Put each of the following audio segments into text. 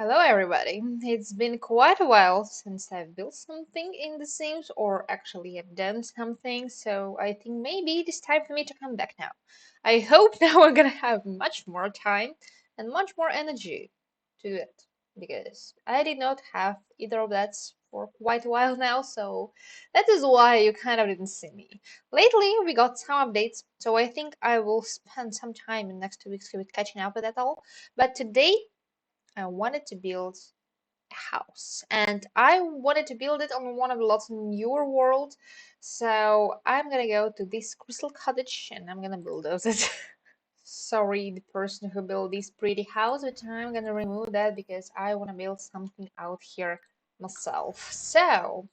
Hello everybody. It's been quite a while since I've built something in The Sims or actually have done something, so I think maybe it is time for me to come back now. I hope now I'm gonna have much more time and much more energy to do it because I did not have either of that for quite a while now, so that is why you kind of didn't see me. Lately we got some updates, so I think I will spend some time in the next 2 weeks with catching up with that all. But today I wanted to build a house and I wanted to build it on one of the lots in your world. So I'm gonna go to this crystal cottage and I'm gonna bulldoze it. Sorry, the person who built this pretty house, but I'm gonna remove that because I wanna build something out here myself. So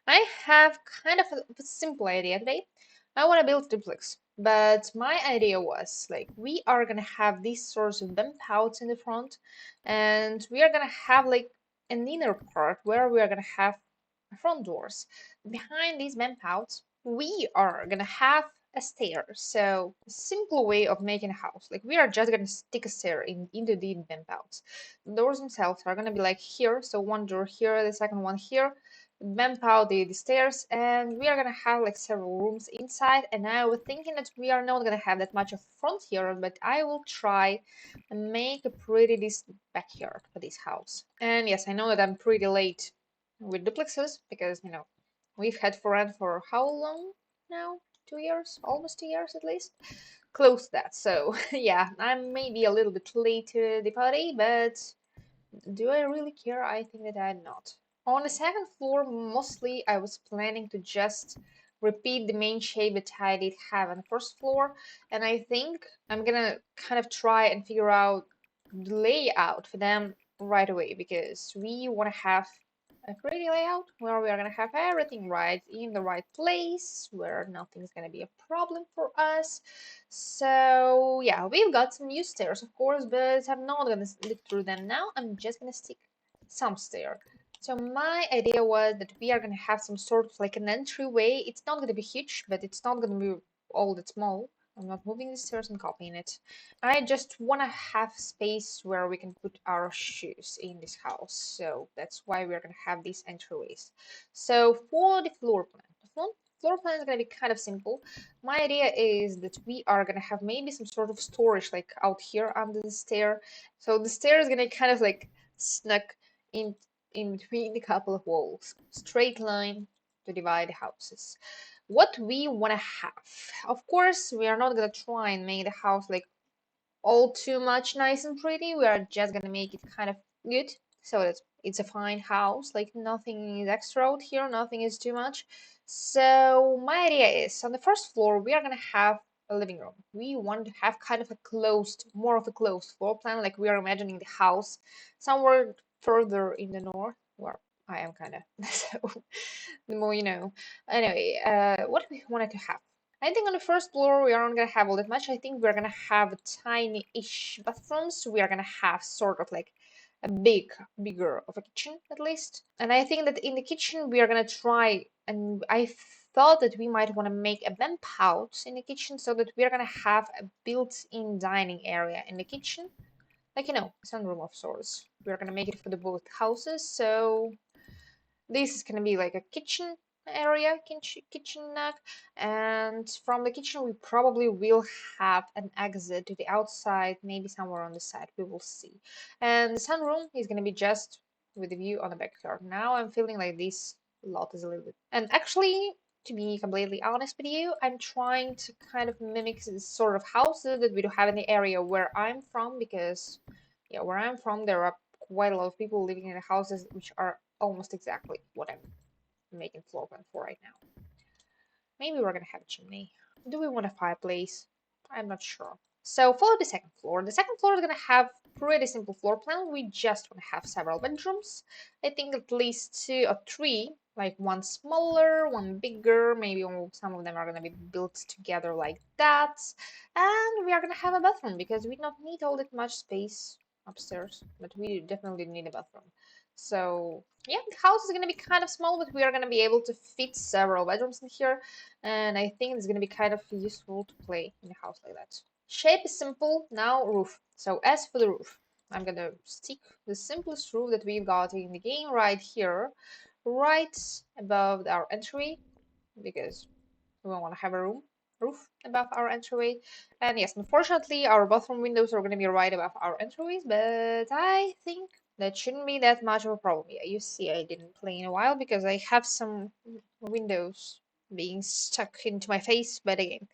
I have kind of a simple idea today. I want to build duplex, but my idea was like we are gonna have these sorts of bump outs in the front, and we are gonna have like an inner part where we are gonna have front doors. Behind these bump outs, we are gonna have a stair. So a simple way of making a house. Like we are just gonna stick a stair into the bump outs. The doors themselves are gonna be like here. So one door here, the second one here, bump out the stairs, and we are gonna have like several rooms inside. And I was thinking that we are not gonna have that much of front here, but I will try and make a pretty decent backyard for this house. And yes, I know that I'm pretty late with duplexes because we've had for rent for how long now? 2 years, almost 2 years at least, close to that. So yeah, I'm maybe a little bit late to the party, but do I really care? I think that I'm not. On the second floor, mostly I was planning to just repeat the main shape that I did have on the first floor, and I think I'm gonna kind of try and figure out the layout for them right away because we want to have a pretty layout where we are gonna have everything right in the right place, where nothing's gonna be a problem for us. So yeah, we've got some new stairs, of course, but I'm not gonna look through them now. I'm just gonna stick some stair. So my idea was that we are gonna have some sort of like an entryway. It's not gonna be huge, but it's not gonna be all that small. I'm not moving the stairs and copying it. I just want to have space where we can put our shoes in this house. So that's why we're going to have these entryways. So for the floor plan, floor plan is going to be kind of simple. My idea is that we are going to have maybe some sort of storage like out here under the stair. So the stair is going to kind of like snuck in between a couple of walls. Straight line to divide the houses. What we want to have. Of course, we are not going to try and make the house like all too much nice and pretty. We are just going to make it kind of good so that it's a fine house. Like nothing is extra out here, nothing is too much. So my idea is on the first floor, we are going to have a living room. We want to have kind of a closed, more of a closed floor plan. Like we are imagining the house somewhere further in the north where I am kind of. So the more you know. Anyway, what we wanted to have. I think on the first floor we aren't gonna have all that much. I think we're gonna have a tiny-ish bathroom, so we are gonna have sort of like a bigger of a kitchen at least. And I think that in the kitchen we are gonna try, and I thought that we might want to make a vent house in the kitchen so that we are gonna have a built-in dining area in the kitchen, like sunroom of sorts. We're gonna make it for the both houses, so this is going to be like a kitchen area, kitchen nook, and from the kitchen we probably will have an exit to the outside, maybe somewhere on the side, we will see. And the sunroom is going to be just with the view on the backyard. Now I'm feeling like this lot is a little bit, and actually, to be completely honest with you, I'm trying to kind of mimic this sort of houses that we do have in the area where I'm from, because yeah, where I'm from there are quite a lot of people living in the houses which are almost exactly what I'm making floor plan for right now. Maybe we're gonna have a chimney. Do we want a fireplace? I'm not sure. So for the second floor is gonna have pretty simple floor plan. We just want to have several bedrooms. I think at least 2 or 3, like one smaller, one bigger. Maybe some of them are gonna be built together like that. And we are gonna have a bathroom because we don't need all that much space upstairs, but we definitely need a bathroom. So yeah, the house is gonna be kind of small, but we are gonna be able to fit several bedrooms in here, and I think it's gonna be kind of useful to play in a house like that. Shape is simple. Now roof. So as for the roof, I'm gonna stick the simplest roof that we've got in the game right here, right above our entry, because we want to have a roof above our entryway. And yes, unfortunately, our bathroom windows are going to be right above our entryways, but I think that shouldn't be that much of a problem. Yeah, you see, I didn't play in a while because I have some windows being stuck into my face, but again.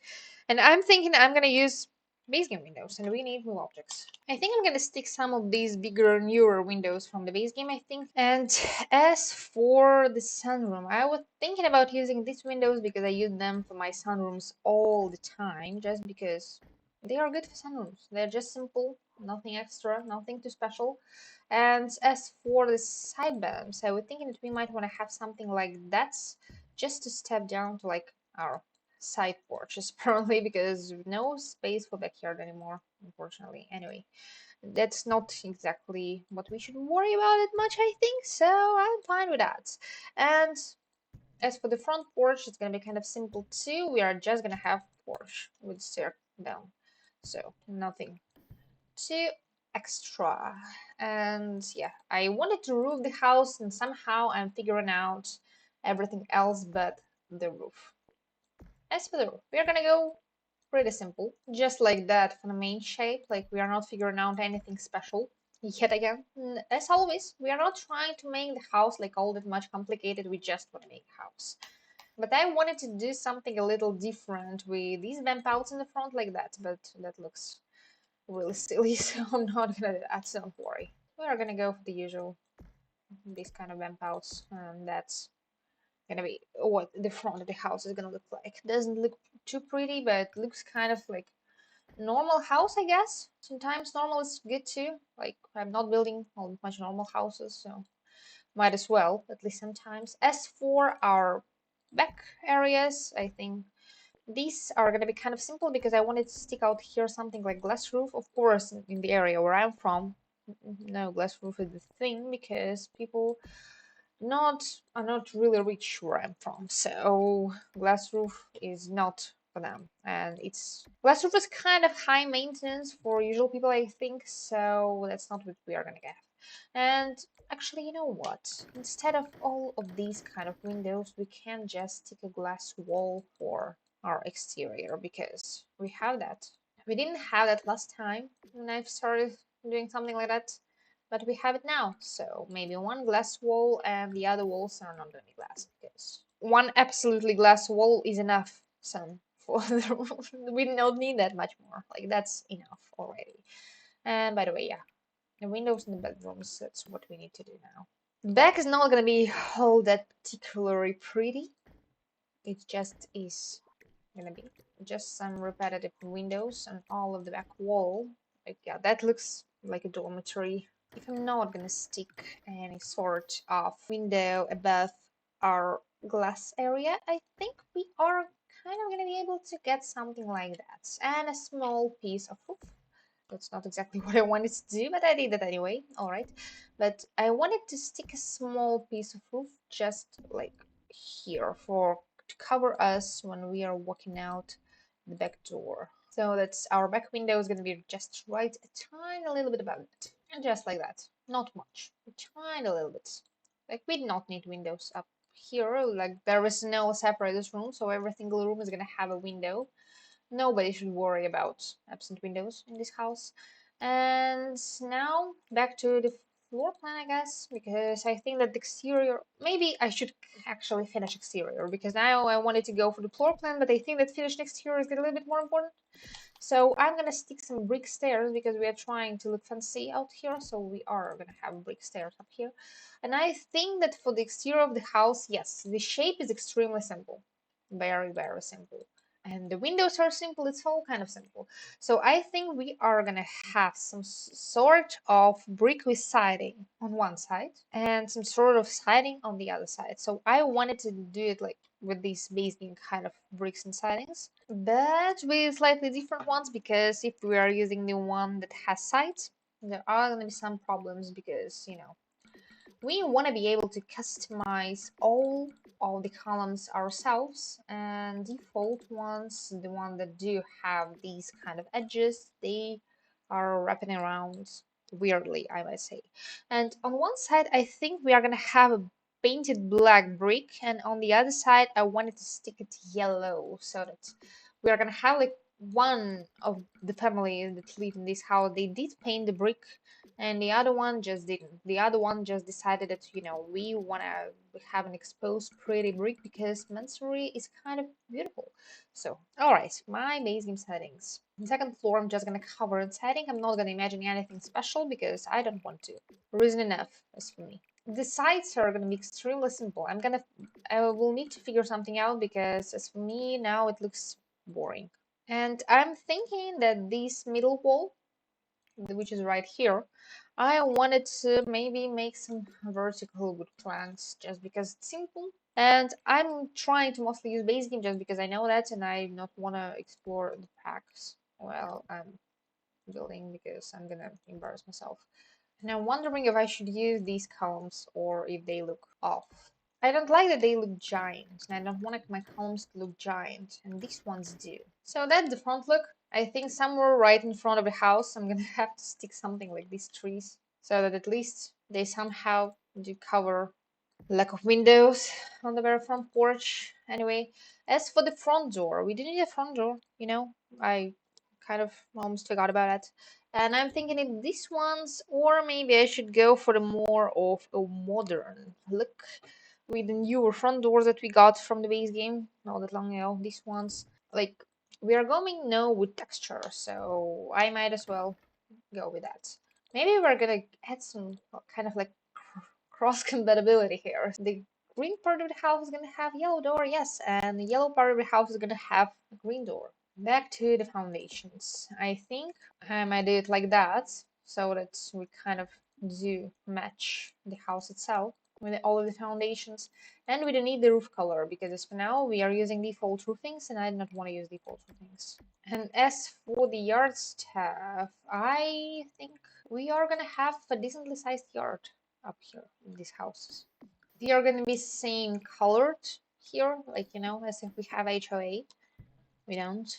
And I'm thinking I'm going to use base game windows, and we need new objects. I think I'm going to stick some of these bigger, newer windows from the base game, I think. And as for the sunroom, I was thinking about using these windows because I use them for my sunrooms all the time, just because they are good for sunrooms. They're just simple, nothing extra, nothing too special. And as for the side bedrooms, I was thinking that we might want to have something like that, just to step down to like our side porches, apparently, because no space for backyard anymore, unfortunately. Anyway, that's not exactly what we should worry about it much, I think, so I'm fine with that. And as for the front porch, it's gonna be kind of simple too. We are just gonna have porch with stair down, so nothing too extra. And yeah, I wanted to roof the house, and somehow I'm figuring out everything else but the roof. As for the roof, we are gonna go pretty simple, just like that for the main shape. Like, we are not figuring out anything special yet again. As always, we are not trying to make the house like all that much complicated. We just want to make a house. But I wanted to do something a little different with these vamp outs in the front like that, but that looks really silly, so I'm not gonna do that, so don't worry. We are gonna go for the usual, these kind of vamp outs, and that's gonna be what the front of the house is gonna look like. Doesn't look too pretty, but looks kind of like normal house, I guess. Sometimes normal is good too. Like, I'm not building all much normal houses, so might as well, at least sometimes. As for our back areas, I think these are gonna be kind of simple because I wanted to stick out here something like glass roof. Of course, in the area where I'm from, no glass roof is the thing because people not are not really rich where I'm from, so glass roof is not for them. And it's glass roof is kind of high maintenance for usual people, I think, so that's not what we are gonna get. And actually, you know what? Instead of all of these kind of windows, we can just stick a glass wall for our exterior because we have that. We didn't have that last time when I started doing something like that, but we have it now. So maybe one glass wall and the other walls are not going to be glass because one absolutely glass wall is enough, son. For we don't need that much more. Like, that's enough already. And by the way, yeah, the windows in the bedrooms, that's what we need to do now. The back is not going to be all that particularly pretty. It just is gonna be just some repetitive windows on all of the back wall. Like, yeah, that looks like a dormitory. If I'm not gonna stick any sort of window above our glass area, I think we are kind of gonna be able to get something like that. And a small piece of roof. That's not exactly what I wanted to do, but I did it anyway. Alright. But I wanted to stick a small piece of roof just like here for to cover us when we are walking out the back door. So that's our back window is going to be just right a tiny little bit above it. And just like that. Not much. A tiny little bit. Like, we do not need windows up here. Like, there is no separated room, so every single room is going to have a window. Nobody should worry about absent windows in this house. And now back to the floor plan, I guess, because I think that the exterior, maybe I should actually finish exterior because now I wanted to go for the floor plan, but I think that finished exterior is a little bit more important. So I'm gonna stick some brick stairs because we are trying to look fancy out here, so we are gonna have brick stairs up here. And I think that for the exterior of the house, yes, the shape is extremely simple, very, very simple. And the windows are simple, it's all kind of simple. So I think we are gonna have some sort of brick with siding on one side and some sort of siding on the other side. So I wanted to do it like with these basing kind of bricks and sidings, but with slightly different ones because if we are using the one that has sides, there are gonna be some problems because, you know, we want to be able to customize all of the columns ourselves, and default ones, the one that do have these kind of edges, they are wrapping around weirdly, I might say. And on one side, I think we are gonna have a painted black brick, and on the other side, I wanted to stick it yellow so that we are gonna have like one of the family that live in this house. They did paint the brick, and the other one just didn't. The other one just decided that we wanna have an exposed pretty brick because masonry is kind of beautiful. So, alright, my base game settings. The second floor, I'm just gonna cover in setting. I'm not gonna imagine anything special because I don't want to. Reason enough as for me. The sides are gonna be extremely simple. I will need to figure something out because as for me now it looks boring. And I'm thinking that this middle wall, which is right here, I wanted to maybe make some vertical wood planks just because it's simple. And I'm trying to mostly use base game just because I know that and I not want to explore the packs while I'm building because I'm gonna embarrass myself. And I'm wondering if I should use these columns or if they look off. I don't like that they look giant, and I don't want my columns to look giant, and these ones do. So that's the front look. I think somewhere right in front of the house, I'm gonna have to stick something like these trees, so that at least they somehow do cover lack of windows on the very front porch. Anyway, as for the front door, we didn't need a front door. I kind of almost forgot about it. And I'm thinking in these ones, or maybe I should go for the more of a modern look with the newer front doors that we got from the base game not that long ago. These ones, like, we are going no with texture, so I might as well go with that. Maybe we're gonna add some kind of like cross compatibility here. The green part of the house is gonna have yellow door, yes, and the yellow part of the house is gonna have a green door. Back to the foundations. I think I might do it like that so that we kind of do match the house itself with all of the foundations. And we don't need the roof color because as for now we are using default roofings and I do not want to use default roofings. And as for the yard stuff, I think we are gonna have a decently sized yard up here in these houses. They are gonna be same colored here, like as if we have HOA. We don't,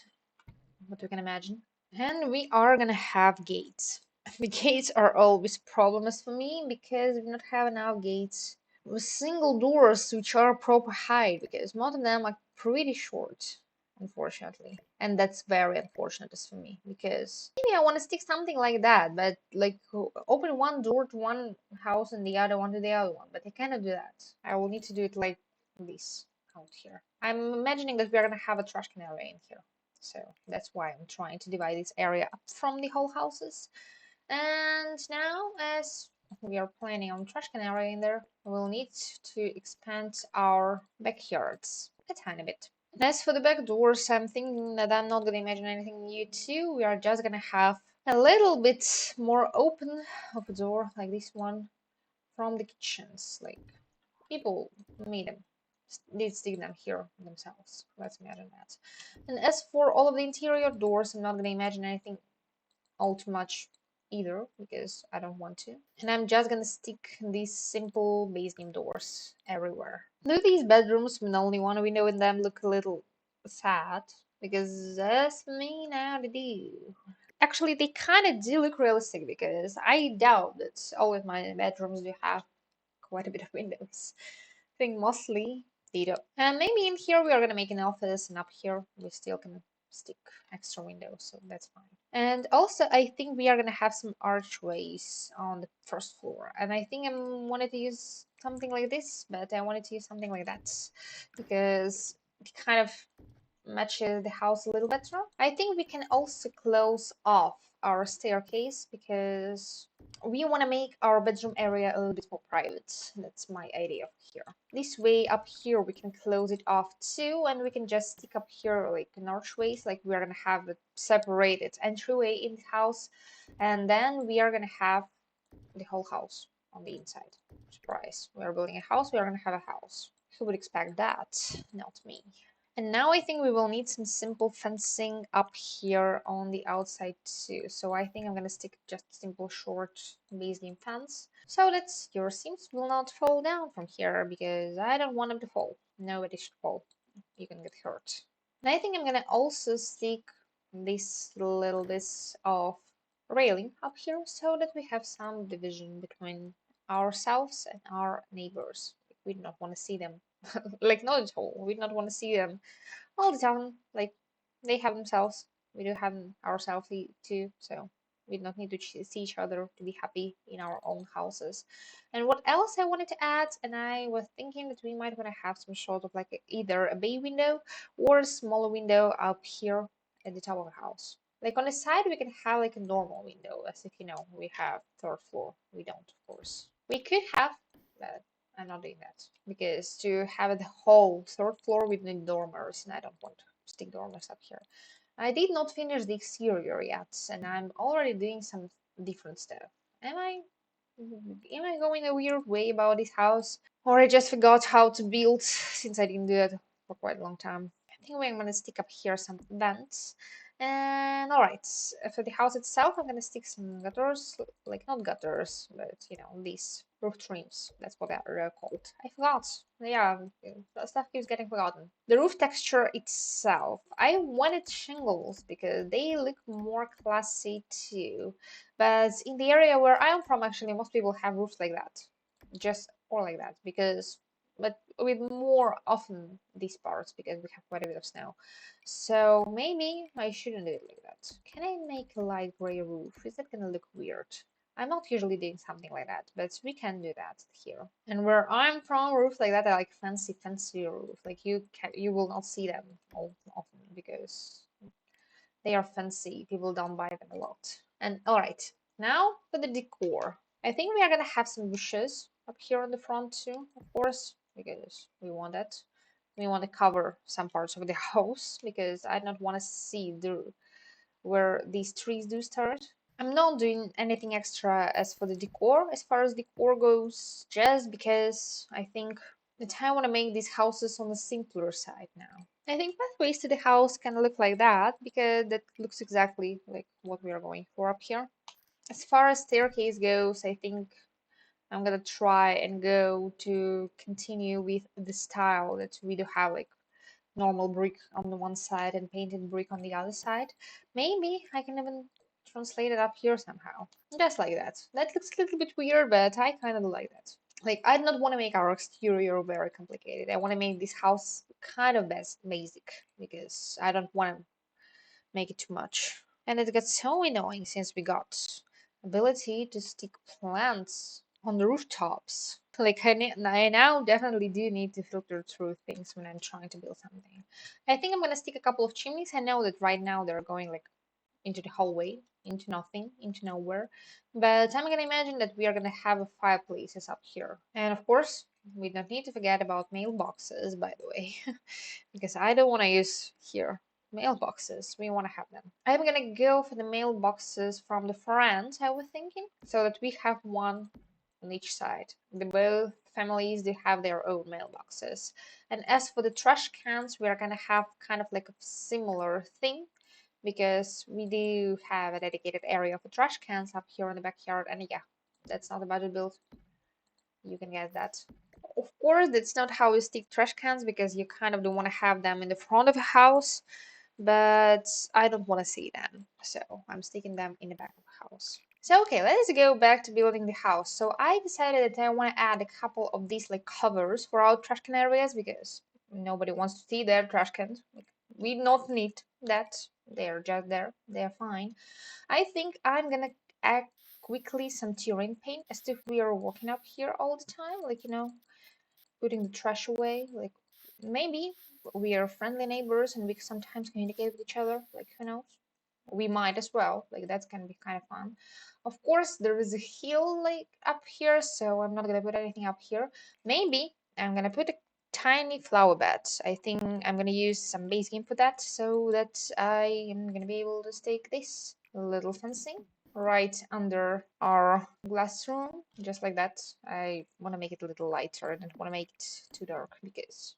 but we can imagine. And we are gonna have gates. The gates are always problems for me because we don't have enough gates with single doors which are proper height because most of them are pretty short, unfortunately. And that's very unfortunate as for me because maybe I want to stick something like that, but like open one door to one house and the other one to the other one. But I cannot do that. I will need to do it like this out here. I'm imagining that we're gonna have a trash can area in here. So that's why I'm trying to divide this area up from the whole houses. And now, as we are planning on trash can area in there, we'll need to expand our backyards a tiny bit. And as for the back doors, I'm thinking that I'm not going to imagine anything new too. We are just going to have a little bit more open of a door like this one from the kitchens. Like people made them. They stick them here themselves. Let's imagine that. And as for all of the interior doors, I'm not going to imagine anything all too much either because I don't want to. And I'm just gonna stick these simple base game doors everywhere. Do these bedrooms with only one window in them look a little sad? Because that's me now they do. Actually, they kind of do look realistic because I doubt that all of my bedrooms do have quite a bit of windows. I think mostly they do. And maybe in here we are gonna make an office, and up here we still can stick extra windows, so that's fine. And also, I think we are gonna have some archways on the first floor, and I think I wanted to use something like this, but I wanted to use something like that because it kind of matches the house a little better. I think we can also close off our staircase because we want to make our bedroom area a little bit more private. That's my idea here. This way up here we can close it off too, and we can just stick up here like an archways, like we're gonna have a separated entryway in the house, and then we are gonna have the whole house on the inside. Surprise, we are building a house, we are gonna have a house. Who would expect that? Not me. And now I think we will need some simple fencing up here on the outside too. So I think I'm gonna stick just simple short base game fence so that your Sims will not fall down from here because I don't want them to fall. Nobody should fall. You can get hurt. And I think I'm gonna also stick this little bit of railing up here so that we have some division between ourselves and our neighbors. We do not want to see them, like not at all. We do not want to see them all the time. Like they have themselves, we do have ourselves too. So we do not need to see each other to be happy in our own houses. And what else I wanted to add, and I was thinking that we might want to have some sort of like either a bay window or a smaller window up here at the top of the house. Like on the side, we can have like a normal window, as if we have third floor. We don't, of course. We could have, but I'm not doing that because to have the whole third floor with the dormers, and I don't want to stick dormers up here. I did not finish the exterior yet, and I'm already doing some different stuff. Am I am I going a weird way about this house? Or I just forgot how to build since I didn't do it for quite a long time. I think I'm gonna stick up here some vents. And alright, for the house itself, I'm gonna stick some gutters, like not gutters, but these roof trims. That's what they're called. I forgot. Yeah, stuff keeps getting forgotten. The roof texture itself, I wanted shingles because they look more classy too. But in the area where I am from, actually, most people have roofs like that, just or like that, because but with more often these parts because we have quite a bit of snow. So maybe I shouldn't do it like that. Can I make a light gray roof? Is that gonna look weird? I'm not usually doing something like that, but we can do that here. And where I'm from, roofs like that are like fancy roof. Like you will not see them all often because they are fancy. People don't buy them a lot. And all right, now for the decor. I think we are gonna have some bushes up here on the front too, of course, because we want that. We want to cover some parts of the house because I don't want to see where these trees do start. I'm not doing anything extra as for the decor, as far as decor goes, just because I think that I want to make these houses on the simpler side now. I think pathways to the house can look like that because that looks exactly like what we are going for up here. As far as staircase goes, I think I'm gonna try and go to continue with the style that we do have, like normal brick on the one side and painted brick on the other side. Maybe I can even translate it up here somehow. Just like that. That looks a little bit weird, but I kind of like that. Like, I do not want to make our exterior very complicated. I want to make this house kind of basic because I don't want to make it too much. And it got so annoying since we got ability to stick plants on the rooftops. Like I now definitely do need to filter through things when I'm trying to build something. I think I'm gonna stick a couple of chimneys. I know that right now they're going like into the hallway, into nothing, into nowhere. But I'm gonna imagine that we are gonna have a fireplaces up here. And of course, we don't need to forget about mailboxes, by the way, because I don't want to use here mailboxes. We want to have them. I'm gonna go for the mailboxes from the front, I was thinking, so that we have one on each side. The both families they have their own mailboxes. And as for the trash cans, we are gonna have kind of like a similar thing because we do have a dedicated area for trash cans up here in the backyard. And yeah, that's not a budget build. You can get that. Of course, that's not how you stick trash cans because you kind of don't want to have them in the front of a house, but I don't want to see them, so I'm sticking them in the back of the house. So okay, let's go back to building the house. So I decided that I want to add a couple of these like covers for our trash can areas because nobody wants to see their trash cans. Like, we don't need that. They're just there. They're fine. I think I'm gonna add quickly some terrain paint as if we are walking up here all the time, like putting the trash away. Like maybe we are friendly neighbors and we sometimes communicate with each other. Like who knows? We might as well. Like that's gonna be kind of fun. Of course, there is a hill like up here, so I'm not gonna put anything up here. Maybe I'm gonna put a tiny flower bed. I think I'm gonna use some base game for that, so that I am gonna be able to stake this little fencing right under our glass room, just like that. I want to make it a little lighter. I don't want to make it too dark because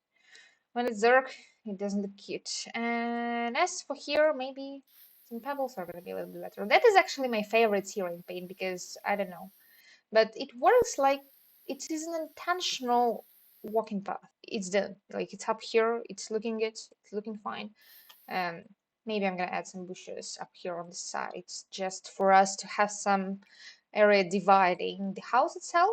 when it's dark, it doesn't look cute. And as for here, maybe some pebbles are going to be a little bit better. That is actually my favorite searing paint because I don't know, but it works like it is an intentional walking path. It's done. Like it's up here. It's looking good. It's looking fine. Um, Maybe I'm gonna add some bushes up here on the sides just for us to have some area dividing the house itself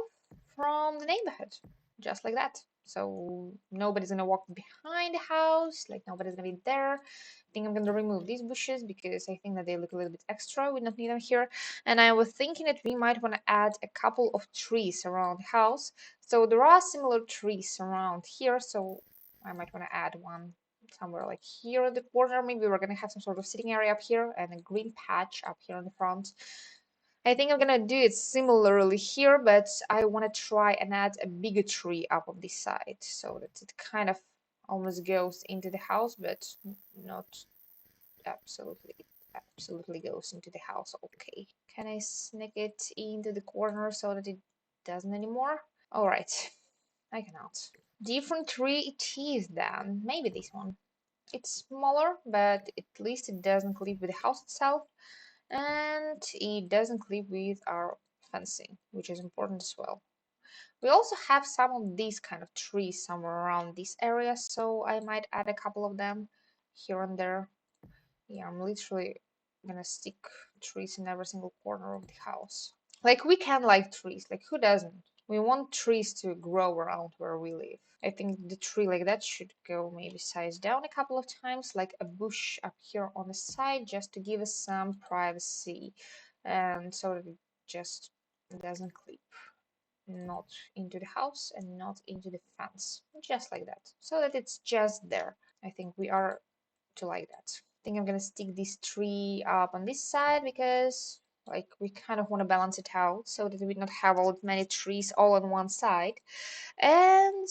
from the neighborhood, just like that. So nobody's gonna walk behind the house, like nobody's gonna be there. I think I'm gonna remove these bushes because I think that they look a little bit extra. We don't need them here. And I was thinking that we might want to add a couple of trees around the house. So there are similar trees around here, so I might want to add one somewhere like here in the corner. Maybe we're gonna have some sort of sitting area up here and a green patch up here in the front. I think I'm gonna do it similarly here, but I want to try and add a bigger tree up on this side so that it kind of almost goes into the house, but not absolutely goes into the house. Okay, can I sneak it into the corner so that it doesn't anymore? All right, I cannot. Different tree it is then. Maybe this one. It's smaller, but at least it doesn't clip with the house itself, and it doesn't clip with our fencing, which is important as well. We also have some of these kind of trees somewhere around this area, so I might add a couple of them here and there. Yeah, I'm literally gonna stick trees in every single corner of the house. Like, we can like trees, like who doesn't? We want trees to grow around where we live. I think the tree like that should go maybe size down a couple of times, like a bush up here on the side, just to give us some privacy, and so that it just doesn't clip, not into the house and not into the fence, just like that, so that it's just there. I think we are to like that. I think I'm gonna stick this tree up on this side because like we kind of want to balance it out so that we don't have all many trees all on one side. And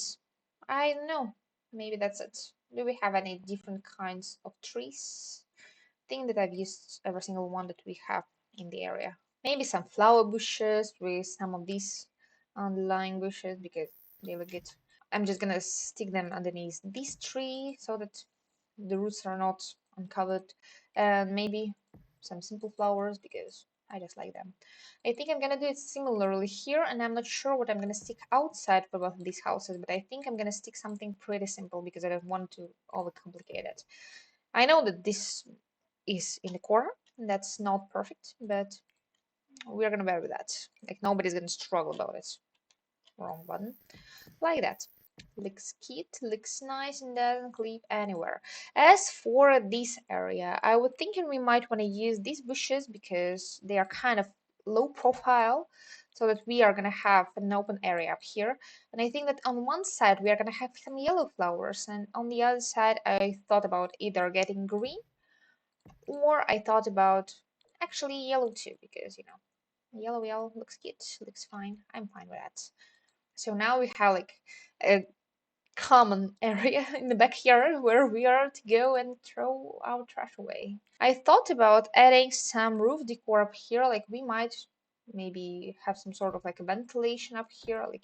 I don't know, maybe that's it. Do we have any different kinds of trees? I think that I've used every single one that we have in the area. Maybe some flower bushes with some of these underlying bushes because they look good. I'm just gonna stick them underneath this tree so that the roots are not uncovered, and maybe some simple flowers because I just like them. I think I'm gonna do it similarly here, and I'm not sure what I'm gonna stick outside for both of these houses, but I think I'm gonna stick something pretty simple because I don't want to overcomplicate it. I know that this is in the corner, and that's not perfect, but we're gonna bear with that. Like, nobody's gonna struggle about it. Wrong button. Like that. Looks cute, looks nice, and doesn't clip anywhere. As for this area, I was thinking we might want to use these bushes because they are kind of low profile, so that we are gonna have an open area up here. And I think that on one side we are gonna have some yellow flowers, and on the other side I thought about either getting green, or I thought about actually yellow too, because yellow looks cute, looks fine. I'm fine with that. So now we have like a common area in the backyard where we are to go and throw our trash away. I thought about adding some roof decor up here, like we might maybe have some sort of like a ventilation up here, like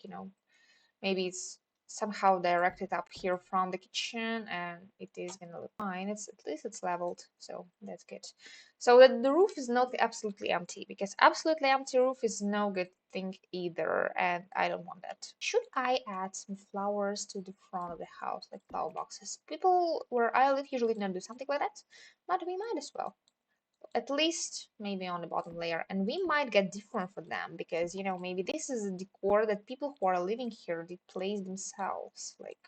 maybe it's somehow directed up here from the kitchen and it is gonna look fine. It's at least it's leveled, so that's good. So that the roof is not absolutely empty, because absolutely empty roof is no good thing either, and I don't want that. Should I add some flowers to the front of the house, like flower boxes? People where I live usually don't do something like that, but we might as well, at least maybe on the bottom layer, and we might get different for them because maybe this is a decor that people who are living here did place themselves, like,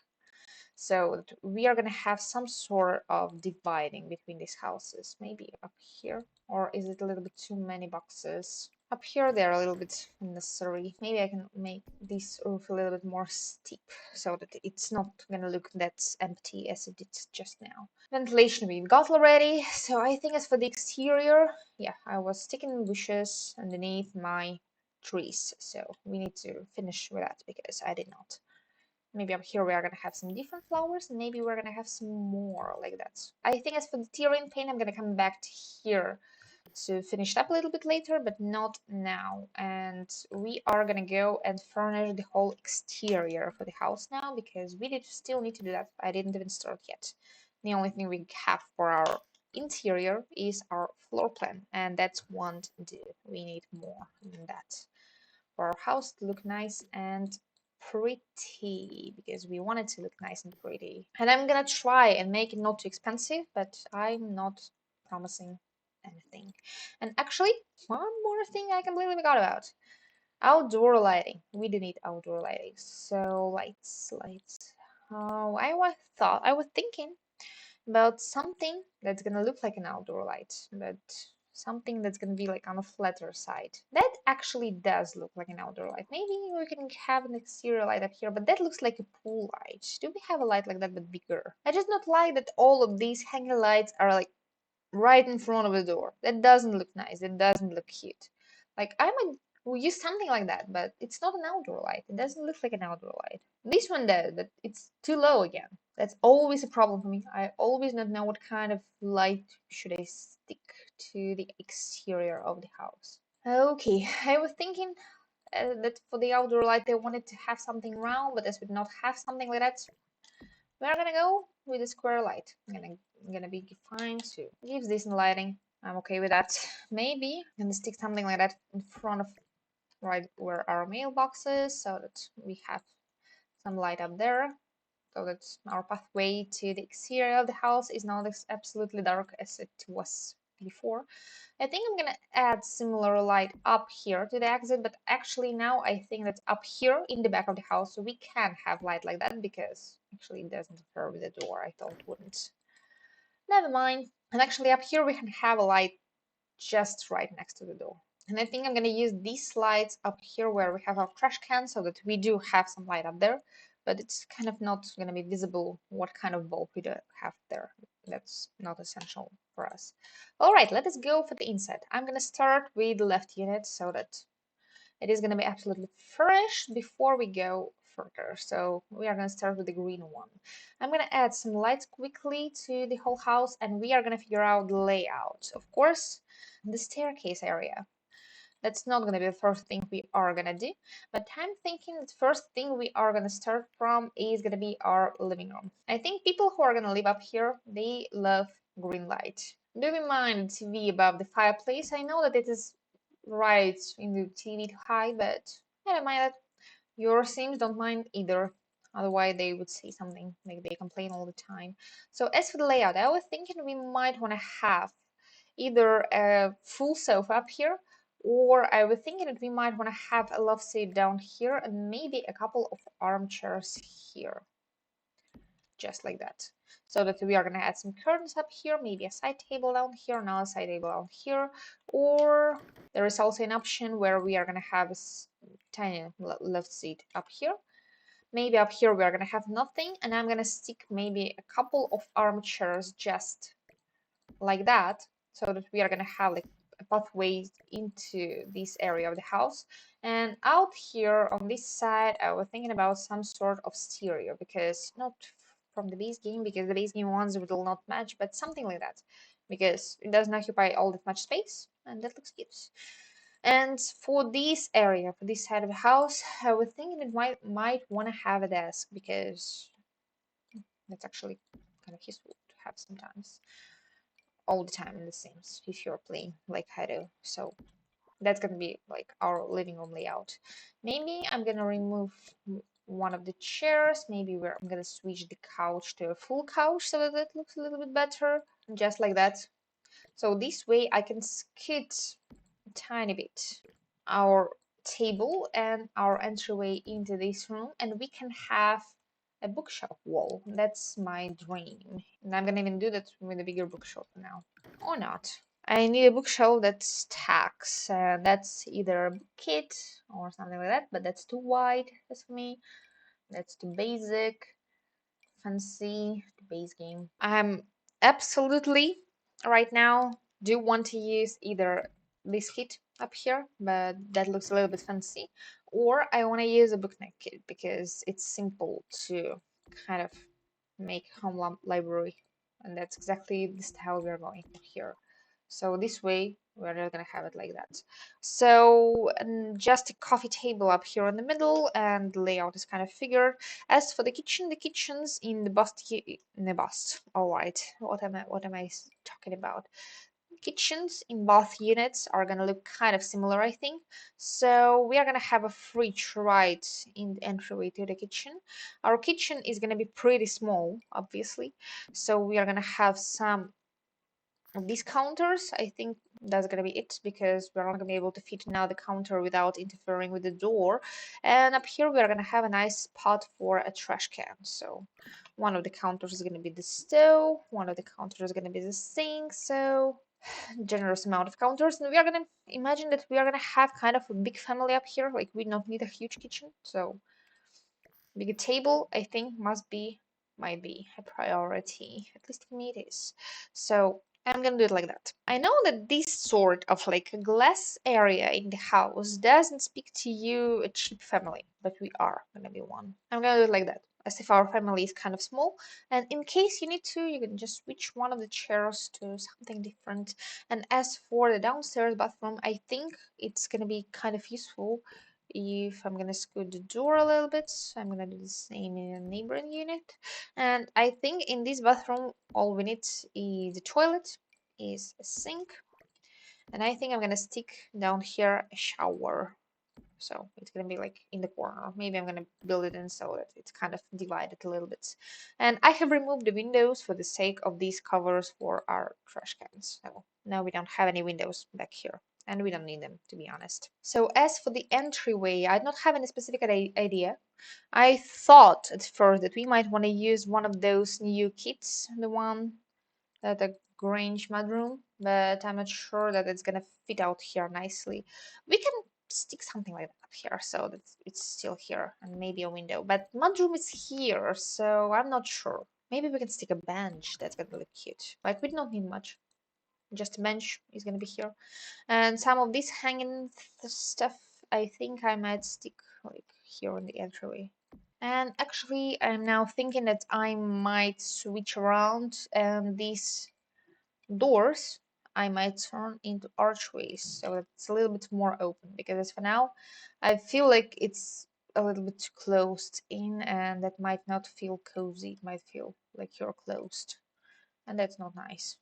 so we are gonna have some sort of dividing between these houses, maybe up here, or is it a little bit too many boxes? Up here they're a little bit unnecessary. Maybe I can make this roof a little bit more steep so that it's not gonna look that empty as it did just now. Ventilation we've got already, so I think as for the exterior, yeah, I was sticking bushes underneath my trees, so we need to finish with that because I did not. Maybe up here we are gonna have some different flowers, and maybe we're gonna have some more like that. I think as for the terrain paint, I'm gonna come back to here to finish it up a little bit later, but not now. And we are gonna go and furnish the whole exterior for the house now because we still need to do that. I didn't even start yet. The only thing we have for our interior is our floor plan, and that's won't do. We need more than that for our house to look nice and pretty because we want it to look nice and pretty. And I'm gonna try and make it not too expensive, but I'm not promising anything. And actually, one more thing I completely forgot about. Outdoor lighting. We do need outdoor lighting. So lights. I was thinking about something that's gonna look like an outdoor light, but something that's gonna be like on a flatter side. That actually does look like an outdoor light. Maybe we can have an exterior light up here, but that looks like a pool light. Do we have a light like that but bigger? I just not like that all of these hanger lights are like right in front of the door. That doesn't look nice. It doesn't look cute. Like I might we use something like that, but it's not an outdoor light. It doesn't look like an outdoor light. This one does, but it's too low again. That's always a problem for me. I always not know what kind of light should I stick to the exterior of the house. Okay, I was thinking that for the outdoor light I wanted to have something round, but as we not have something like that, we're gonna go with a square light. I'm gonna be fine to gives decent lighting. I'm okay with that. Maybe I'm gonna stick something like that in front of right where our mailbox is, so that we have some light up there, so that our pathway to the exterior of the house is not as absolutely dark as it was before. I think I'm gonna add similar light up here to the exit, but actually now I think that's up here in the back of the house, so we can have light like that because actually it doesn't interfere with the door. I thought it wouldn't. Never mind. And actually up here we can have a light just right next to the door. And I think I'm gonna use these lights up here where we have our trash can so that we do have some light up there, but it's kind of not gonna be visible what kind of bulb we do have there. That's not essential for us. All right, let us go for the inside. I'm gonna start with the left unit so that it is gonna be absolutely fresh before we go further. So we are gonna start with the green one. I'm gonna add some lights quickly to the whole house and we are gonna figure out the layout. Of course, the staircase area. That's not gonna be the first thing we are gonna do, but I'm thinking the first thing we are gonna start from is gonna be our living room. I think people who are gonna live up here, they love green light. Do we mind TV above the fireplace? I know that it is right in the TV to hide, but I don't mind that. Your Sims don't mind either. Otherwise, they would say something. Like they complain all the time. So as for the layout, I was thinking we might want to have either a full sofa up here, or I was thinking that we might want to have a love seat down here and maybe a couple of armchairs here. Just like that. So that we are going to add some curtains up here, maybe a side table down here, another side table down here, or there is also an option where we are going to have a tiny left seat up here. Maybe up here we are going to have nothing, and I'm going to stick maybe a couple of armchairs just like that, so that we are going to have like a pathway into this area of the house. And out here on this side, I was thinking about some sort of stereo, because not from the base game, because the base game ones will not match, but something like that, because it doesn't occupy all that much space, and that looks cute. And for this area, for this side of the house, I was thinking it might want to have a desk, because that's actually kind of useful to have sometimes, all the time in the Sims, if you're playing like I do. So that's gonna be like our living room layout. Maybe I'm gonna remove one of the chairs. Maybe I'm gonna switch the couch to a full couch so that it looks a little bit better, just like that. So this way I can skid a tiny bit our table and our entryway into this room, and we can have a bookshelf wall. That's my dream. And I'm gonna even do that with a bigger bookshelf now. Or not. I need a bookshelf that stacks. That's either a kit or something like that, but that's too wide as for me. That's too basic, fancy, the base game. I'm absolutely right now do want to use either this kit up here, but that looks a little bit fancy, or I want to use a booknet kit because it's simple to kind of make home library, and that's exactly the style we're going for here. So this way we're not gonna have it like that. So just a coffee table up here in the middle, and the layout is kind of figured. As for the kitchen's in the bust. In the bust. All right, what am I talking about? kitchens in both units are gonna look kind of similar, I think. So we are gonna have a fridge right in the entryway to the kitchen. Our kitchen is gonna be pretty small, obviously. So we are gonna have some of these counters. I think that's gonna be it because we're not gonna be able to fit now the counter without interfering with the door. And up here we are gonna have a nice spot for a trash can. So one of the counters is gonna be the stove, one of the counters is gonna be the sink. So generous amount of counters, and we are gonna imagine that we are gonna have kind of a big family up here. Like we don't need a huge kitchen, so big table I think might be a priority. At least for me it is. So I'm gonna do it like that. I know that this sort of like a glass area in the house doesn't speak to you a cheap family, but we are gonna be one. I'm gonna do it like that, as if our family is kind of small, and in case you need to, you can just switch one of the chairs to something different. And as for the downstairs bathroom, I think it's gonna be kind of useful if I'm gonna scoot the door a little bit. I'm gonna do the same in a neighboring unit. And I think in this bathroom all we need is a toilet, is a sink, and I think I'm gonna stick down here a shower. So it's gonna be like in the corner. Maybe I'm gonna build it in so that it's kind of divided a little bit. And I have removed the windows for the sake of these covers for our trash cans. So now we don't have any windows back here. And we don't need them, to be honest. So as for the entryway, I don't have any specific idea. I thought at first that we might want to use one of those new kits, the one the Grange Mudroom, but I'm not sure that it's gonna fit out here nicely. We can stick something like that up here so that it's still here, and maybe a window. But Mudroom is here, so I'm not sure. Maybe we can stick a bench. That's gonna look cute. Like we don't need much. Just a bench is gonna be here, and some of this hanging stuff. I think I might stick like here in the entryway. And actually, I'm now thinking that I might switch around and these doors I might turn into archways so that it's a little bit more open, because as for now I feel like it's a little bit too closed in, and that might not feel cozy. It might feel like you're closed, and that's not nice.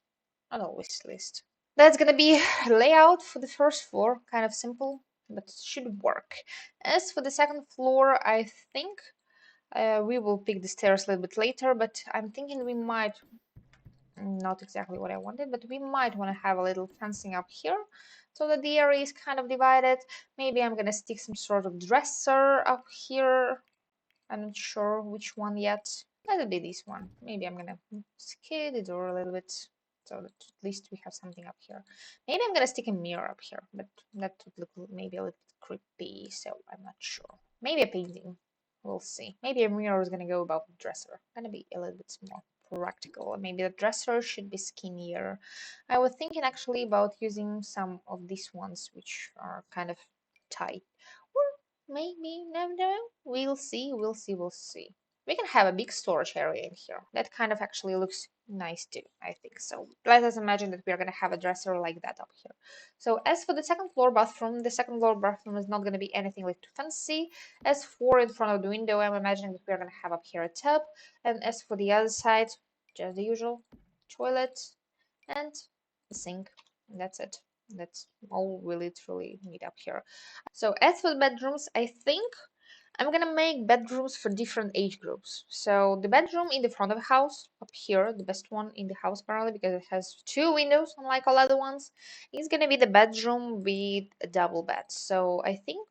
Not always, at least. That's gonna be layout for the first floor, kind of simple, but should work. As for the second floor, I think we will pick the stairs a little bit later, but I'm thinking we might, not exactly what I wanted, but we might want to have a little fencing up here so that the area is kind of divided. Maybe I'm gonna stick some sort of dresser up here. I'm not sure which one yet. That'll be this one. Maybe I'm gonna skid the door a little bit so that at least we have something up here. Maybe I'm gonna stick a mirror up here, but that would look maybe a little bit creepy, so I'm not sure. Maybe a painting. We'll see. Maybe a mirror is gonna go above the dresser. Gonna be a little bit more practical. Maybe the dresser should be skinnier. I was thinking actually about using some of these ones which are kind of tight. Or maybe, no. We'll see, we'll see, we'll see. We can have a big storage area in here. That kind of actually looks nice too, I think so. Let us imagine that we are going to have a dresser like that up here. So as for the second floor bathroom, the second floor bathroom is not going to be anything like too fancy. As for in front of the window, I'm imagining that we are going to have up here a tub. And as for the other side, just the usual toilet and the sink. And that's it. That's all we literally need up here. So as for the bedrooms, I think I'm gonna make bedrooms for different age groups. So the bedroom in the front of the house, up here, the best one in the house apparently because it has two windows unlike all other ones, is gonna be the bedroom with a double bed. So I think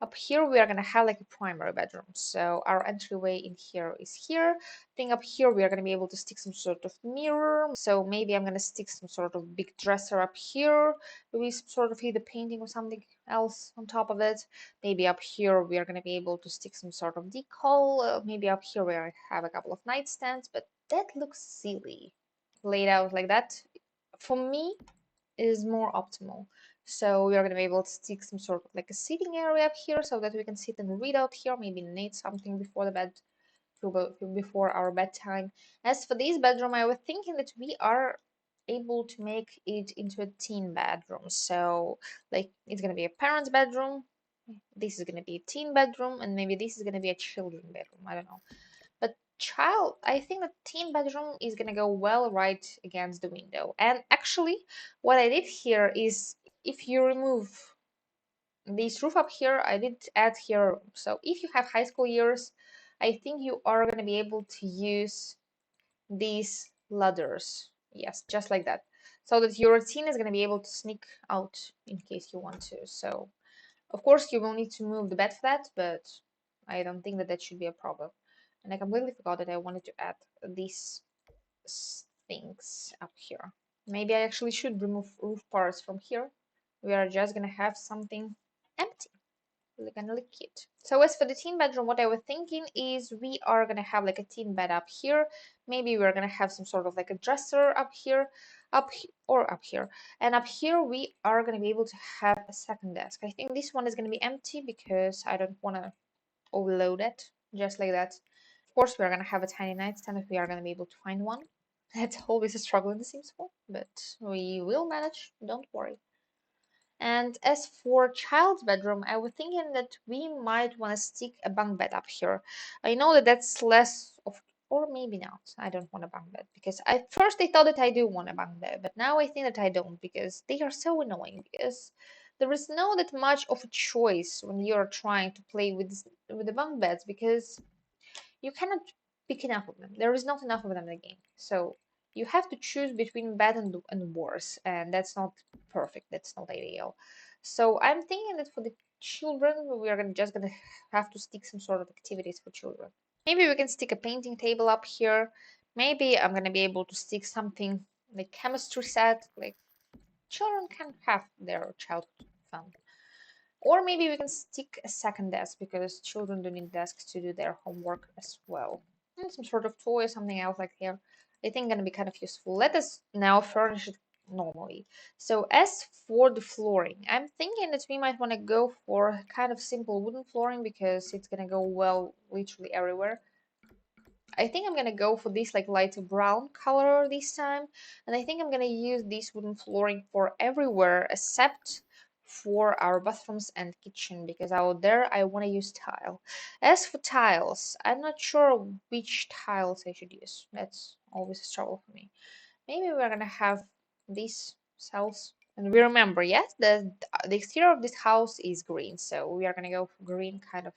up here we are gonna have like a primary bedroom. So our entryway in here is here. I think up here we are gonna be able to stick some sort of mirror. So maybe I'm gonna stick some sort of big dresser up here. Maybe some sort of either painting or something else on top of it. Maybe up here we are gonna be able to stick some sort of decal. Maybe up here we have a couple of nightstands, but that looks silly. Laid out like that, for me, is more optimal. So we are going to be able to stick some sort of like a sitting area up here so that we can sit and read out here, maybe knit something before the bed, before our bedtime. As for this bedroom, I was thinking that we are able to make it into a teen bedroom. So like it's going to be a parent's bedroom, this is going to be a teen bedroom, and maybe this is going to be a children bedroom. I don't know. But child, I think the teen bedroom is gonna go well right against the window. And actually, what I did here is if you remove this roof up here, I did add here a room. So if you have high school years, I think you are gonna be able to use these ladders. Yes, just like that. So that your teen is gonna be able to sneak out in case you want to. So of course, you will need to move the bed for that, but I don't think that that should be a problem. And I completely forgot that I wanted to add these things up here. Maybe I actually should remove roof parts from here. We are just gonna have something empty, like a Nook Kit. So as for the teen bedroom, what I was thinking is we are gonna have like a teen bed up here. Maybe we're gonna have some sort of like a dresser up here, or up here. And up here we are gonna be able to have a second desk. I think this one is gonna be empty because I don't wanna overload it, just like that. Of course, we're gonna have a tiny nightstand if we are gonna be able to find one. That's always a struggle in the Sims 4, but we will manage, don't worry. And as for child's bedroom, I was thinking that we might want to stick a bunk bed up here. I know that that's less of, or maybe not. I don't want a bunk bed because at first I thought that I do want a bunk bed, but now I think that I don't because they are so annoying. Because there is no that much of a choice when you're trying to play with the bunk beds because you cannot pick enough of them. There is not enough of them in the game. So you have to choose between bad and worse, and that's not perfect. That's not ideal. So I'm thinking that for the children, we are just gonna have to stick some sort of activities for children. Maybe we can stick a painting table up here. Maybe I'm gonna be able to stick something like chemistry set. Like children can have their childhood fun. Or maybe we can stick a second desk because children do need desks to do their homework as well. And some sort of toy, something else like here. I think gonna be kind of useful. Let us now furnish it normally. So as for the flooring, I'm thinking that we might want to go for kind of simple wooden flooring because it's gonna go well literally everywhere. I think I'm gonna go for this like light brown color this time, and I think I'm gonna use this wooden flooring for everywhere except for our bathrooms and kitchen because out there I want to use tile. As for tiles, I'm not sure which tiles I should use. That's always a struggle for me. Maybe we're gonna have these cells. And we remember, yes, the exterior of this house is green, so we are gonna go for green kind of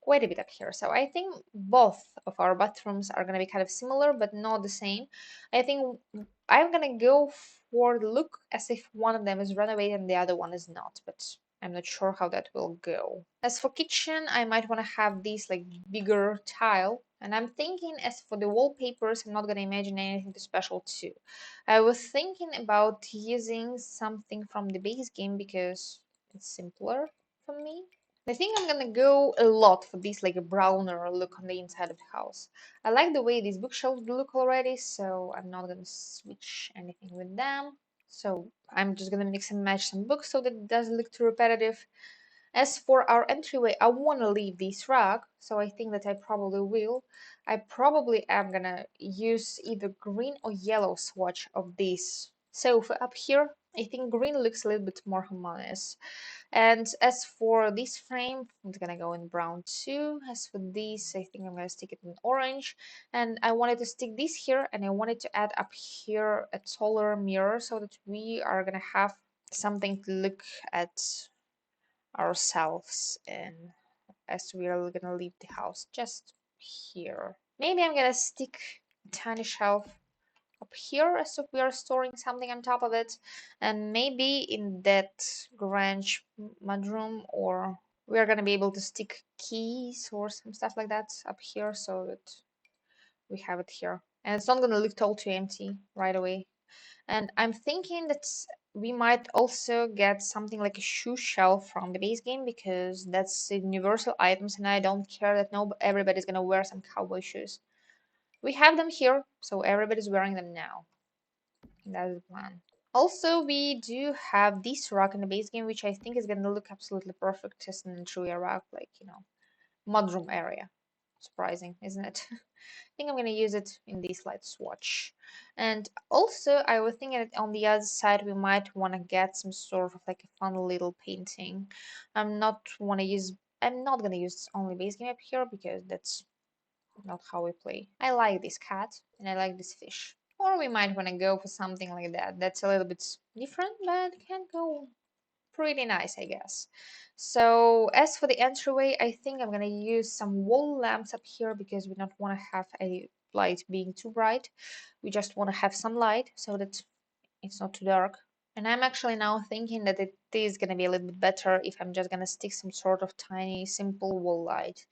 quite a bit up here. So I think both of our bathrooms are going to be kind of similar, but not the same. I think I'm going to go for the look as if one of them is renovated and the other one is not, but I'm not sure how that will go. As for kitchen, I might want to have this like bigger tile. And I'm thinking as for the wallpapers, I'm not going to imagine anything too special too. I was thinking about using something from the base game because it's simpler for me. I think I'm gonna go a lot for this like a browner look on the inside of the house. I like the way these bookshelves look already, so I'm not gonna switch anything with them. So I'm just gonna mix and match some books so that it doesn't look too repetitive. As for our entryway, I wanna leave this rug, so I think that I probably will. I probably am gonna use either green or yellow swatch of this sofa up here. I think green looks a little bit more harmonious. And as for this frame, it's gonna go in brown too. As for this, I think I'm gonna stick it in orange. And I wanted to stick this here, and I wanted to add up here a taller mirror so that we are gonna have something to look at ourselves in as we are gonna leave the house just here. Maybe I'm gonna stick a tiny shelf up here as if we are storing something on top of it, and maybe in that Grange Mudroom, or we are gonna be able to stick keys or some stuff like that up here so that we have it here, and it's not gonna look totally empty right away. And I'm thinking that we might also get something like a shoe shelf from the base game because that's universal items, and I don't care that no everybody's gonna wear some cowboy shoes. We have them here, so everybody's wearing them now. That is the plan. Also, we do have this rock in the base game, which I think is gonna look absolutely perfect as an entry rock, like, mudroom area. Surprising, isn't it? I think I'm gonna use it in this light swatch. And also, I was thinking that on the other side, we might want to get some sort of like a fun little painting. I'm not gonna use only base game up here because that's not how we play. I like this cat and I like this fish. Or we might want to go for something like that. That's a little bit different, but can go pretty nice, I guess. So as for the entryway, I think I'm gonna use some wall lamps up here because we don't want to have a light being too bright. We just want to have some light so that it's not too dark. And I'm actually now thinking that it is gonna be a little bit better if I'm just gonna stick some sort of tiny, simple wall light.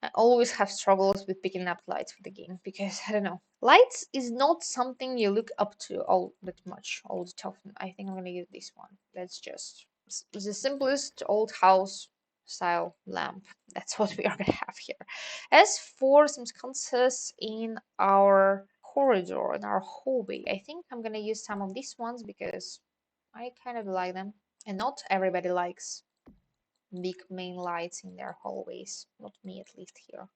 I always have struggles with picking up lights for the game because I don't know. Lights is not something you look up to all that much, all that often. I think I'm gonna use this one. That's just the simplest old house style lamp. That's what we are gonna have here. As for some sconces in our corridor, in our hallway, I think I'm gonna use some of these ones because I kind of like them. And not everybody likes big main lights in their hallways. Not me, at least here.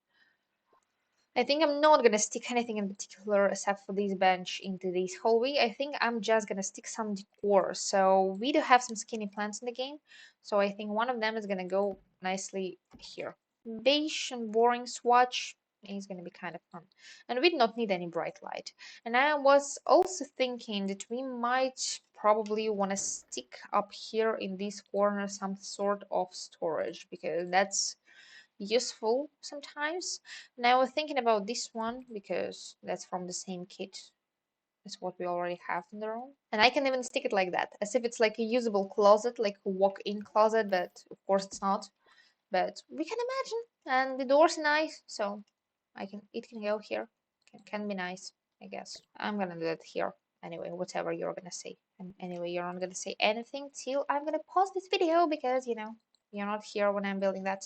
I think I'm not gonna stick anything in particular except for this bench into this hallway. I think I'm just gonna stick some decor. So we do have some skinny plants in the game. So I think one of them is gonna go nicely here. Beige and boring swatch is gonna be kind of fun. And we do not need any bright light. And I was also thinking that we might probably want to stick up here in this corner some sort of storage because that's useful sometimes. And I was thinking about this one because that's from the same kit as what we already have in the room. And I can even stick it like that, as if it's like a usable closet, like a walk-in closet, but of course it's not. But we can imagine. And the door's nice, so it can go here. Can be nice, I guess. I'm gonna do it here. Anyway, whatever you're gonna say. And anyway, you're not gonna say anything till I'm gonna pause this video because, you're not here when I'm building that.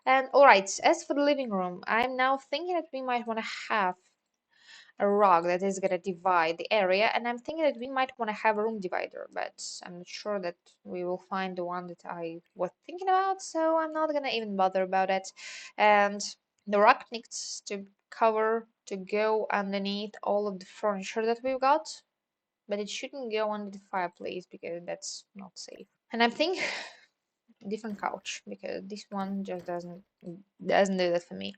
And alright, as for the living room, I'm now thinking that we might want to have a rug that is gonna divide the area, and I'm thinking that we might want to have a room divider, but I'm not sure that we will find the one that I was thinking about, so I'm not gonna even bother about it. And the rug needs to go underneath all of the furniture that we've got, but it shouldn't go under the fireplace because that's not safe. And I'm thinking different couch because this one just doesn't do that for me.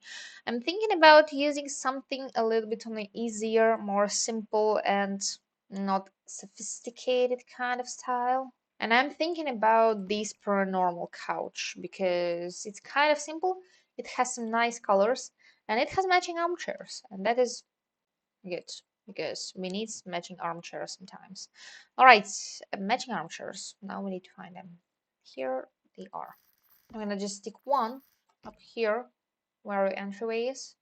I'm thinking about using something a little bit on the easier, more simple and not sophisticated kind of style. And I'm thinking about this paranormal couch because it's kind of simple, it has some nice colors, and it has matching armchairs, and that is good because we need matching armchairs sometimes. All right, matching armchairs. Now we need to find them. Here they are. I'm gonna just stick one up here where our entryway is,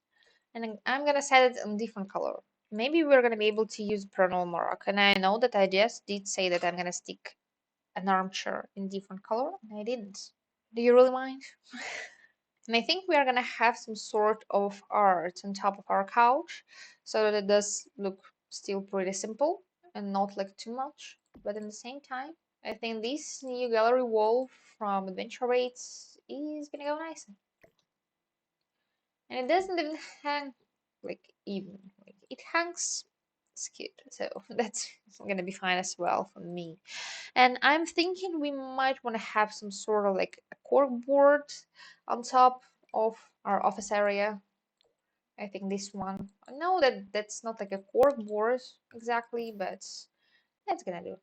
and then I'm gonna set it in different color. Maybe we're gonna be able to use paranormal rock, and I know that I just did say that I'm gonna stick an armchair in different color, and I didn't. Do you really mind? And I think we are gonna have some sort of art on top of our couch so that it does look still pretty simple and not like too much. But at the same time, I think this new gallery wall from Adventure Rates is gonna go nice. And it doesn't even hang like even. Like, it hangs skewed, so that's gonna be fine as well for me. And I'm thinking we might want to have some sort of like a cork board on top of our office area. I think this one. I know that that's not like a cork board exactly, but that's gonna do.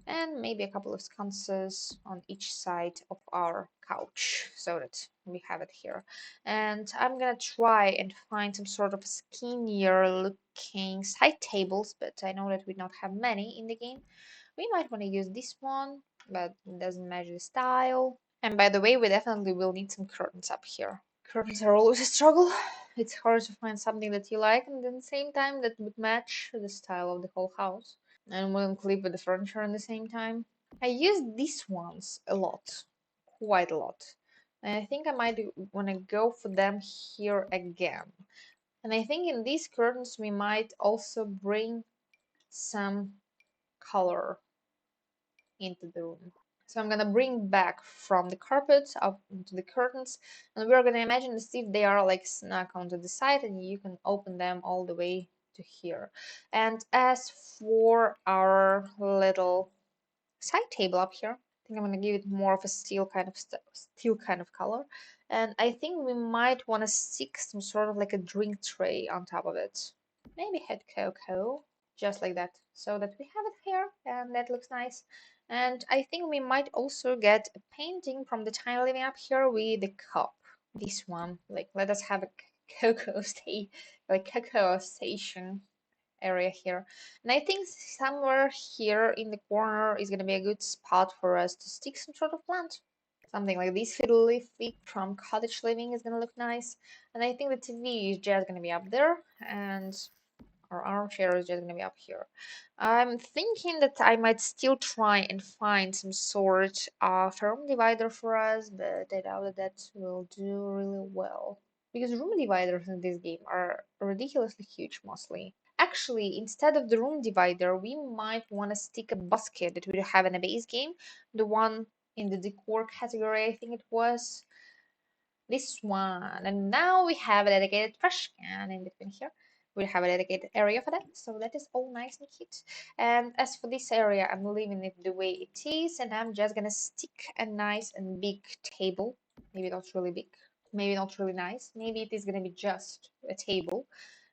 And maybe a couple of sconces on each side of our couch so that we have it here. And I'm gonna try and find some sort of skinnier looking side tables, but I know that we don't have many in the game. We might want to use this one, but it doesn't match the style. And by the way, we definitely will need some curtains up here. Curtains are always a struggle. It's hard to find something that you like and at the same time that would match the style of the whole house and wouldn't clip with the furniture at the same time. I use these ones a lot, quite a lot. And I think I might want to go for them here again. And I think in these curtains we might also bring some color into the room. So I'm gonna bring back from the carpet up into the curtains, and we're gonna imagine as if they are like snug onto the side, and you can open them all the way to here. And as for our little side table up here, I think I'm gonna give it more of a steel kind of color, And I think we might want to stick some sort of like a drink tray on top of it. Maybe hot cocoa, just like that, so that we have it here and that looks nice. And I think we might also get a painting from the tiny living up here with the cup. This one, like let us have a cocoa stay, like cocoa station area here. And I think somewhere here in the corner is gonna be a good spot for us to stick some sort of plant. Something like this fiddle leaf from Cottage Living is gonna look nice. And I think the TV is just gonna be up there, and our armchair is just gonna be up here. I'm thinking that I might still try and find some sort of room divider for us, but I doubt that that will do really well. Because room dividers in this game are ridiculously huge mostly. Actually, instead of the room divider, we might want to stick a basket that we have in a base game. The one in the decor category, I think it was this one. And now we have a dedicated trash can in between here. We have a dedicated area for that, so that is all nice and cute. And as for this area, I'm leaving it the way it is, and I'm just gonna stick a nice and big table. Maybe not really big, maybe not really nice. Maybe it is gonna be just a table.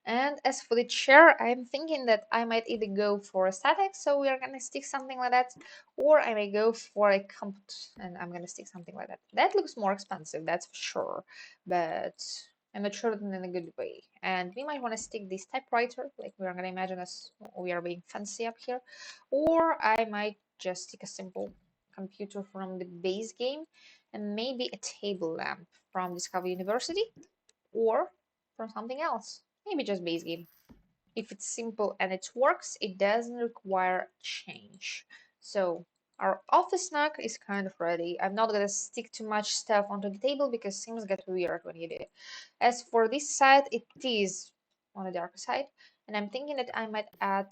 And as for the chair, I'm thinking that I might either go for a static, so we are gonna stick something like that, or I may go for a comfort and I'm gonna stick something like that. That looks more expensive, that's for sure, but I'm not sure that in a good way. And we might want to stick this typewriter, like we are gonna imagine us we are being fancy up here, or I might just stick a simple computer from the base game and maybe a table lamp from Discover University or from something else. Maybe just base game. If it's simple and it works, it doesn't require change. So our office snack is kind of ready. I'm not gonna stick too much stuff onto the table because things get weird when you do it. As for this side, it is on the darker side, and I'm thinking that I might add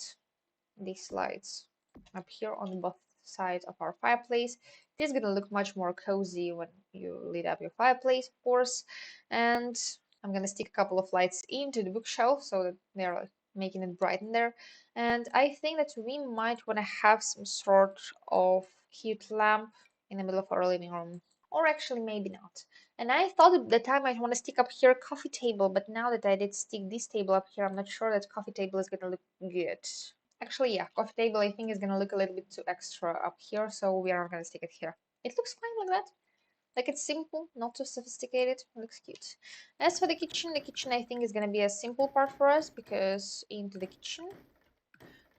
these lights up here on both sides of our fireplace. It is gonna look much more cozy when you lit up your fireplace, of course. And I'm gonna stick a couple of lights into the bookshelf so that they're like making it bright in there. And I think that we might want to have some sort of cute lamp in the middle of our living room. Or actually, maybe not. And I thought at the time I want to stick up here a coffee table, but now that I did stick this table up here, I'm not sure that coffee table is gonna look good. Actually, yeah, coffee table I think is gonna look a little bit too extra up here, so we are gonna stick it here. It looks fine like that. Like it's simple, not too sophisticated. It looks cute. As for the kitchen I think is gonna be a simple part for us because into the kitchen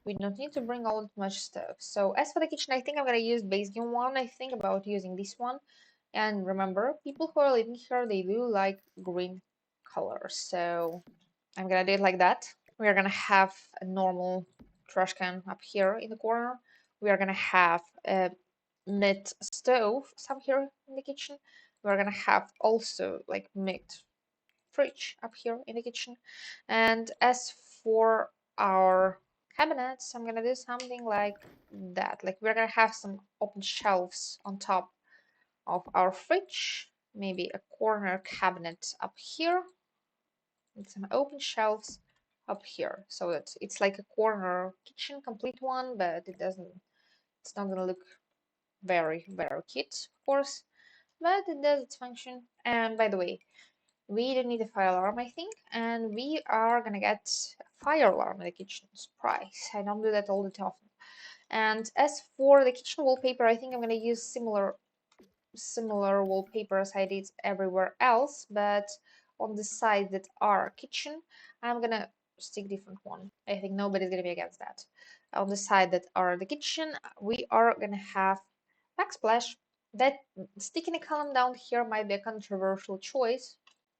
we don't need to bring all that much stuff. So as for the kitchen, I think I'm gonna use base game one. I think about using this one. And remember, people who are living here, they do like green color. So I'm gonna do it like that. We are gonna have a normal trash can up here in the corner. We are gonna have a mid stove some here in the kitchen. We're gonna have also like mid fridge up here in the kitchen. And as for our cabinets, I'm gonna do something like that. Like we're gonna have some open shelves on top of our fridge, maybe a corner cabinet up here, and some open shelves up here. So that it's like a corner kitchen, complete one, but it's not gonna look very cute, of course, but it does its function. And by the way, we don't need a fire alarm, I think, and we are gonna get a fire alarm in the kitchen. Surprise! I don't do that all the time. And as for the kitchen wallpaper, I think I'm gonna use similar wallpaper as I did everywhere else, but on the side that are kitchen, I'm gonna stick different one. I think nobody's gonna be against that. On the side that are the kitchen, we are gonna have backsplash. That sticking a column down here might be a controversial choice,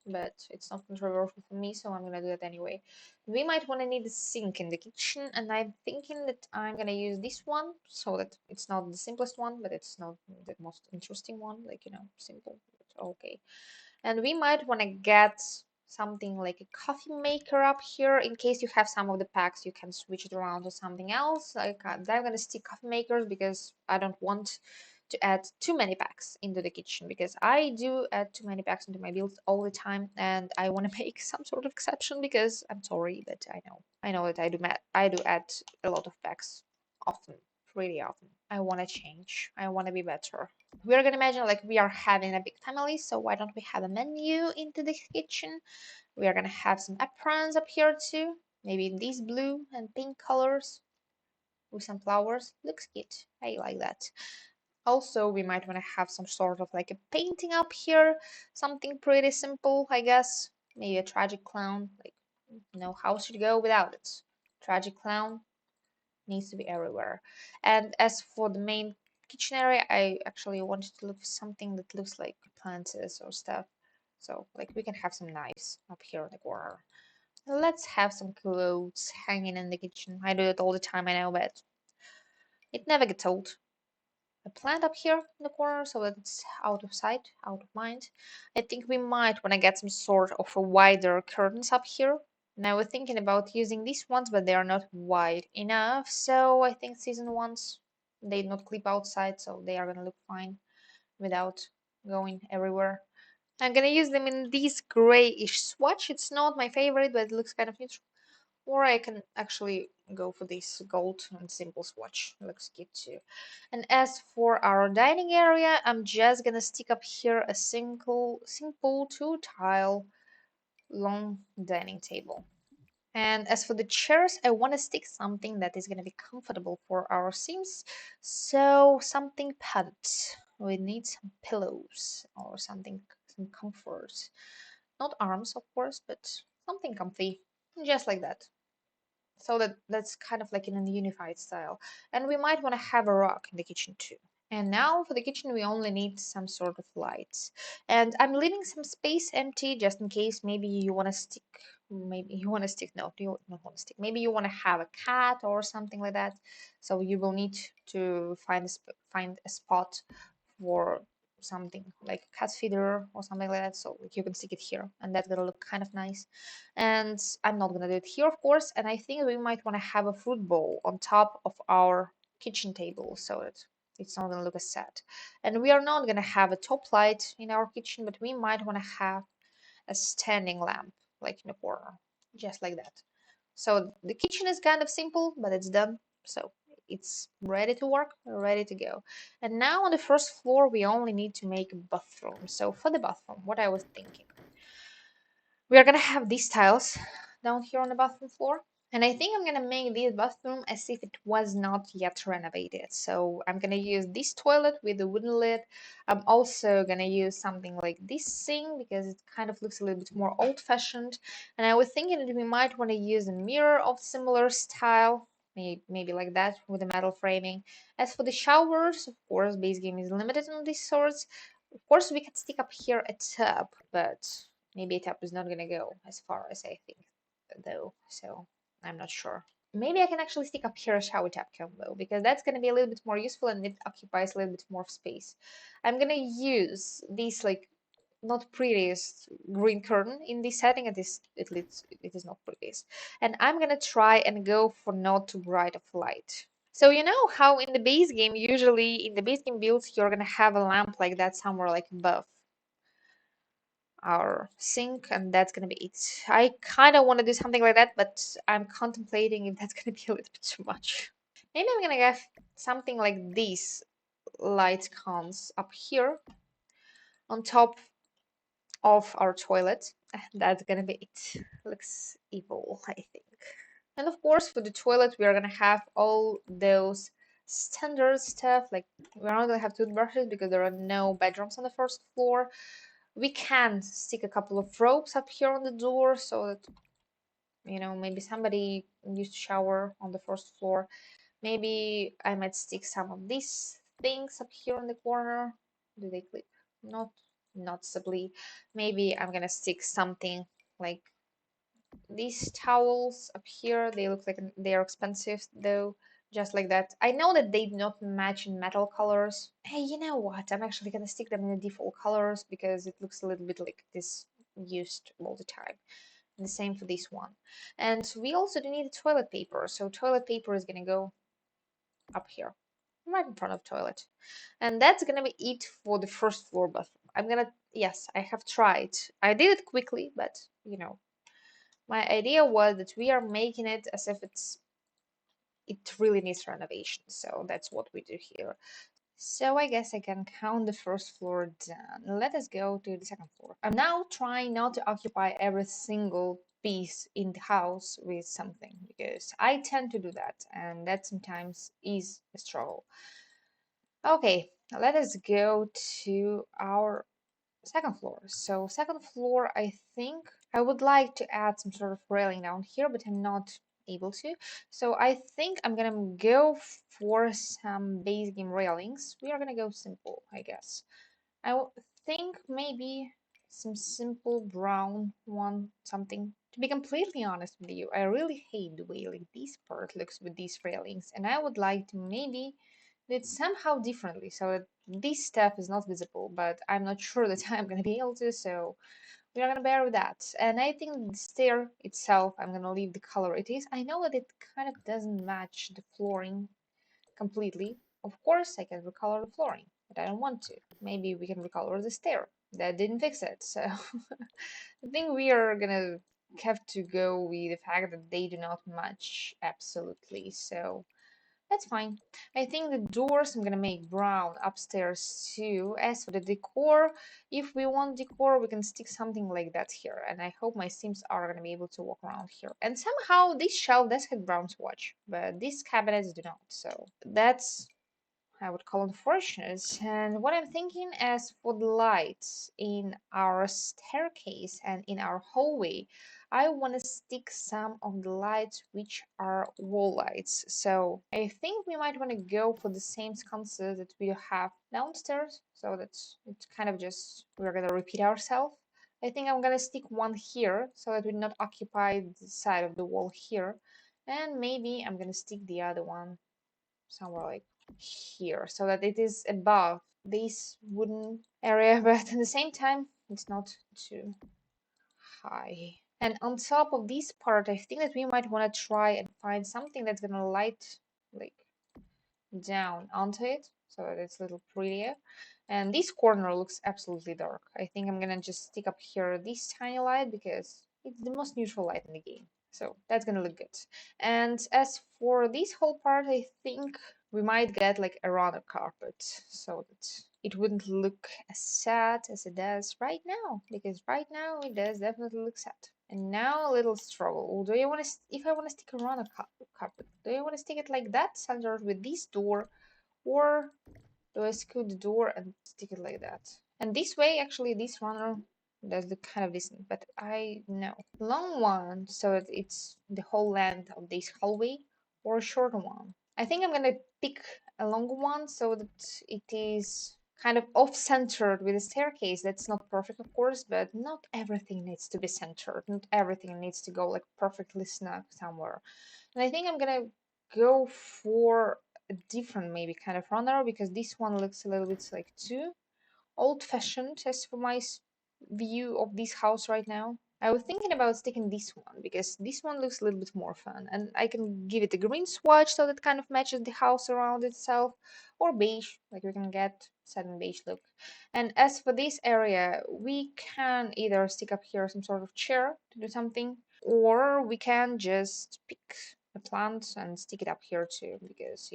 but it's not controversial for me, so I'm gonna do it anyway. We might want to need a sink in the kitchen, and I'm thinking that I'm gonna use this one so that it's not the simplest one, but it's not the most interesting one, like simple, but okay. And we might want to get something like a coffee maker up here in case you have some of the packs you can switch it around to something else. Like I'm gonna stick coffee makers because I don't want to add too many packs into the kitchen because I do add too many packs into my builds all the time, and I want to make some sort of exception because I'm sorry, but I know that I do add a lot of packs often. pretty often. I want to change. I want to be better. We're gonna imagine like we are having a big family, so why don't we have a menu into the kitchen? We are gonna have some aprons up here too, maybe in these blue and pink colors with some flowers. Looks cute. I like that. Also, we might want to have some sort of like a painting up here, something pretty simple, I guess. Maybe a tragic clown. Like, no house should go without it. Tragic clown needs to be everywhere. And as for the main kitchen area, I actually wanted to look for something that looks like appliances or stuff. So, like, we can have some knives up here in the corner. Let's have some clothes hanging in the kitchen. I do it all the time, I know, but it never gets old. A plant up here in the corner so that it's out of sight, out of mind. I think we might want to get some sort of a wider curtains up here. Now we're thinking about using these ones, but they are not wide enough. So I think season ones, they do not clip outside, so they are gonna look fine without going everywhere. I'm gonna use them in this grayish swatch. It's not my favorite, but it looks kind of neutral. Or I can actually go for this gold and simple swatch. Looks cute too. And as for our dining area, I'm just gonna stick up here a simple two tile long dining table. And as for the chairs, I want to stick something that is going to be comfortable for our Sims. So something padded. We need some pillows or something, some comfort. Not arms, of course, but something comfy, just like that. So that's kind of like in a unified style. And we might want to have a rock in the kitchen too. And now for the kitchen, we only need some sort of lights. And I'm leaving some space empty just in case maybe you want to stick, no, you don't want to stick. Maybe you want to have a cat or something like that. So you will need to find a spot for something like a cat feeder or something like that. So like you can stick it here and that's gonna look kind of nice. And I'm not gonna do it here, of course. And I think we might want to have a fruit bowl on top of our kitchen table so that it's not gonna look as sad. And we are not gonna have a top light in our kitchen, but we might want to have a standing lamp like in the corner, just like that. So the kitchen is kind of simple, but it's done. So it's ready to work, ready to go. And now on the first floor, we only need to make a bathroom. So for the bathroom, what I was thinking, we are gonna have these tiles down here on the bathroom floor. And I think I'm gonna make this bathroom as if it was not yet renovated. So I'm gonna use this toilet with the wooden lid. I'm also gonna use something like this sink because it kind of looks a little bit more old-fashioned. And I was thinking that we might want to use a mirror of similar style, maybe like that with a metal framing. As for the showers, of course, base game is limited on these sorts. Of course, we can stick up here a tub, but maybe a tub is not gonna go as far as I think, though. So I'm not sure. Maybe I can actually stick up here a shower tap combo because that's going to be a little bit more useful and it occupies a little bit more space. I'm going to use these like not prettiest green curtain in this setting. It is not prettiest. And I'm going to try and go for not too bright of light. So you know how in the base game, usually in the base game builds, you're going to have a lamp like that somewhere like above our sink, and that's gonna be it. I kind of want to do something like that, but I'm contemplating if that's gonna be a little bit too much. Maybe I'm gonna get something like these light cons up here on top of our toilet. That's gonna be it. Looks evil, I think. And of course, for the toilet, we are gonna have all those standard stuff. Like we're not gonna have toothbrushes because there are no bedrooms on the first floor. We can stick a couple of ropes up here on the door so that maybe somebody used to shower on the first floor. Maybe I might stick some of these things up here in the corner. Do they clip? Not noticeably. Maybe I'm gonna stick something like these towels up here. They look like they are expensive though, just like that. I know that they do not match in metal colors. Hey, you know what? I'm actually gonna stick them in the default colors because it looks a little bit like this used all the time. And the same for this one. And we also do need toilet paper, so toilet paper is gonna go up here, right in front of toilet. And that's gonna be it for the first floor bathroom. Yes, I have tried. I did it quickly, but my idea was that we are making it as if it really needs renovation. So that's what we do here. So I guess I can count the first floor done. Let us go to the second floor. I'm now trying not to occupy every single piece in the house with something because I tend to do that and that sometimes is a struggle. Okay, let us go to our second floor. So second floor, I think I would like to add some sort of railing down here, but I'm not able to. So I think I'm gonna go for some base game railings. We are gonna go simple, I guess. Think maybe some simple brown one, something. To be completely honest with you, I really hate the way like this part looks with these railings, and I would like to maybe do it somehow differently so that this stuff is not visible, but I'm not sure that I'm gonna be able to, so we are gonna bear with that. And I think the stair itself, I'm gonna leave the color it is. I know that it kind of doesn't match the flooring completely. Of course, I can recolor the flooring, but I don't want to. Maybe we can recolor the stair. That didn't fix it, so I think we are gonna have to go with the fact that they do not match absolutely. So that's fine. I think the doors I'm gonna make brown upstairs too. As for the decor, if we want decor, we can stick something like that here. And I hope my Sims are gonna be able to walk around here. And somehow this shelf does have brown swatch, but these cabinets do not. So that's I would call unfortunate. And what I'm thinking as for the lights in our staircase and in our hallway, I want to stick some of the lights which are wall lights. So I think we might want to go for the same concept that we have downstairs. So that's it's kind of just we're gonna repeat ourselves. I think I'm gonna stick one here so that we not occupy the side of the wall here. And maybe I'm gonna stick the other one somewhere like here so that it is above this wooden area but at the same time it's not too high. And on top of this part I think that we might want to try and find something that's gonna light like down onto it so that it's a little prettier. And this corner looks absolutely dark. I think I'm gonna just stick up here this tiny light because it's the most neutral light in the game. So that's gonna look good. And as for this whole part, I think we might get like a runner carpet so that it wouldn't look as sad as it does right now, because right now it does definitely look sad. And now a little struggle. Do you want to, if I want to stick a runner carpet, do you want to stick it like that, centered with this door, or do I scoot the door and stick it like that? And this way, actually, this runner does look kind of decent, but I know. Long one, so that it's the whole length of this hallway, or a shorter one. I think I'm gonna pick a longer one so that it is kind of off-centered with the staircase. That's not perfect, of course, but not everything needs to be centered. Not everything needs to go like perfectly snug somewhere. And I think I'm gonna go for a different maybe kind of runner because this one looks a little bit like too old-fashioned as for my view of this house right now. I was thinking about sticking this one because this one looks a little bit more fun and I can give it a green swatch so that kind of matches the house around itself, or beige, like we can get satin beige look. And as for this area, we can either stick up here some sort of chair to do something, or we can just pick a plant and stick it up here too because,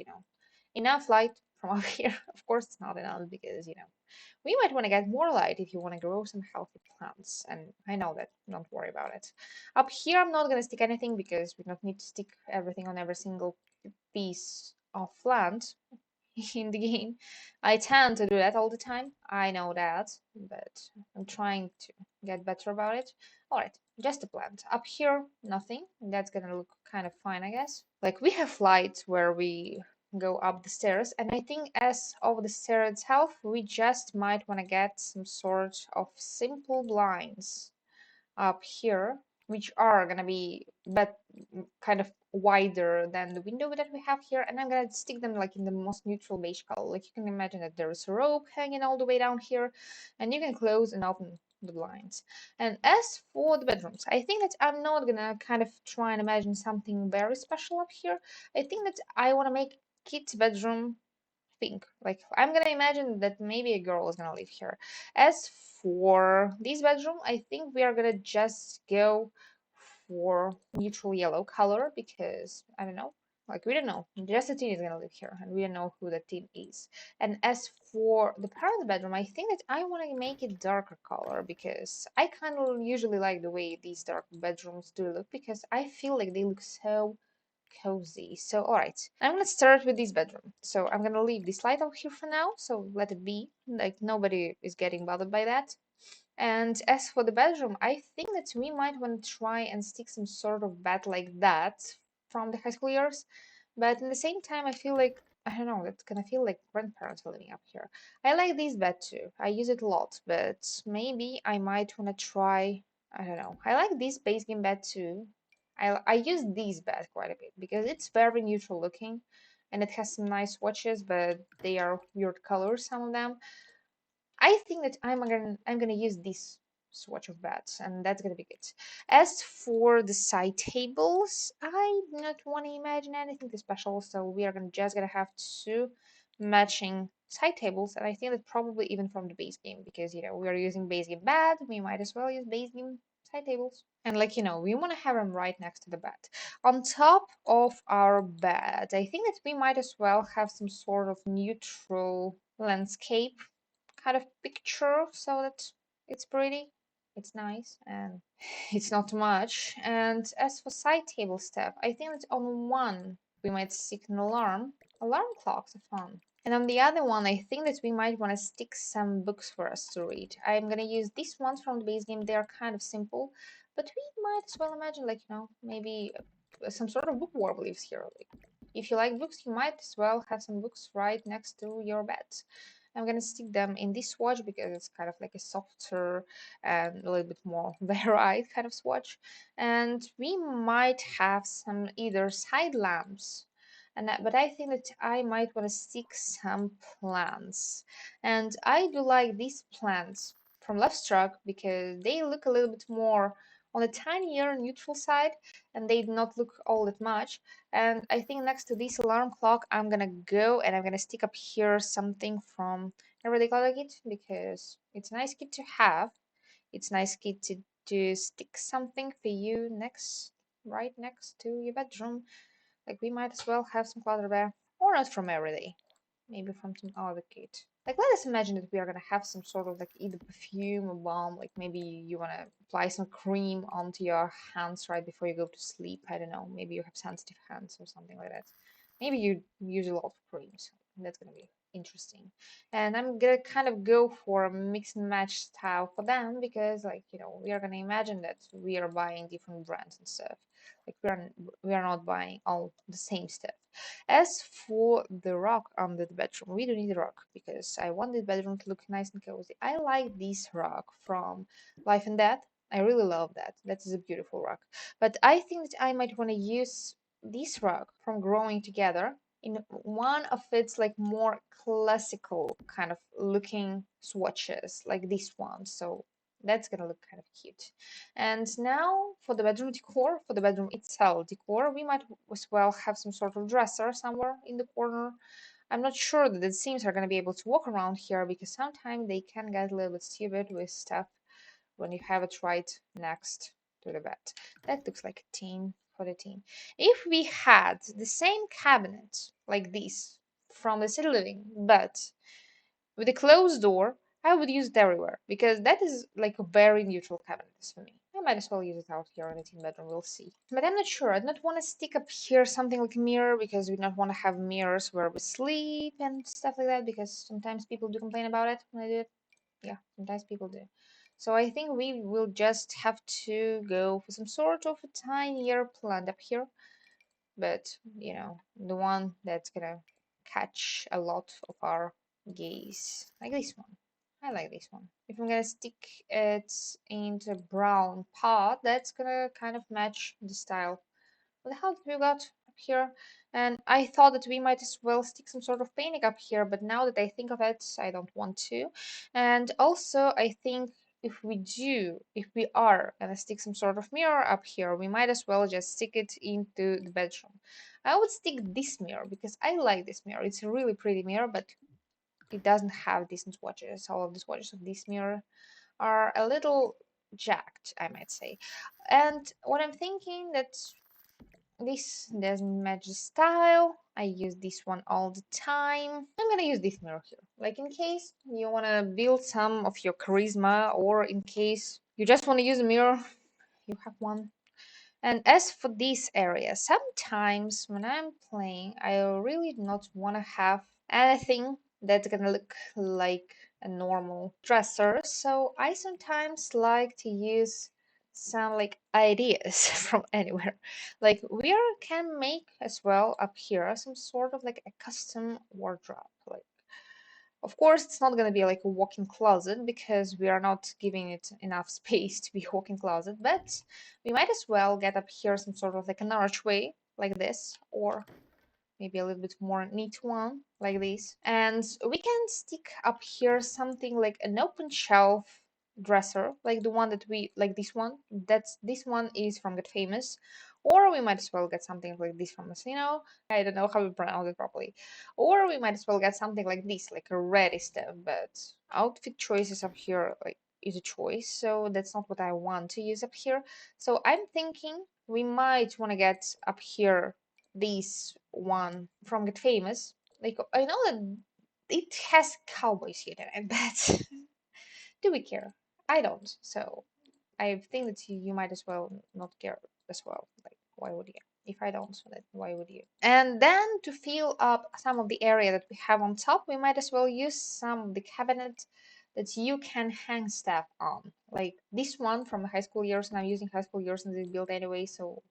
enough light from up here. Of course, it's not enough because, we might want to get more light if you want to grow some healthy plants. And I know that, don't worry about it. Up here, I'm not going to stick anything because we don't need to stick everything on every single piece of plant in the game. I tend to do that all the time. I know that, but I'm trying to get better about it. Alright, just a plant. Up here, nothing. That's gonna look kind of fine, I guess. Like, we have lights where we go up the stairs, and I think as of the stair itself, we just might want to get some sort of simple blinds up here, which are gonna be but kind of wider than the window that we have here, and I'm gonna stick them like in the most neutral beige color. Like you can imagine that there is a rope hanging all the way down here, and you can close and open the blinds. And as for the bedrooms, I think that I'm not gonna kind of try and imagine something very special up here. I think that I want to make Kit's bedroom pink. Like I'm gonna imagine that maybe a girl is gonna live here. As for this bedroom, I think we are gonna just go for neutral yellow color because I don't know. Like, we don't know. Just a teen is gonna live here, and we don't know who the teen is. And as for the part of the bedroom, I think that I want to make it darker color because I kind of usually like the way these dark bedrooms do look because I feel like they look so cozy. So, alright, I'm gonna start with this bedroom. So, I'm gonna leave this light out here for now, so let it be. Like, nobody is getting bothered by that. And as for the bedroom, I think that we might want to try and stick some sort of bed like that from the high school years. But in the same time, I feel like, I don't know, it's gonna feel like grandparents are living up here. I like this bed too. I use it a lot, but maybe I might want to try, I don't know. I like this base game bed too. I use this bed quite a bit because it's very neutral looking and it has some nice swatches, but they are weird colors, some of them. I think that I'm gonna use this swatch of bats, and that's gonna be good. As for the side tables, I do not want to imagine anything too special, so we are gonna have two matching side tables, and I think that probably even from the base game, because we are using base game bed, we might as well use base game side tables. And we want to have them right next to the bed. On top of our bed, I think that we might as well have some sort of neutral landscape kind of picture so that it's pretty, it's nice, and it's not too much. And as for side table stuff, I think that on one we might stick an alarm. Alarm clocks are fun. And on the other one, I think that we might want to stick some books for us to read. I'm gonna use these ones from the base game. They are kind of simple, but we might as well imagine, like, maybe some sort of bookworm lives here. Like, if you like books, you might as well have some books right next to your bed. I'm gonna stick them in this swatch because it's kind of like a softer and a little bit more varied kind of swatch. And we might have some either side lamps, but I think that I might want to stick some plants. And I do like these plants from Lovestruck because they look a little bit more on the tinier neutral side and they do not look all that much. And I think next to this alarm clock, I'm gonna go and I'm gonna stick up here something from Everyday Clutter Kit because it's a nice kit to have. It's a nice kit to stick something for you right next to your bedroom. Like, we might as well have some clutter there, or not from Everyday, maybe from some other kit. Like, let us imagine that we are gonna have some sort of like either perfume or balm. Like, maybe you wanna apply some cream onto your hands right before you go to sleep. I don't know. Maybe you have sensitive hands or something like that. Maybe you use a lot of creams. That's gonna be interesting. And I'm gonna kind of go for a mix and match style for them because, like, we are gonna imagine that we are buying different brands and stuff. Like, we are not buying all the same stuff. As for the rug under the bedroom, we don't need a rug because I want the bedroom to look nice and cozy. I like this rug from Life and Death. I really love that. That is a beautiful rug. But I think that I might want to use this rug from Growing Together in one of its like more classical kind of looking swatches, like this one. So that's gonna look kind of cute. And now for the bedroom decor, for the bedroom itself decor, we might as well have some sort of dresser somewhere in the corner. I'm not sure that the Sims are going to be able to walk around here because sometimes they can get a little bit stupid with stuff when you have it right next to the bed. That looks like a team for the team. If we had the same cabinet like this from the City Living, but with a closed door, I would use it everywhere because that is like a very neutral cabinet for me. I might as well use it out here in the teen bedroom, we'll see. But I'm not sure. I don't want to stick up here something like a mirror because we don't want to have mirrors where we sleep and stuff like that because sometimes people do complain about it when I do it. Yeah, sometimes people do. So I think we will just have to go for some sort of a tinier plant up here, but the one that's gonna catch a lot of our gaze, like this one. I like this one. If I'm gonna stick it into a brown pot, that's gonna kind of match the style. What the hell have we got up here? And I thought that we might as well stick some sort of painting up here, but now that I think of it, I don't want to. And also, I think if we are gonna stick some sort of mirror up here, we might as well just stick it into the bedroom. I would stick this mirror because I like this mirror. It's a really pretty mirror, but it doesn't have decent swatches. All of the swatches of this mirror are a little jacked, I might say. And what I'm thinking that This doesn't match the style. I use this one all the time. I'm gonna use this mirror here. Like in case you wanna build some of your charisma, or in case you just wanna use a mirror, you have one. And as for this area, sometimes when I'm playing, I really not wanna have anything that's gonna look like a normal dresser. So I sometimes like to use some like ideas from anywhere. Like we can make as well up here some sort of like a custom wardrobe. Like of course it's not gonna be like a walk-in closet because we are not giving it enough space to be a walk-in closet, but we might as well get up here some sort of like an archway like this, or maybe a little bit more neat one like this. And we can stick up here something like an open shelf dresser, like the one that we like, this one. This one is from Get Famous, or we might as well get something like this from Masino. I don't know how to pronounce it properly. Or we might as well get something like this, like a ready stuff. But outfit choices up here like is a choice, so that's not what I want to use up here. So I'm thinking we might want to get up here this one from Get Famous. Like I know that it has cowboys here in it, but do we care? I don't. So I think that you might as well not care as well. Like why would you? If I don't, then why would you? And then to fill up some of the area that we have on top, we might as well use some of the cabinet that you can hang stuff on. Like this one from the high school years, and I'm using high school years in this build anyway, so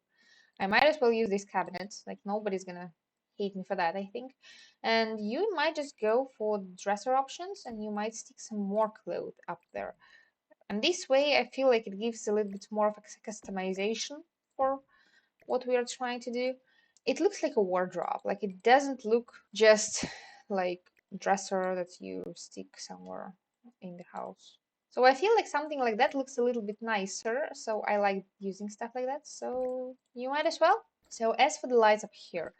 I might as well use this cabinet. Like nobody's gonna hate me for that, I think. And you might just go for dresser options, and you might stick some more clothes up there. And this way, I feel like it gives a little bit more of a customization for what we are trying to do. It looks like a wardrobe. Like it doesn't look just like dresser that you stick somewhere in the house. So I feel like something like that looks a little bit nicer. So I like using stuff like that. So you might as well. So as for the lights up here,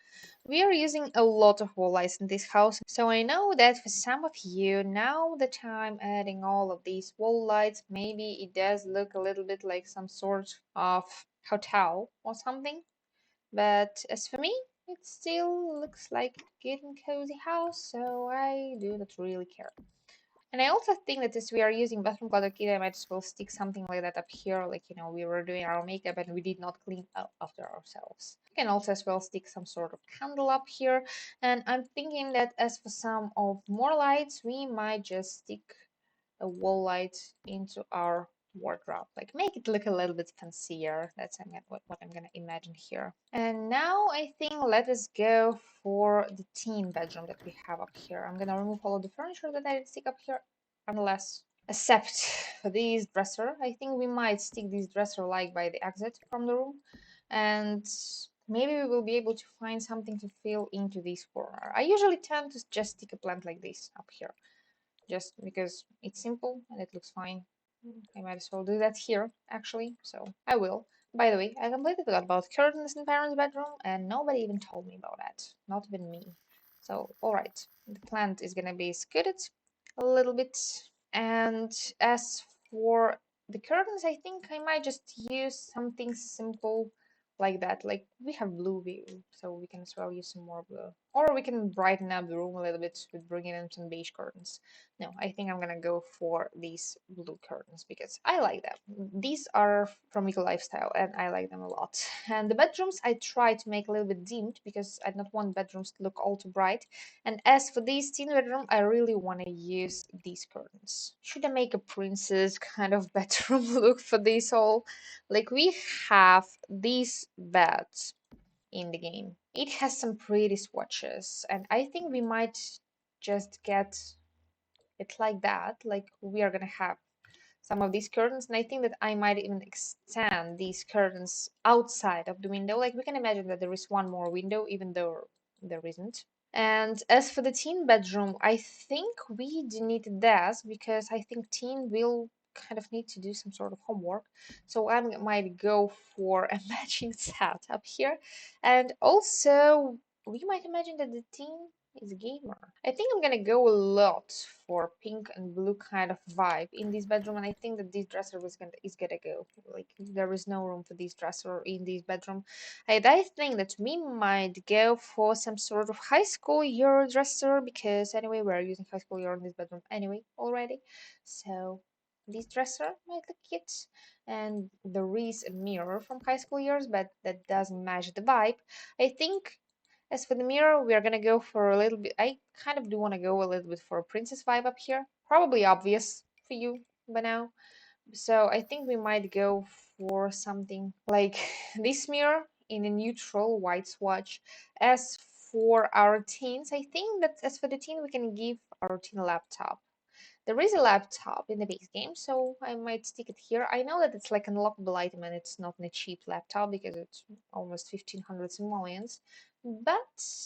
we are using a lot of wall lights in this house. So I know that for some of you, now that I'm adding all of these wall lights, maybe it does look a little bit like some sort of hotel or something. But as for me, it still looks like a good and cozy house, so I do not really care. And I also think that as we are using bathroom clutter kit, I might as well stick something like that up here, like, you know, we were doing our makeup and we did not clean up after ourselves. You can also as well stick some sort of candle up here. And I'm thinking that as for some of more lights, we might just stick a wall light into our wardrobe, like make it look a little bit fancier. That's what I'm gonna imagine here. And now I think let us go for the teen bedroom that we have up here. I'm gonna remove all of the furniture that I did stick up here, unless except for this dresser. I think we might stick this dresser like by the exit from the room, and maybe we will be able to find something to fill into this corner. I usually tend to just stick a plant like this up here, just because it's simple and it looks fine. I might as well do that here, actually, so I will. By the way, I completely forgot about curtains in parents' bedroom, and nobody even told me about that. Not even me. So, alright, the plant is gonna be scooted a little bit. And as for the curtains, I think I might just use something simple like that. Like we have blue view, so we can as well use some more blue. Or we can brighten up the room a little bit with bringing in some beige curtains. No, I think I'm gonna go for these blue curtains because I like them. These are from Eco Lifestyle and I like them a lot. And the bedrooms I try to make a little bit dimmed because I don't want bedrooms to look all too bright. And as for this teen bedroom, I really want to use these curtains. Should I make a princess kind of bedroom look for this all? Like we have these beds in the game. It has some pretty swatches, and I think we might just get it like that. Like we are gonna have some of these curtains, and I think that I might even extend these curtains outside of the window. Like we can imagine that there is one more window, even though there isn't. And as for the teen bedroom, I think we do need a desk because I think teen will kind of need to do some sort of homework. So I might go for a matching set up here. And also, we might imagine that the teen He's a gamer. I think I'm gonna go a lot for pink and blue kind of vibe in this bedroom, and I think that this dresser is gonna go. Like there is no room for this dresser in this bedroom. And I think that we might go for some sort of high school year dresser because anyway we're using high school year in this bedroom anyway already. So this dresser might look cute, and there is a mirror from high school years, but that doesn't match the vibe. I think as for the mirror, we are gonna go for a little bit. I kind of do want to go a little bit for a princess vibe up here. Probably obvious for you by now. So I think we might go for something like this mirror in a neutral white swatch. As for our teens, I think that as for the teen, we can give our teen a laptop. There is a laptop in the base game, so I might stick it here. I know that it's like an unlockable item and it's not a cheap laptop because it's almost 1500 simoleons, but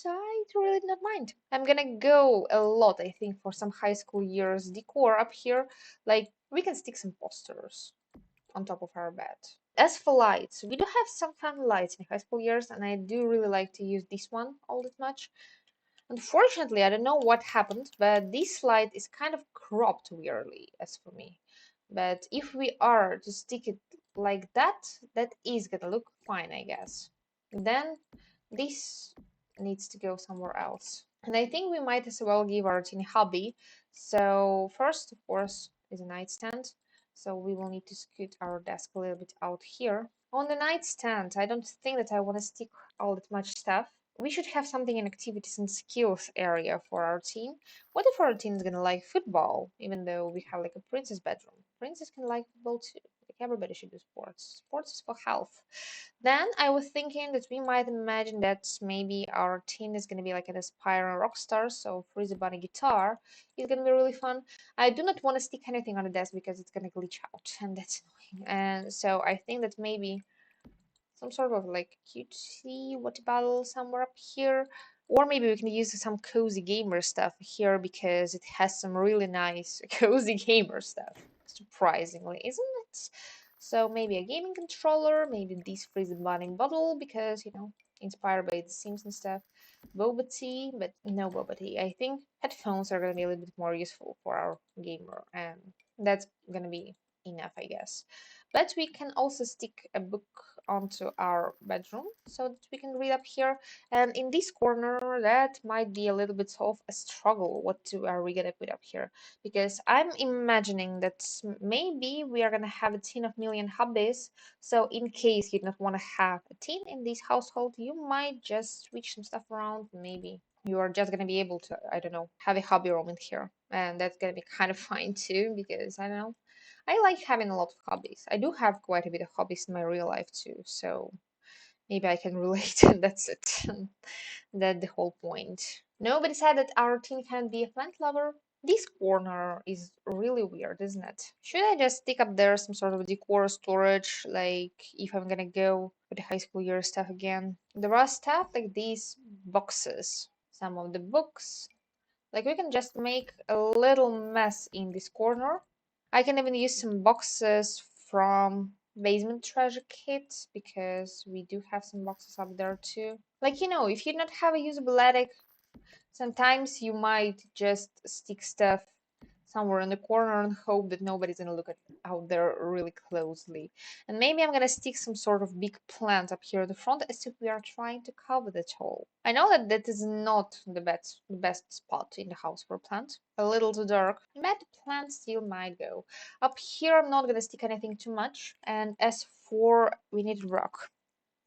I really don't mind. I'm gonna go a lot, I think, for some high school years decor up here. Like, we can stick some posters on top of our bed. As for lights, we do have some fun lights in high school years, and I do really like to use this one all that much. Unfortunately, I don't know what happened, but this slide is kind of cropped weirdly as for me. But if we are to stick it like that, that is gonna look fine, I guess. Then this needs to go somewhere else. And I think we might as well give our teeny hobby. So first, of course, is a nightstand. So we will need to scoot our desk a little bit out here. On the nightstand, I don't think that I want to stick all that much stuff. We should have something in activities and skills area for our team. What if our team is gonna like football, even though we have like a princess bedroom? Princess can like football too. Like everybody should do sports. Sports is for health. Then I was thinking that we might imagine that maybe our team is gonna be like an aspiring rock star, so Freezy Bunny guitar is gonna be really fun. I do not want to stick anything on the desk because it's gonna glitch out, and that's annoying. And so I think that maybe some sort of like cutesy water bottle somewhere up here. Or maybe we can use some cozy gamer stuff here because it has some really nice cozy gamer stuff, surprisingly, isn't it? So maybe a gaming controller, maybe this freezing bunning bottle because, inspired by the Sims and stuff. Boba tea, but no boba tea. I think headphones are going to be a little bit more useful for our gamer, and that's going to be enough, I guess. But we can also stick a book onto our bedroom so that we can read up here. And in this corner, that might be a little bit of a struggle. Are we gonna put up here? Because I'm imagining that maybe we are gonna have a teen of million hobbies. So in case you don't want to have a teen in this household, you might just switch some stuff around. Maybe you are just gonna be able to, I don't know, have a hobby room in here, and that's gonna be kind of fine too. Because I don't know, I like having a lot of hobbies. I do have quite a bit of hobbies in my real life too, so maybe I can relate. And that's it. That's the whole point. Nobody said that our team can be a plant lover. This corner is really weird, isn't it? Should I just stick up there some sort of decor storage, like if I'm gonna go with the high school year stuff again? There are stuff like these boxes. Some of the books. Like we can just make a little mess in this corner. I can even use some boxes from Basement Treasure Kit because we do have some boxes up there too. Like, if you don't have a usable attic, sometimes you might just stick stuff somewhere in the corner and hope that nobody's gonna look out there really closely. And maybe I'm gonna stick some sort of big plant up here at the front as if we are trying to cover the hole. I know that that is not the best spot in the house for a plant. A little too dark, but the plant still might go. Up here I'm not gonna stick anything too much. And as for we need rock.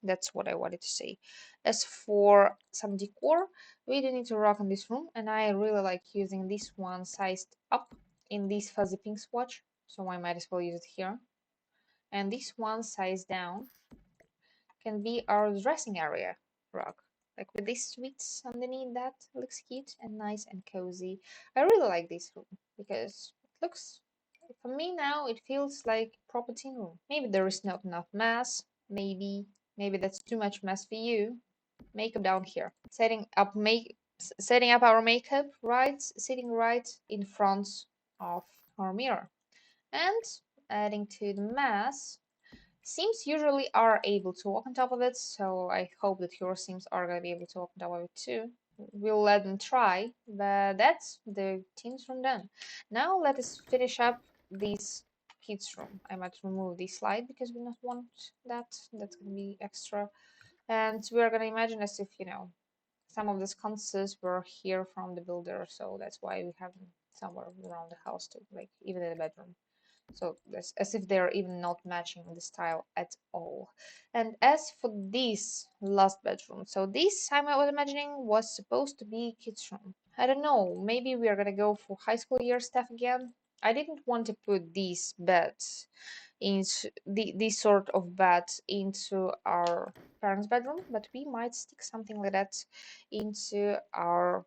That's what I wanted to say. As for some decor, we do need to rock in this room, and I really like using this one sized up in this fuzzy pink swatch, so I might as well use it here. And this one sized down can be our dressing area rug, like with these sweets underneath that. Looks cute and nice and cozy. I really like this room because it looks, for me now, it feels like a proper teen room. Maybe there is not enough mess. Maybe that's too much mess for you. Makeup down here. Setting up our makeup right, sitting right in front of our mirror. And adding to the mess, Sims usually are able to walk on top of it, so I hope that your Sims are gonna be able to walk on top of it too. we'll let them try. But that's the teens room done. Now let us finish up this kids room. I might remove this slide because we don't want that. That's gonna be extra. And we are gonna imagine as if, some of the sconces were here from the builder, so that's why we have them somewhere around the house too, like even in the bedroom. So as if they're even not matching the style at all. And as for this last bedroom, so this time I was imagining was supposed to be kids' room. I don't know, maybe we are gonna go for high school year stuff again. I didn't want to put these beds into these sort of beds into our parents' bedroom, but we might stick something like that into our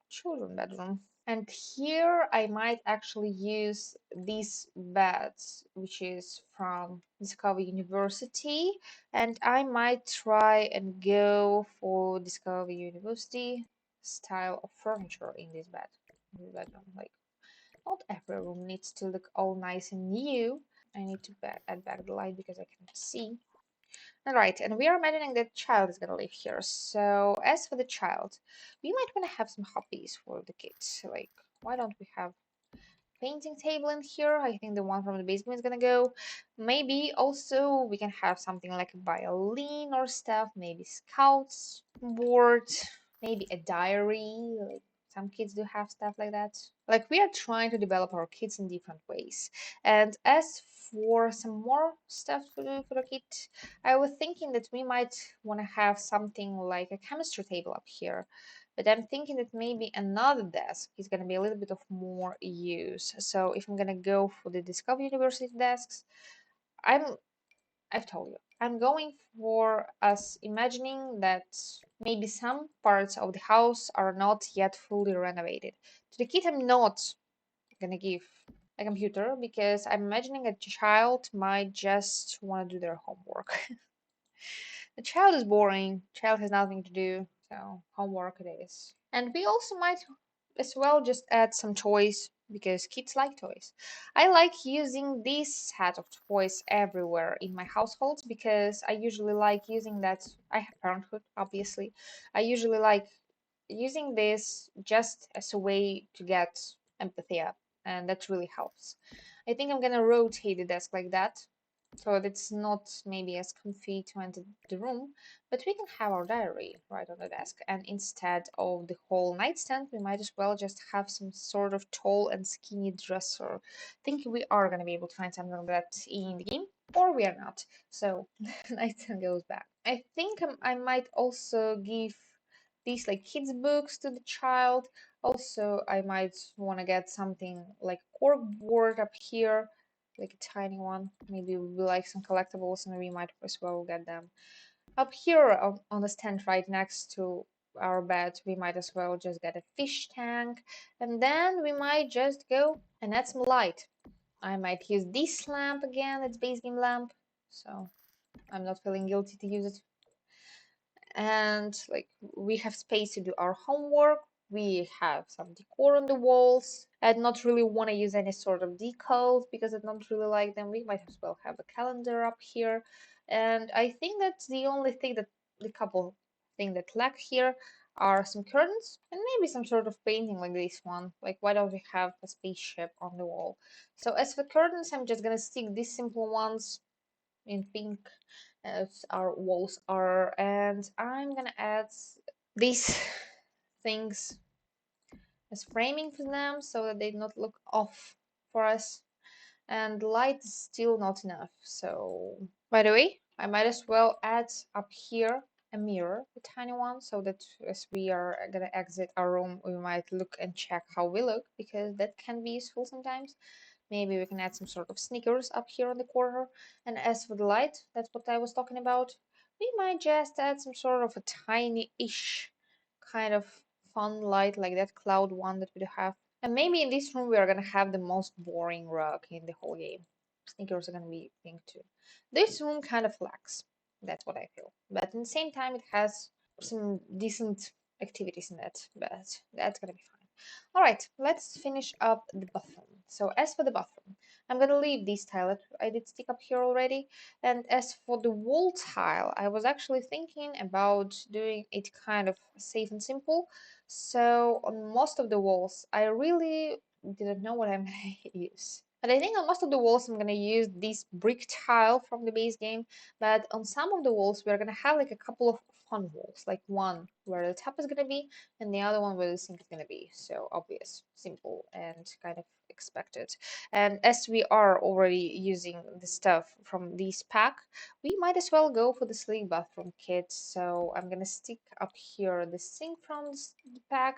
children bedroom. And here I might actually use these beds, which is from Discover University, and I might try and go for Discover University style of furniture in this bed. In this bedroom. Like, not every room needs to look all nice and new. I need to add back the light because I cannot see. Alright, and we are imagining that child is gonna live here. So as for the child, we might want to have some hobbies for the kids. Like, why don't we have painting table in here? I think the one from the basement is gonna go. Maybe also we can have something like a violin or stuff. Maybe scouts board. Maybe a diary. Like some kids do have stuff like that. Like we are trying to develop our kids in different ways. And as for some more stuff to do for the kid, I was thinking that we might want to have something like a chemistry table up here. But I'm thinking that maybe another desk is going to be a little bit of more use. So if I'm going to go for the Discover University desks, I'm I've told you, I'm going for us imagining that maybe some parts of the house are not yet fully renovated. To the kid, I'm not gonna give a computer because I'm imagining a child might just want to do their homework. The child is boring, child has nothing to do, so homework it is. And we also might as well just add some toys because kids like toys. I like using this set of toys everywhere in my households because I usually like using that. I have Parenthood, obviously. I usually like using this just as a way to get empathy up, and that really helps. I think I'm gonna rotate the desk like that so it's not maybe as comfy to enter the room, but we can have our diary right on the desk. And instead of the whole nightstand, we might as well just have some sort of tall and skinny dresser. I think we are going to be able to find something like that in the game, or we are not. So nightstand goes back. I think I might also give these like kids books to the child. Also, I might want to get something like cork board up here, like a tiny one. Maybe we like some collectibles and we might as well get them. Up here on the stand right next to our bed, we might as well just get a fish tank. And then we might just go and add some light. I might use this lamp again, it's base game lamp. So I'm not feeling guilty to use it. And like we have space to do our homework, we have some decor on the walls. I'd not really want to use any sort of decals because I don't really like them. We might as well have a calendar up here, and I think that's the only thing that the couple thing that lack here are some curtains and maybe some sort of painting like this one. Like why don't we have a spaceship on the wall? So as for curtains, I'm just gonna stick these simple ones in pink as our walls are, and I'm gonna add these things as framing for them so that they not look off for us. And the light is still not enough, so by the way, I might as well add up here a mirror, a tiny one, so that as we are gonna exit our room we might look and check how we look, because that can be useful sometimes. Maybe we can add some sort of sneakers up here on the corner. And as for the light, that's what I was talking about. We might just add some sort of a tiny-ish kind of fun light like that cloud one that we have. And maybe in this room we are gonna have the most boring rug in the whole game. Sneakers are gonna be pink too. This room kind of lacks. That's what I feel. But at the same time it has some decent activities in it. But that's gonna be fine. All right, let's finish up the bathroom. So as for the bathroom, I'm gonna leave this tile that I did stick up here already. And as for the wall tile, I was actually thinking about doing it kind of safe and simple. So on most of the walls, I really didn't know what I'm gonna use. But I think on most of the walls I'm gonna use this brick tile from the base game. But on some of the walls we're gonna have like a couple of fun walls, like one where the tap is gonna be and the other one where the sink is gonna be. So obvious, simple, and kind of expected. And as we are already using the stuff from this pack, we might as well go for the sleek bathroom kit. So I'm gonna stick up here the sink from the pack,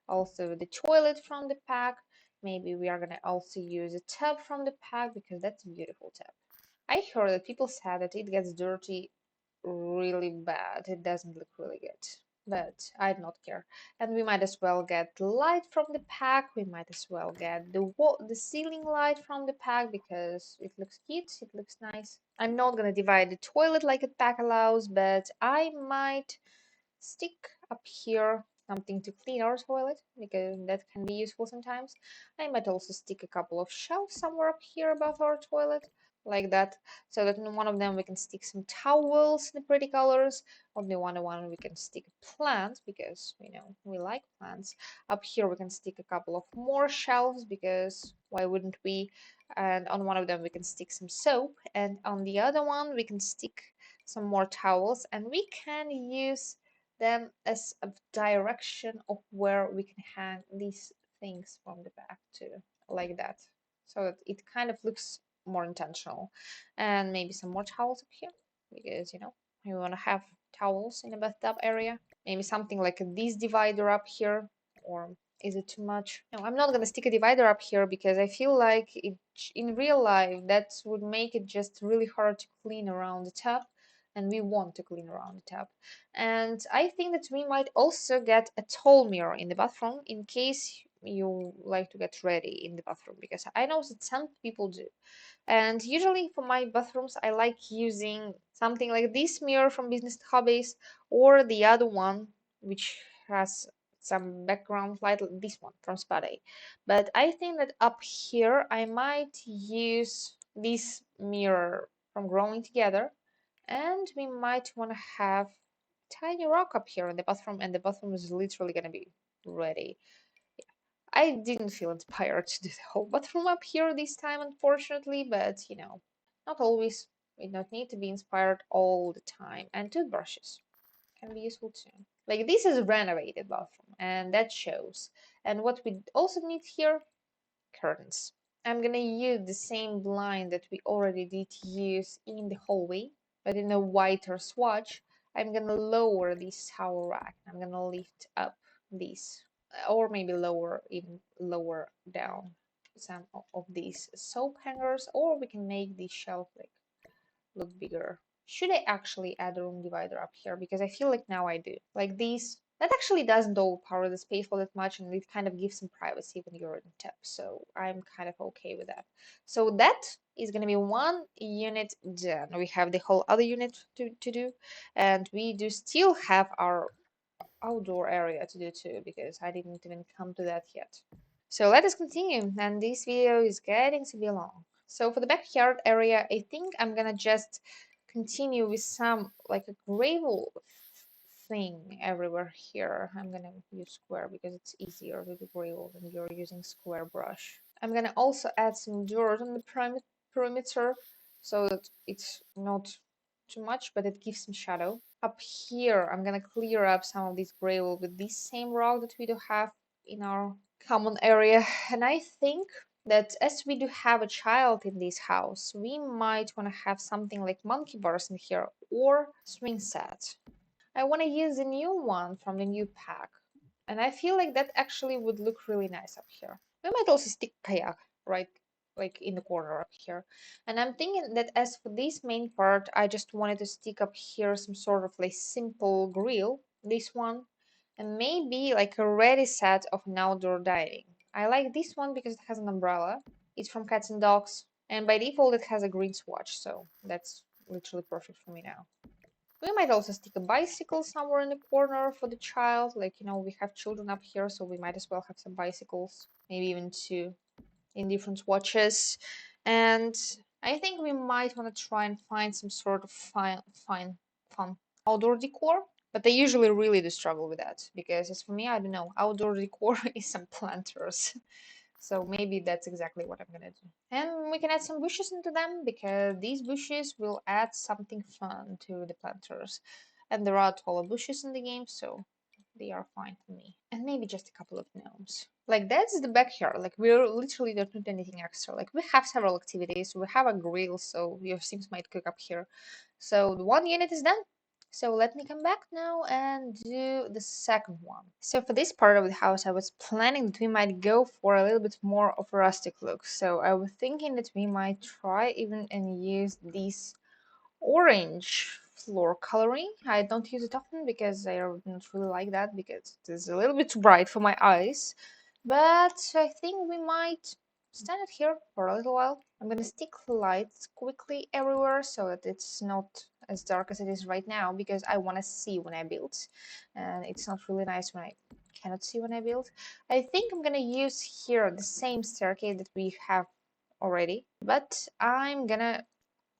also the toilet from the pack. Maybe we are gonna also use a tub from the pack because that's a beautiful tub. I heard that people said that it gets dirty really bad. It doesn't look really good. But I do not care. And we might as well get the light from the pack. We might as well get the ceiling light from the pack because it looks cute. It looks nice. I'm not gonna divide the toilet like a pack allows, but I might stick up here something to clean our toilet because that can be useful sometimes. I might also stick a couple of shelves somewhere up here above our toilet like that, so that in one of them we can stick some towels in the pretty colors. On the other one we can stick plants because we like plants. Up here we can stick a couple of more shelves because why wouldn't we? And on one of them we can stick some soap, and on the other one we can stick some more towels, and we can use them as a direction of where we can hang these things from the back too, like that, so that it kind of looks more intentional. And maybe some more towels up here because we want to have towels in the bathtub area. Maybe something like this divider up here, or is it too much? No, I'm not gonna stick a divider up here because I feel like in real life that would make it just really hard to clean around the tub, and we want to clean around the tub. And I think that we might also get a tall mirror in the bathroom in case you like to get ready in the bathroom, because I know that some people do. And usually for my bathrooms, I like using something like this mirror from Business Hobbies, or the other one, which has some background light, this one from Spa Day. But I think that up here, I might use this mirror from Growing Together, and we might want to have tiny rock up here in the bathroom, and the bathroom is literally going to be ready. I didn't feel inspired to do the whole bathroom up here this time, unfortunately, but not always. We don't need to be inspired all the time. And toothbrushes can be useful too. Like, this is a renovated bathroom, and that shows. And what we also need here, curtains. I'm gonna use the same blind that we already did use in the hallway, but in a whiter swatch. I'm gonna lower this towel rack. I'm gonna lift up this, or maybe lower, even lower down some of these soap hangers, or we can make this shelf like look bigger. Should I actually add a room divider up here? Because I feel like now I do. Like these, that actually doesn't overpower the space all that much, and it kind of gives some privacy when you're in tap. So I'm kind of okay with that. So that is going to be one unit done. We have the whole other unit to do, and we do still have our outdoor area to do too, because I didn't even come to that yet. So let us continue, and this video is getting to be long. So for the backyard area, I think I'm gonna just continue with some like a gravel thing everywhere here. I'm gonna use square because it's easier with the gravel when you're using square brush. I'm gonna also add some dirt on the perimeter so that it's not too much, but it gives some shadow. Up here, I'm gonna clear up some of this gravel with this same rock that we do have in our common area. And I think that as we do have a child in this house, we might want to have something like monkey bars in here or swing set. I want to use a new one from the new pack, and I feel like that actually would look really nice up here. We might also stick kayak right like in the corner up here. And I'm thinking that as for this main part, I just wanted to stick up here some sort of like simple grill, this one, and maybe like a ready set of an outdoor dining. I like this one because it has an umbrella. It's from Cats and Dogs, and by default it has a green swatch, so that's literally perfect for me now. We might also stick a bicycle somewhere in the corner for the child. Like, we have children up here, so we might as well have some bicycles, maybe even two in different swatches. And I think we might want to try and find some sort of fun outdoor decor. But I usually really do struggle with that because, as for me, I don't know, outdoor decor is some planters. So maybe that's exactly what I'm gonna do. And we can add some bushes into them because these bushes will add something fun to the planters. And there are taller bushes in the game, so they are fine for me. And maybe just a couple of gnomes. Like that's the backyard. Like we're literally don't need anything extra. Like we have several activities. We have a grill, so your Sims might cook up here. So the one unit is done. So let me come back now and do the second one. So for this part of the house, I was planning that we might go for a little bit more of a rustic look. So I was thinking that we might try even and use these orange floor coloring. I don't use it often because I don't really like that because it is a little bit too bright for my eyes. But I think we might stand it here for a little while. I'm gonna stick lights quickly everywhere so that it's not as dark as it is right now because I want to see when I build, and it's not really nice when I cannot see when I build. I think I'm gonna use here the same staircase that we have already, but I'm gonna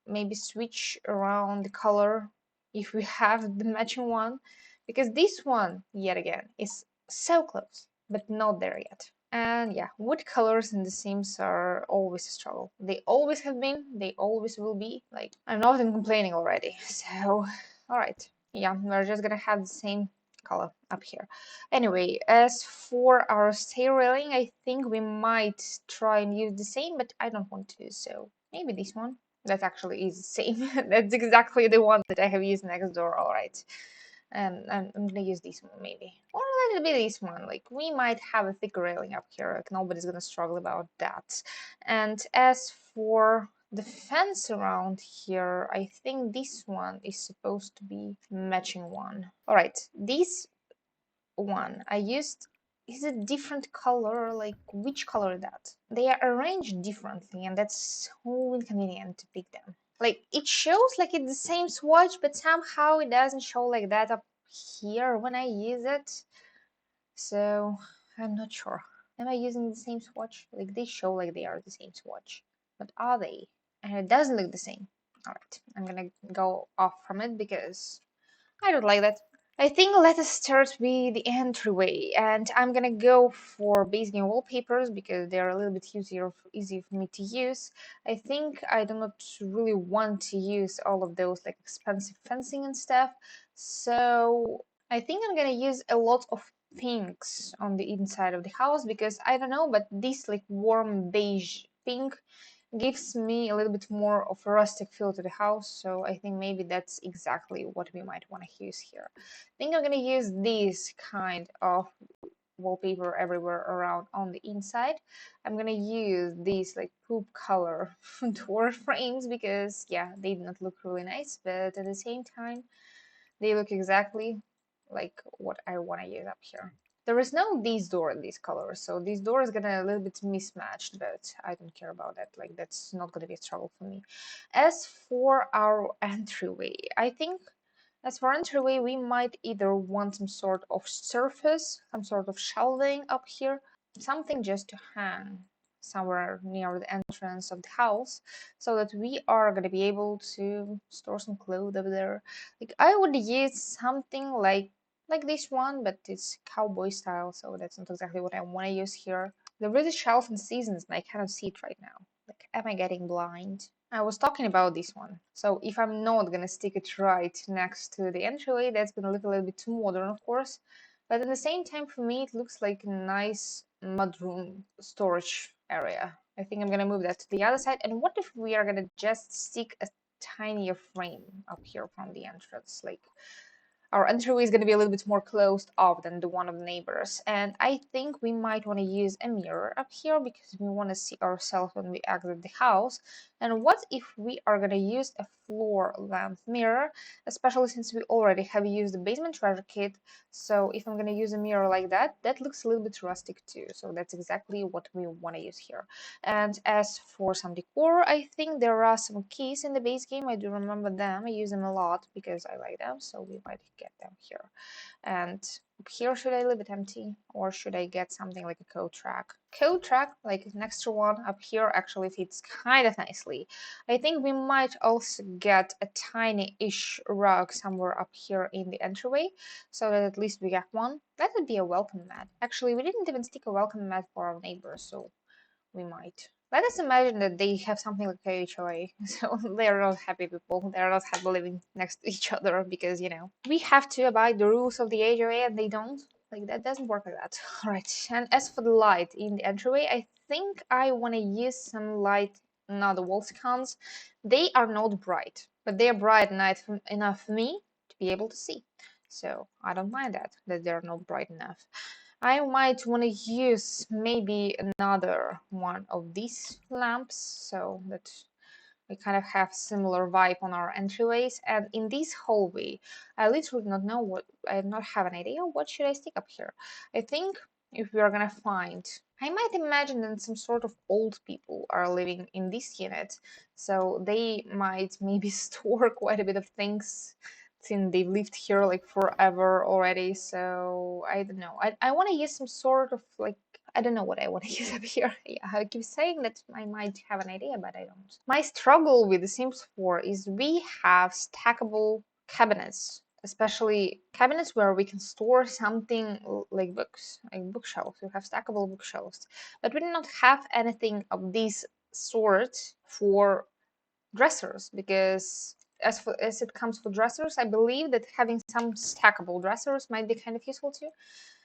maybe switch around the color if we have the matching one, because this one yet again is so close but not there yet. And yeah, wood colors in the Sims are always a struggle. They always have been, they always will be. Like, I'm not even complaining already. So all right, yeah, we're just gonna have the same color up here. Anyway, as for our stair railing, I think we might try and use the same, but I don't want to, so maybe this one. That actually is the same. That's exactly the one that I have used next door. All right. I'm gonna use this one maybe. Or let it be this one. Like we might have a thicker railing up here. Like nobody's gonna struggle about that. And as for the fence around here, I think this one is supposed to be matching one. All right, this one I used is a different color. Like which color is that? They are arranged differently, and that's so inconvenient to pick them. Like it shows like it's the same swatch, but somehow it doesn't show like that up here when I use it. So I'm not sure. Am I using the same swatch? Like they show like they are the same swatch, but are they? And it doesn't look the same. All right, I'm gonna go off from it because I don't like that. I think let us start with the entryway, and I'm gonna go for basic wallpapers because they are a little bit easier for me to use. I think I do not really want to use all of those like expensive fencing and stuff, so I think I'm gonna use a lot of pinks on the inside of the house because I don't know, but this like warm beige pink gives me a little bit more of a rustic feel to the house, so I think maybe that's exactly what we might want to use here. I think I'm gonna use this kind of wallpaper everywhere around on the inside. I'm gonna use these like poop color door frames because yeah, they do not look really nice, but at the same time they look exactly like what I want to use up here. There is no this door in these colors, so this door is gonna a little bit mismatched, but I don't care about that. Like that's not gonna be a trouble for me. As for our entryway, I think as for entryway, we might either want some sort of surface, some sort of shelving up here, something just to hang somewhere near the entrance of the house so that we are going to be able to store some clothes over there. Like I would use something like this one, but it's cowboy style, so that's not exactly what I want to use here. There is a shelf in Seasons and I cannot see it right now. Like, am I getting blind? I was talking about this one. So if I'm not gonna stick it right next to the entryway, that's gonna look a little bit too modern, of course. But at the same time, for me, it looks like a nice mudroom storage area. I think I'm gonna move that to the other side. And what if we are gonna just stick a tinier frame up here from the entrance? Like our entryway is going to be a little bit more closed off than the one of the neighbors. And I think we might want to use a mirror up here because we want to see ourselves when we exit the house. And what if we are going to use a floor length mirror, especially since we already have used the basement treasure kit. So if I'm going to use a mirror like that, that looks a little bit rustic too. So that's exactly what we want to use here. And as for some decor, I think there are some keys in the base game. I do remember them. I use them a lot because I like them. So we might get them here. And up here, should I leave it empty or should I get something like a coat rack? Coat rack, like an extra one up here, actually fits kind of nicely. I think we might also get a tiny-ish rug somewhere up here in the entryway, so that at least we get one. That would be a welcome mat. Actually, we didn't even stick a welcome mat for our neighbors, so we might. Let us imagine that they have something like a HOA, so they are not happy people. They are not happy living next to each other because, you know, we have to abide the rules of the HOA and they don't. Like, that doesn't work like that. Alright, and as for the light in the entryway, I think I want to use some light, not the wall sconces. They are not bright, but they are bright enough for me to be able to see. So I don't mind that they're not bright enough. I might want to use maybe another one of these lamps so that we kind of have similar vibe on our entryways. And in this hallway, I literally not know what, I not have an idea what should I stick up here. I think if we are gonna find, I might imagine that some sort of old people are living in this unit, so they might maybe store quite a bit of things since they've lived here like forever already. So I don't know. I want to use some sort of like, I don't know what I want to use up here. Yeah, I keep saying that I might have an idea, but I don't. My struggle with The Sims 4 is we have stackable cabinets, especially cabinets where we can store something like books, like bookshelves. We have stackable bookshelves, but we do not have anything of this sort for dressers, because as it comes for dressers, I believe that having some stackable dressers might be kind of useful too,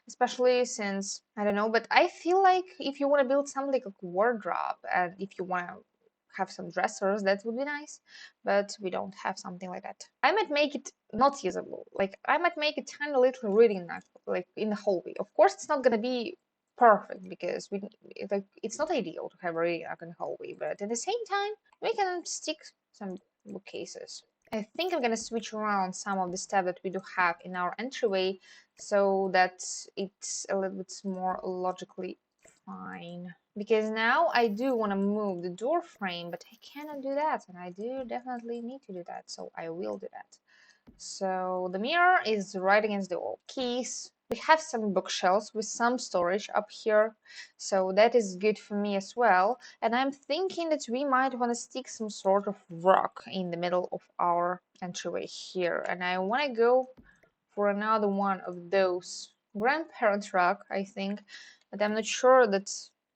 especially since I don't know, but I feel like if you want to build something like a wardrobe and if you want to have some dressers, that would be nice, but we don't have something like that. I might make it not usable, like I might make a tiny little reading nook like in the hallway. Of course it's not gonna be perfect because it's not ideal to have a reading nook in the hallway, but at the same time we can stick some bookcases. I think I'm gonna switch around some of the stuff that we do have in our entryway so that it's a little bit more logically fine. Because now I do want to move the door frame, but I cannot do that, and I do definitely need to do that, so I will do that. So the mirror is right against the wall. Keys. We have some bookshelves with some storage up here, so that is good for me as well. And I'm thinking that we might want to stick some sort of rock in the middle of our entryway here. And I want to go for another one of those grandparents rug, I think, but I'm not sure that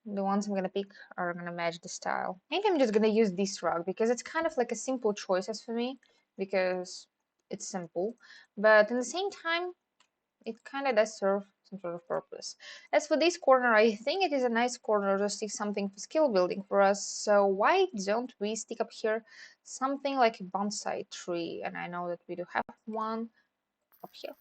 the ones I'm gonna pick are gonna match the style. I think I'm just gonna use this rug because it's kind of like a simple choices for me because it's simple, but at the same time it kind of does serve some sort of purpose. As for this corner, I think it is a nice corner to stick something for skill building for us, so why don't we stick up here something like a bonsai tree? And I know that we do have one up here,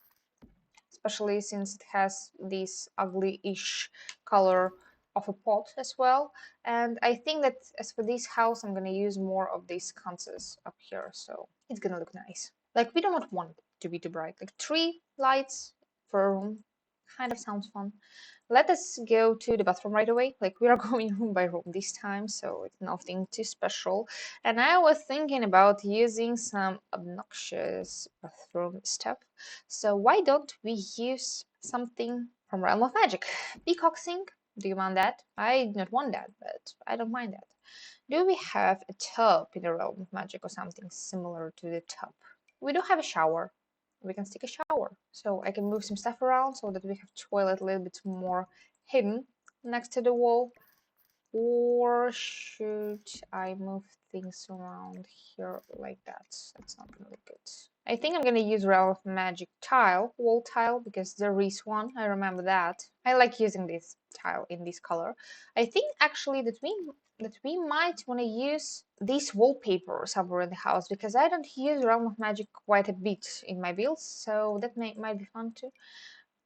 especially since it has this ugly-ish color of a pot as well. And I think that as for this house, I'm gonna use more of these sconces up here, so it's gonna look nice. Like, we do not want it to be too bright. Like 3 lights for a room kind of sounds fun. Let us go to the bathroom right away. Like, we are going room by room this time, so it's nothing too special. And I was thinking about using some obnoxious bathroom stuff. So why don't we use something from Realm of Magic? Peacock sink? Do you want that? I do not want that, but I don't mind that. Do we have a tub in the Realm of Magic or something similar to the tub? We do have a shower. We can stick a shower. So I can move some stuff around so that we have toilet a little bit more hidden next to the wall. Or should I move things around here like that? That's not gonna look good. I think I'm gonna use Realm of Magic tile, wall tile, because there is one. I remember that. I like using this tile in this color. I think actually that we might want to use this wallpaper somewhere in the house because I don't use Realm of Magic quite a bit in my builds, so that might be fun too.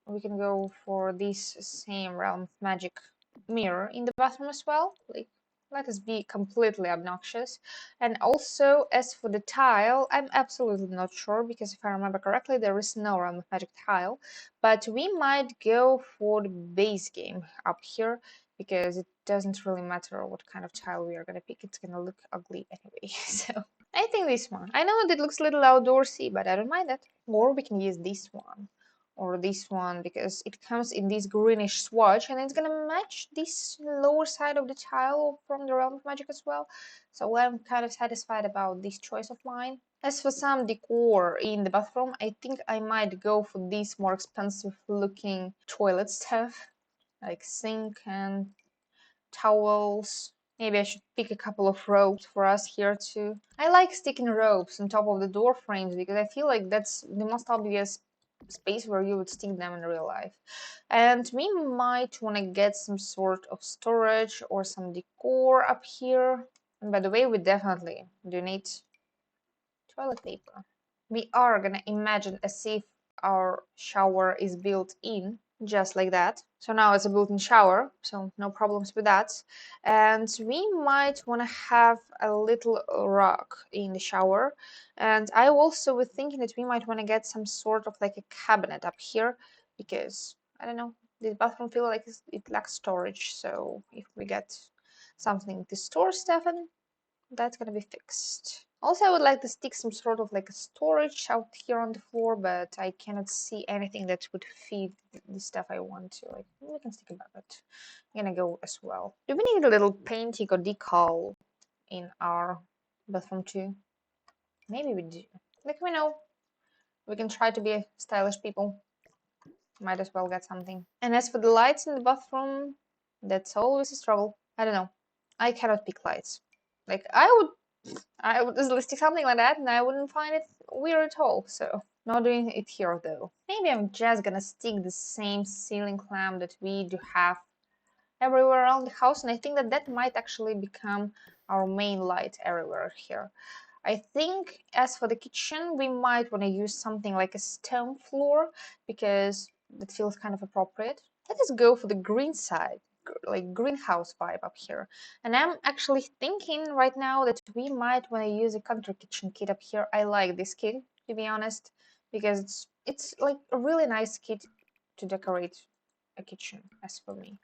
We can go for this same Realm of Magic mirror in the bathroom as well. Like, let us be completely obnoxious. And also, as for the tile, I'm absolutely not sure because if I remember correctly, there is no Realm of Magic tile. But we might go for the base game up here because it doesn't really matter what kind of tile we are gonna pick. It's gonna look ugly anyway. So I think this one. I know that it looks a little outdoorsy, but I don't mind that. Or we can use this one or this one because it comes in this greenish swatch and it's gonna match this lower side of the tile from the Realm of Magic as well. So I'm kind of satisfied about this choice of mine. As for some decor in the bathroom, I think I might go for this more expensive looking toilet stuff, like sink and towels. Maybe I should pick a couple of ropes for us here too. I like sticking ropes on top of the door frames because I feel like that's the most obvious space where you would stick them in real life. And we might want to get some sort of storage or some decor up here. And by the way, we definitely do need toilet paper. We are gonna imagine as if our shower is built in, just like that. So now it's a built-in shower, so no problems with that. And we might want to have a little rock in the shower. And I also was thinking that we might want to get some sort of like a cabinet up here because, I don't know, this bathroom feels like it lacks storage. So if we get something to store stuff in, that's gonna be fixed. Also, I would like to stick some sort of like a storage out here on the floor, but I cannot see anything that would feed the stuff I want to. Like, we can stick about it. I'm gonna go as well. Do we need a little painting or decal in our bathroom too? Maybe we do. Let me know. We can try to be stylish people. Might as well get something. And as for the lights in the bathroom, that's always a struggle. I don't know. I cannot pick lights. Like I would easily stick something like that and I wouldn't find it weird at all. So not doing it here though. Maybe I'm just gonna stick the same ceiling clamp that we do have everywhere around the house, and I think that that might actually become our main light everywhere here. I think as for the kitchen, we might want to use something like a stone floor because that feels kind of appropriate. Let us go for the green side, like greenhouse vibe up here. And I'm actually thinking right now that we might want to use a Country Kitchen kit up here. I like this kit, to be honest, because it's like a really nice kit to decorate a kitchen, as for me.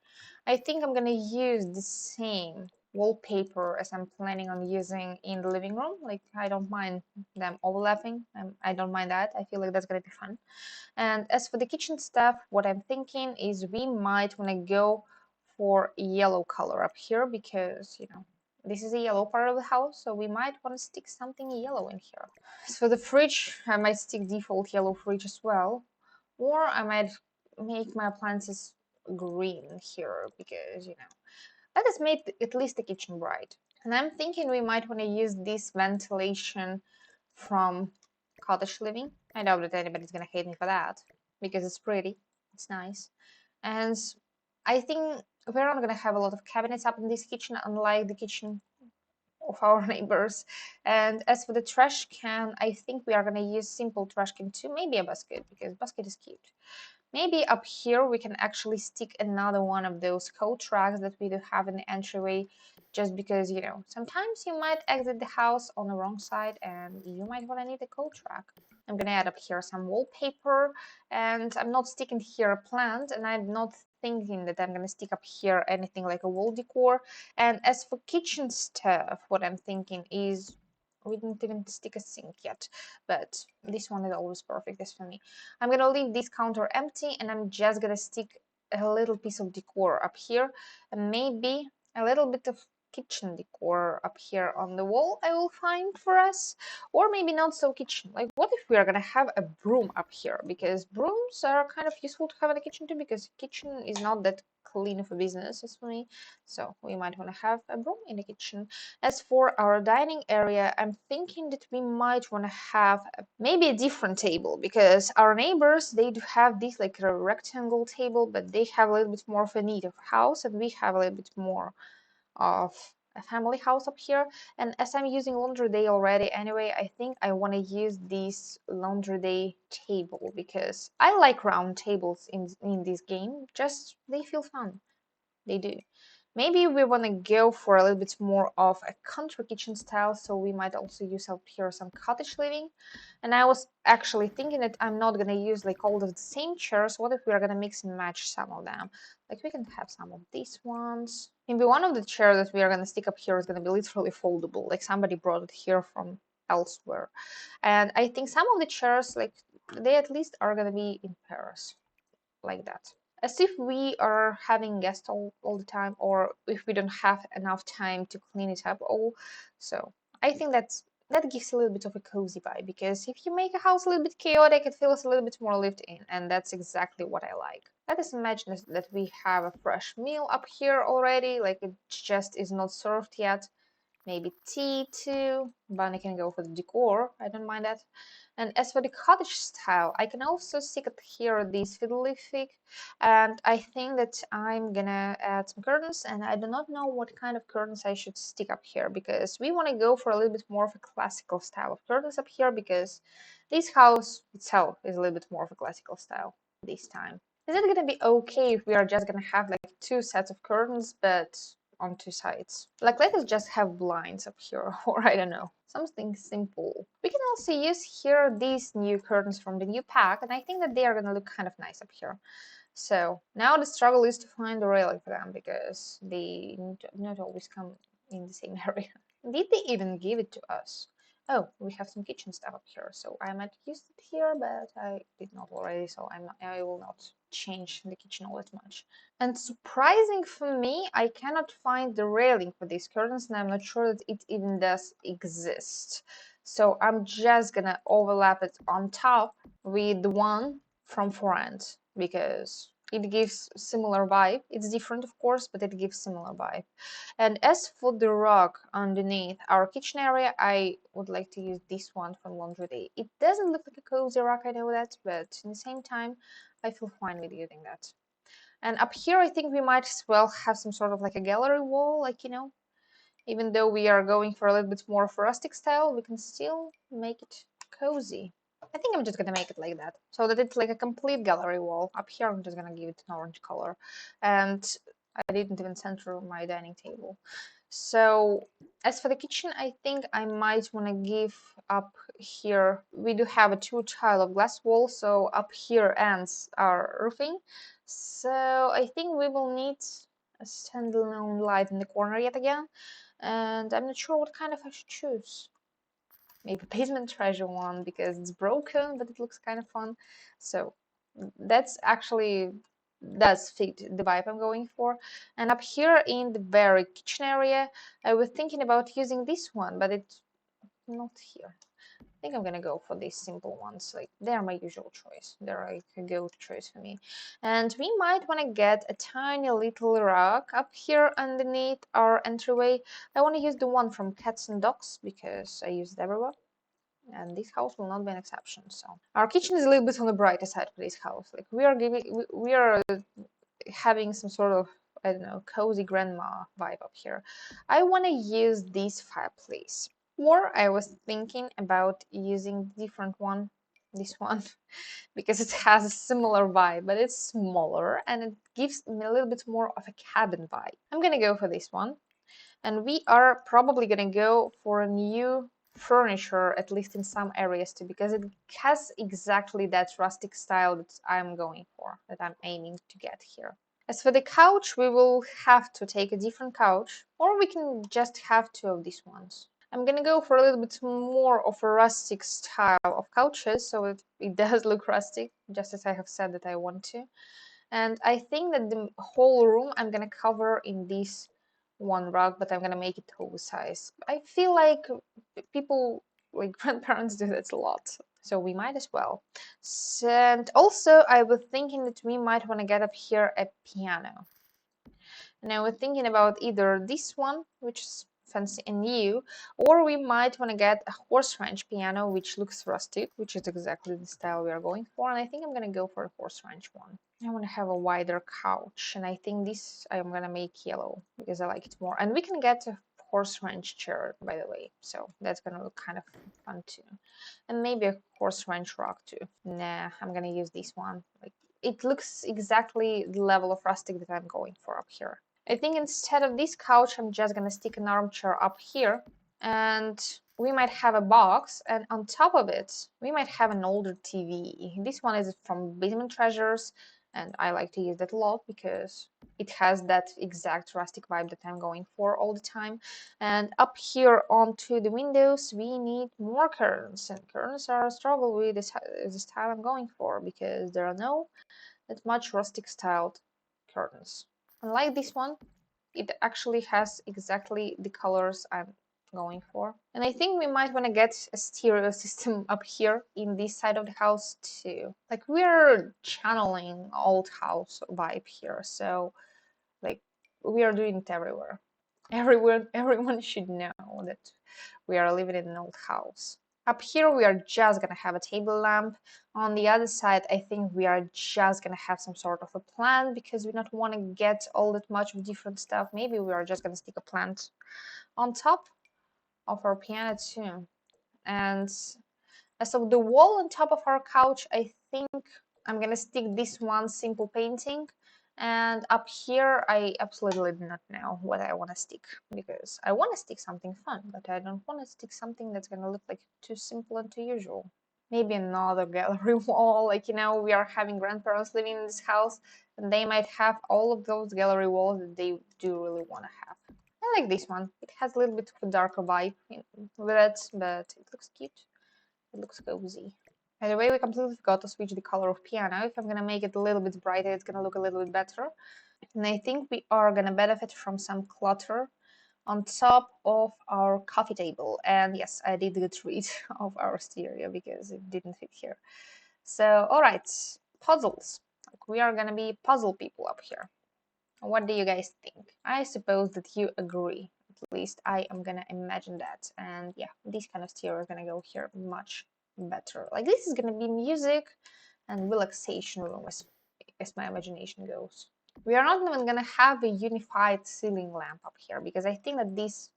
I think I'm gonna use the same wallpaper as I'm planning on using in the living room. Like, I don't mind them overlapping. I don't mind that. I feel like that's gonna be fun. And as for the kitchen stuff, what I'm thinking is we might want to go for yellow color up here because, you know, this is a yellow part of the house, so we might want to stick something yellow in here. As for the fridge, I might stick default yellow fridge as well, or I might make my appliances green here because, you know, let us make at least the kitchen bright. And I'm thinking we might want to use this ventilation from Cottage Living. I know that anybody's gonna hate me for that because it's pretty, it's nice, and I think we're not gonna have a lot of cabinets up in this kitchen, unlike the kitchen of our neighbors. And as for the trash can, I think we are gonna use simple trash can too, maybe a basket because basket is cute. Maybe up here we can actually stick another one of those coat racks that we do have in the entryway, just because, you know, sometimes you might exit the house on the wrong side and you might want to need a coat rack. I'm gonna add up here some wallpaper, and I'm not sticking here a plant, and I'm not thinking that I'm gonna stick up here anything like a wall decor. And as for kitchen stuff, what I'm thinking is we didn't even stick a sink yet, but this one is always perfect as for me. I'm gonna leave this counter empty and I'm just gonna stick a little piece of decor up here and maybe a little bit of kitchen decor up here on the wall I will find for us, or maybe not so kitchen. Like, what if we are gonna have a broom up here, because brooms are kind of useful to have in the kitchen too, because kitchen is not that clean of a business as for me, so we might want to have a broom in the kitchen. As for our dining area, I'm thinking that we might want to have maybe a different table, because our neighbors, they do have this like a rectangle table, but they have a little bit more of a need of house, and we have a little bit more of a family house up here. And as I'm using laundry day already anyway, I think I want to use this laundry day table because I like round tables in this game. Just they feel fun. They do. Maybe we want to go for a little bit more of a country kitchen style, so we might also use up here some cottage living. And I was actually thinking that I'm not gonna use like all of the same chairs. What if we are gonna mix and match some of them? Like we can have some of these ones. Maybe one of the chairs that we are gonna stick up here is gonna be literally foldable. Like somebody brought it here from elsewhere. And I think some of the chairs, like they at least are gonna be in pairs, like that. As if we are having guests all the time, or if we don't have enough time to clean it up all. So I think that gives a little bit of a cozy vibe, because if you make a house a little bit chaotic, it feels a little bit more lived in, and that's exactly what I like. Let us imagine that we have a fresh meal up here already, like it just is not served yet. Maybe tea too. Bunny can go for the decor, I don't mind that. And as for the cottage style, I can also stick it here these fiddly fig, and I think that I'm gonna add some curtains, and I do not know what kind of curtains I should stick up here, because we want to go for a little bit more of a classical style of curtains up here, because this house itself is a little bit more of a classical style this time. Is it gonna be okay if we are just gonna have like two sets of curtains, but on two sides? Like, let us just have blinds up here, or I don't know, something simple. We can also use here these new curtains from the new pack, and I think that they are gonna look kind of nice up here. So now the struggle is to find the railing for them, because they not always come in the same area. Did they even give it to us? Oh, we have some kitchen stuff up here, so I might use it here, but I did not already, so I will not change the kitchen all that much. And surprising for me, I cannot find the railing for these curtains, and I'm not sure that it even does exist. So I'm just gonna overlap it on top with the one from Forend, because it gives similar vibe. It's different, of course, but it gives similar vibe. And as for the rug underneath our kitchen area, I would like to use this one from Laundry Day. It doesn't look like a cozy rug, I know that, but in the same time, I feel fine with using that. And up here, I think we might as well have some sort of like a gallery wall, like, even though we are going for a little bit more of a rustic style, we can still make it cozy. I think I'm just gonna make it like that, so that it's like a complete gallery wall. Up here, I'm just gonna give it an orange color. And I didn't even center my dining table. So as for the kitchen, I think I might want to give up here. We do have a two tile of glass wall, so up here ends our roofing. So I think we will need a standalone light in the corner yet again. And I'm not sure what kind of I should choose. Maybe basement treasure one, because it's broken, but it looks kind of fun. So that's actually does fit the vibe I'm going for. And up here in the very kitchen area, I was thinking about using this one, but it's not here. I think I'm gonna go for these simple ones. Like, they're my usual choice. They're like a go-to choice for me. And we might want to get a tiny little rug up here underneath our entryway. I want to use the one from Cats and Dogs, because I use it everywhere, and this house will not be an exception. So our kitchen is a little bit on the brighter side for this house. Like, we are having some sort of, I don't know, cozy grandma vibe up here. I want to use this fireplace, or I was thinking about using different one, this one, because it has a similar vibe, but it's smaller and it gives me a little bit more of a cabin vibe. I'm gonna go for this one. And we are probably gonna go for a new furniture, at least in some areas too, because it has exactly that rustic style that I'm going for, that I'm aiming to get here. As for the couch, we will have to take a different couch, or we can just have two of these ones. I'm gonna go for a little bit more of a rustic style of couches, so it does look rustic, just as I have said that I want to. And I think that the whole room I'm gonna cover in this one rug, but I'm gonna make it oversized. I feel like people, like grandparents, do that a lot, so we might as well. And also, I was thinking that we might want to get up here a piano. And I was thinking about either this one, which is fancy and new, or we might want to get a horse ranch piano, which looks rustic, which is exactly the style we are going for. And I think I'm gonna go for a horse ranch one. I want to have a wider couch, and I think this I'm gonna make yellow because I like it more. And we can get a horse ranch chair, by the way, so that's gonna look kind of fun too. And maybe a horse ranch rug too. Nah, I'm gonna use this one. Like, it looks exactly the level of rustic that I'm going for up here. I think instead of this couch, I'm just gonna stick an armchair up here, and we might have a box, and on top of it, we might have an older TV. This one is from Basement Treasures, and I like to use that a lot because it has that exact rustic vibe that I'm going for all the time. And up here onto the windows, we need more curtains, and curtains are a struggle with the style I'm going for because there are no that much rustic styled curtains. Unlike this one, it actually has exactly the colors I'm going for. And I think we might want to get a stereo system up here in this side of the house too. Like we're channeling old house vibe here, so like we are doing it everywhere. Everyone should know that we are living in an old house. Up here we are just gonna have a table lamp. On the other side I think we are just gonna have some sort of a plant because we don't want to get all that much of different stuff. Maybe we are just gonna stick a plant on top of our piano too. And as of the wall on top of our couch, I think I'm gonna stick this one simple painting. And up here, I absolutely do not know what I want to stick because I want to stick something fun, but I don't want to stick something that's gonna look like too simple and too usual. Maybe another gallery wall, like we are having grandparents living in this house, and they might have all of those gallery walls that they do really want to have. I like this one. It has a little bit of a darker vibe with it, but it looks cute. It looks cozy. By the way, we completely forgot to switch the color of piano. If I'm gonna make it a little bit brighter, it's gonna look a little bit better. And I think we are gonna benefit from some clutter on top of our coffee table. And yes, I did get rid of our stereo because it didn't fit here. So, alright, puzzles. Like, we are gonna be puzzle people up here. What do you guys think? I suppose that you agree. At least I am gonna imagine that. And yeah, this kind of stereo is gonna go here much better. Like this is gonna be music and relaxation room as my imagination goes. We are not even gonna have a unified ceiling lamp up here because I think that this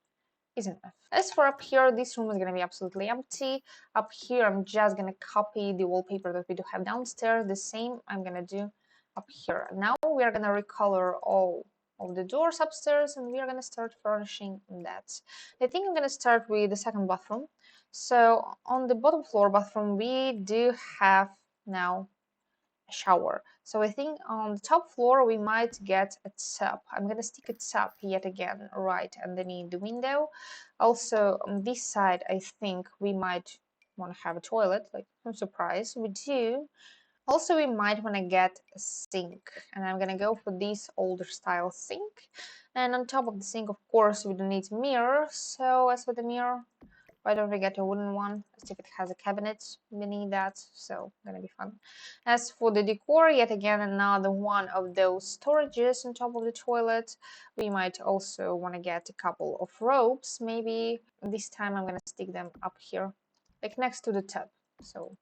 is enough. As for up here, this room is gonna be absolutely empty. Up here, I'm just gonna copy the wallpaper that we do have downstairs. The same I'm gonna do up here. Now we are gonna recolor all of the doors upstairs and we are gonna start furnishing that. I think I'm gonna start with the second bathroom. So on the bottom floor bathroom, we do have now a shower. So I think on the top floor we might get a tub. I'm gonna stick a tub yet again right underneath the window. Also on this side I think we might want to have a toilet, like I'm surprised we do. Also we might want to get a sink and I'm gonna go for this older style sink. And on top of the sink of course we don't need a mirror, so as for the mirror, why don't we get a wooden one? As if it has a cabinet beneath that, so gonna be fun. As for the decor, yet again another one of those storages on top of the toilet. We might also want to get a couple of ropes. Maybe this time I'm gonna stick them up here, like next to the tub, so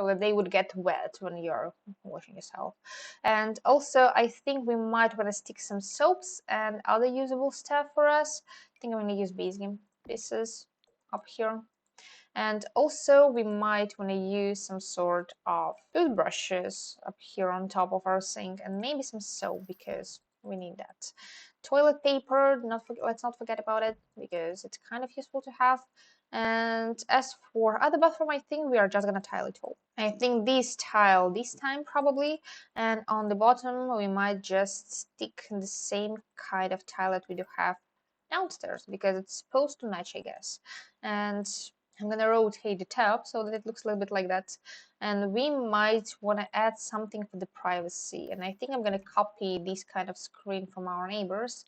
that they would get wet when you're washing yourself. And also I think we might want to stick some soaps and other usable stuff for us. I think I'm gonna use pieces up here. And also we might want to use some sort of toothbrushes up here on top of our sink and maybe some soap because we need that. Toilet paper, let's not forget about it because it's kind of useful to have. And as for other bathroom, I think we are just gonna tile it all. I think this tile this time probably, and on the bottom we might just stick the same kind of tile that we do have downstairs because it's supposed to match, I guess. And I'm gonna rotate the top so that it looks a little bit like that. And we might want to add something for the privacy. And I think I'm gonna copy this kind of screen from our neighbors,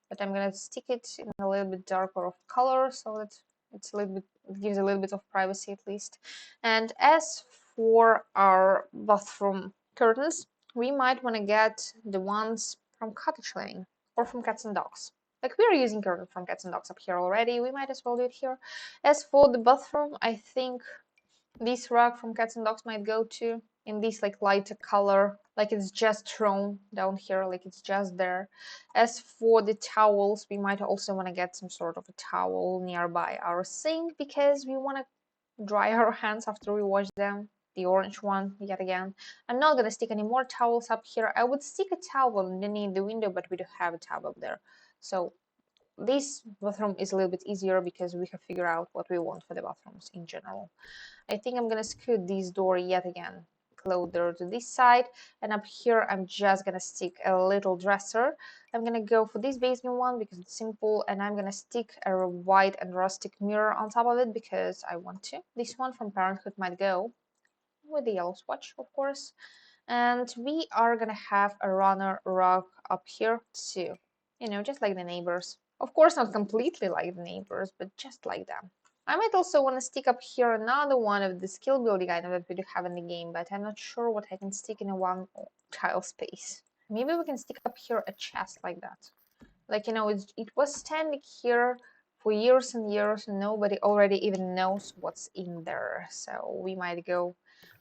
but I'm gonna stick it in a little bit darker of color so that it's a little bit, it gives a little bit of privacy at least. And as for our bathroom curtains, we might want to get the ones from Cottage Living or from Cats and Dogs. Like we are using curtain from Cats and Dogs up here already, we might as well do it here. As for the bathroom, I think this rug from Cats and Dogs might go to in this like lighter color, like it's just thrown down here, like it's just there. As for the towels, we might also want to get some sort of a towel nearby our sink because we want to dry our hands after we wash them. the orange one yet again. I'm not gonna stick any more towels up here. I would stick a towel underneath the window, but we do have a towel up there. So this bathroom is a little bit easier because we have figured out what we want for the bathrooms in general. I think I'm gonna scoot this door yet again closer to this side, and up here I'm just gonna stick a little dresser. I'm gonna go for this basement one because it's simple, and I'm gonna stick a white and rustic mirror on top of it because I want to. This one from Parenthood might go with the yellow swatch, of course. And we are gonna have a runner rug up here too, you know, just like the neighbors. Of course, not completely like the neighbors, but just like them. I might also want to stick up here another one of the skill building items that we do have in the game, but I'm not sure what I can stick in a one tile space. Maybe we can stick up here a chest like that. Like, you know, it was standing here for years and years, and nobody already even knows what's in there. So we might go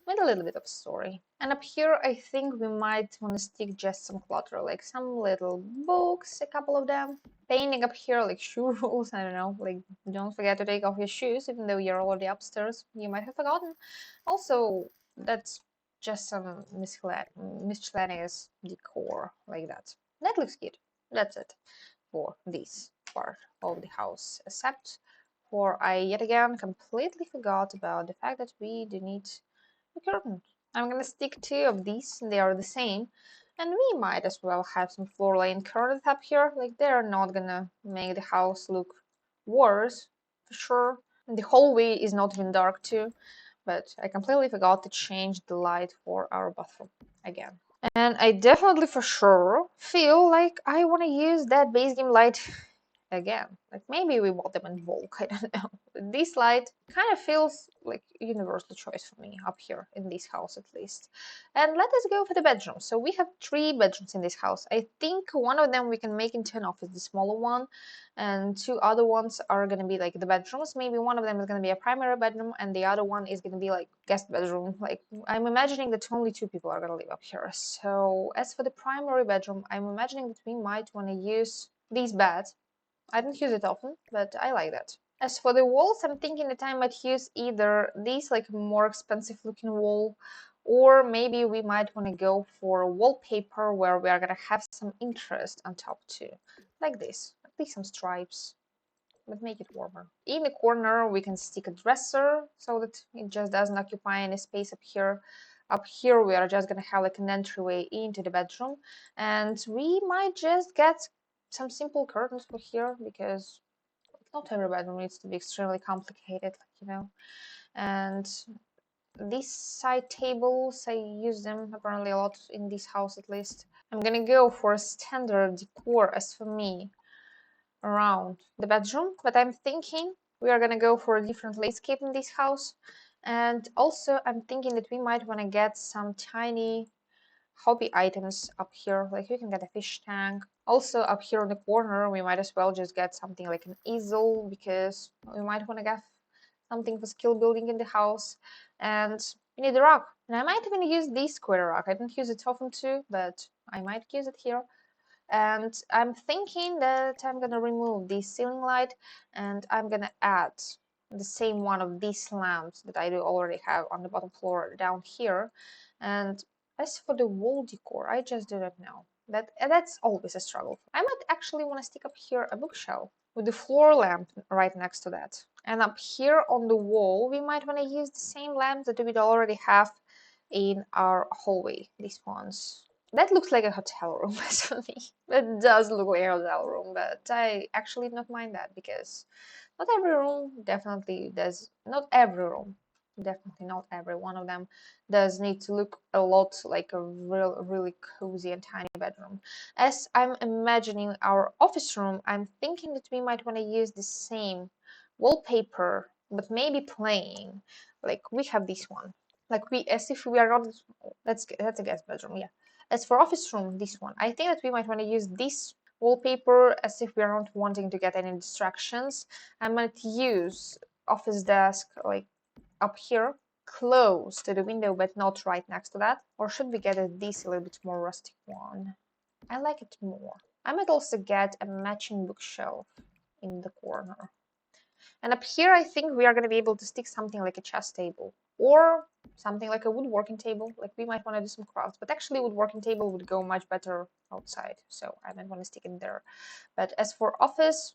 with a little bit of story. And up here, I think we might want to stick just some clutter, like some little books, a couple of them. Painting up here, like shoe rules, I don't know, like don't forget to take off your shoes, even though you're already upstairs. You might have forgotten. Also, that's just some miscellaneous decor, like that. That looks good. That's it for this part of the house, except for I yet again completely forgot about the fact that we do need a curtain. I'm gonna stick two of these, they are the same, and we might as well have some floor laying curtains up here. Like, they're not gonna make the house look worse, for sure. And the hallway is not even dark too, but I completely forgot to change the light for our bathroom again. And I definitely for sure feel like I want to use that base game light again. Like, maybe we bought them in bulk, I don't know. This light kind of feels like a universal choice for me up here in this house, at least. And let us go for the bedroom. So we have 3 bedrooms in this house. I think one of them we can make into an office, the smaller one, and 2 other ones are going to be like the bedrooms. Maybe one of them is going to be a primary bedroom and the other one is going to be like guest bedroom. Like, I'm imagining that only 2 people are going to live up here. So as for the primary bedroom, I'm imagining that we might want to use these beds. I don't use it often, but I like that. As for the walls, I'm thinking that I might use either these like more expensive looking wall, or maybe we might want to go for wallpaper where we are going to have some interest on top too. Like this, at least some stripes, but make it warmer. In the corner, we can stick a dresser so that it just doesn't occupy any space up here. Up here, we are just going to have like an entryway into the bedroom, and we might just get some simple curtains for here because not every bedroom needs to be extremely complicated, like, you know. And these side tables, I use them apparently a lot in this house at least. I'm gonna go for a standard decor as for me around the bedroom, but I'm thinking we are gonna go for a different landscape in this house. And also I'm thinking that we might want to get some tiny hobby items up here. Like, you can get a fish tank. Also up here in the corner, we might as well just get something like an easel because we might want to get something for skill building in the house. And we need a rock. And I might even use this square rock. I don't use it often too, but I might use it here. And I'm thinking that I'm gonna remove this ceiling light and I'm gonna add the same one of these lamps that I do already have on the bottom floor down here. And as for the wall decor, I just do not know. That's always a struggle. I might actually want to stick up here a bookshelf with the floor lamp right next to that. And up here on the wall, we might want to use the same lamps that we already have in our hallway. These ones. That looks like a hotel room as for me. It does look like a hotel room, but I actually don't mind that because not every room definitely does. Not every room, definitely not every one of them does need to look a lot like a really cozy and tiny bedroom. As I'm imagining our office room, I'm thinking that we might want to use the same wallpaper, but maybe plain. Like, we have this one. Like, as if we are not. That's a guest bedroom, yeah. As for office room, this one, I think that we might want to use this wallpaper as if we are not wanting to get any distractions. I might use office desk like up here, close to the window, but not right next to that. Or should we get this a little bit more rustic one? I like it more. I might also get a matching bookshelf in the corner. And up here, I think we are going to be able to stick something like a chess table. or something like a woodworking table. Like we might want to do some crafts, but actually woodworking table would go much better outside, so I might want to stick it there. But as for office,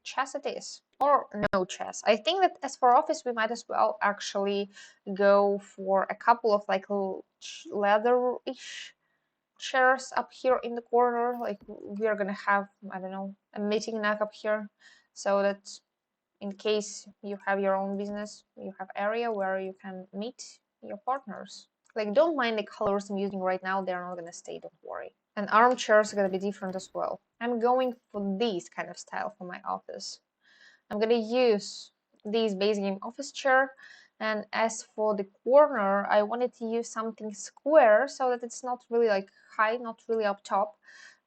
chess it is, or no chess. I think that as for office, we might as well actually go for a couple of like leather-ish chairs up here in the corner. Like we are gonna have, I don't know, a meeting nook up here, so that in case you have your own business, you have area where you can meet your partners. Like, don't mind the colors I'm using right now, they're not gonna stay, don't worry. And armchairs are gonna be different as well. I'm going for this kind of style for my office. I'm gonna use this base game office chair, and as for the corner, I wanted to use something square so that it's not really like high, not really up top,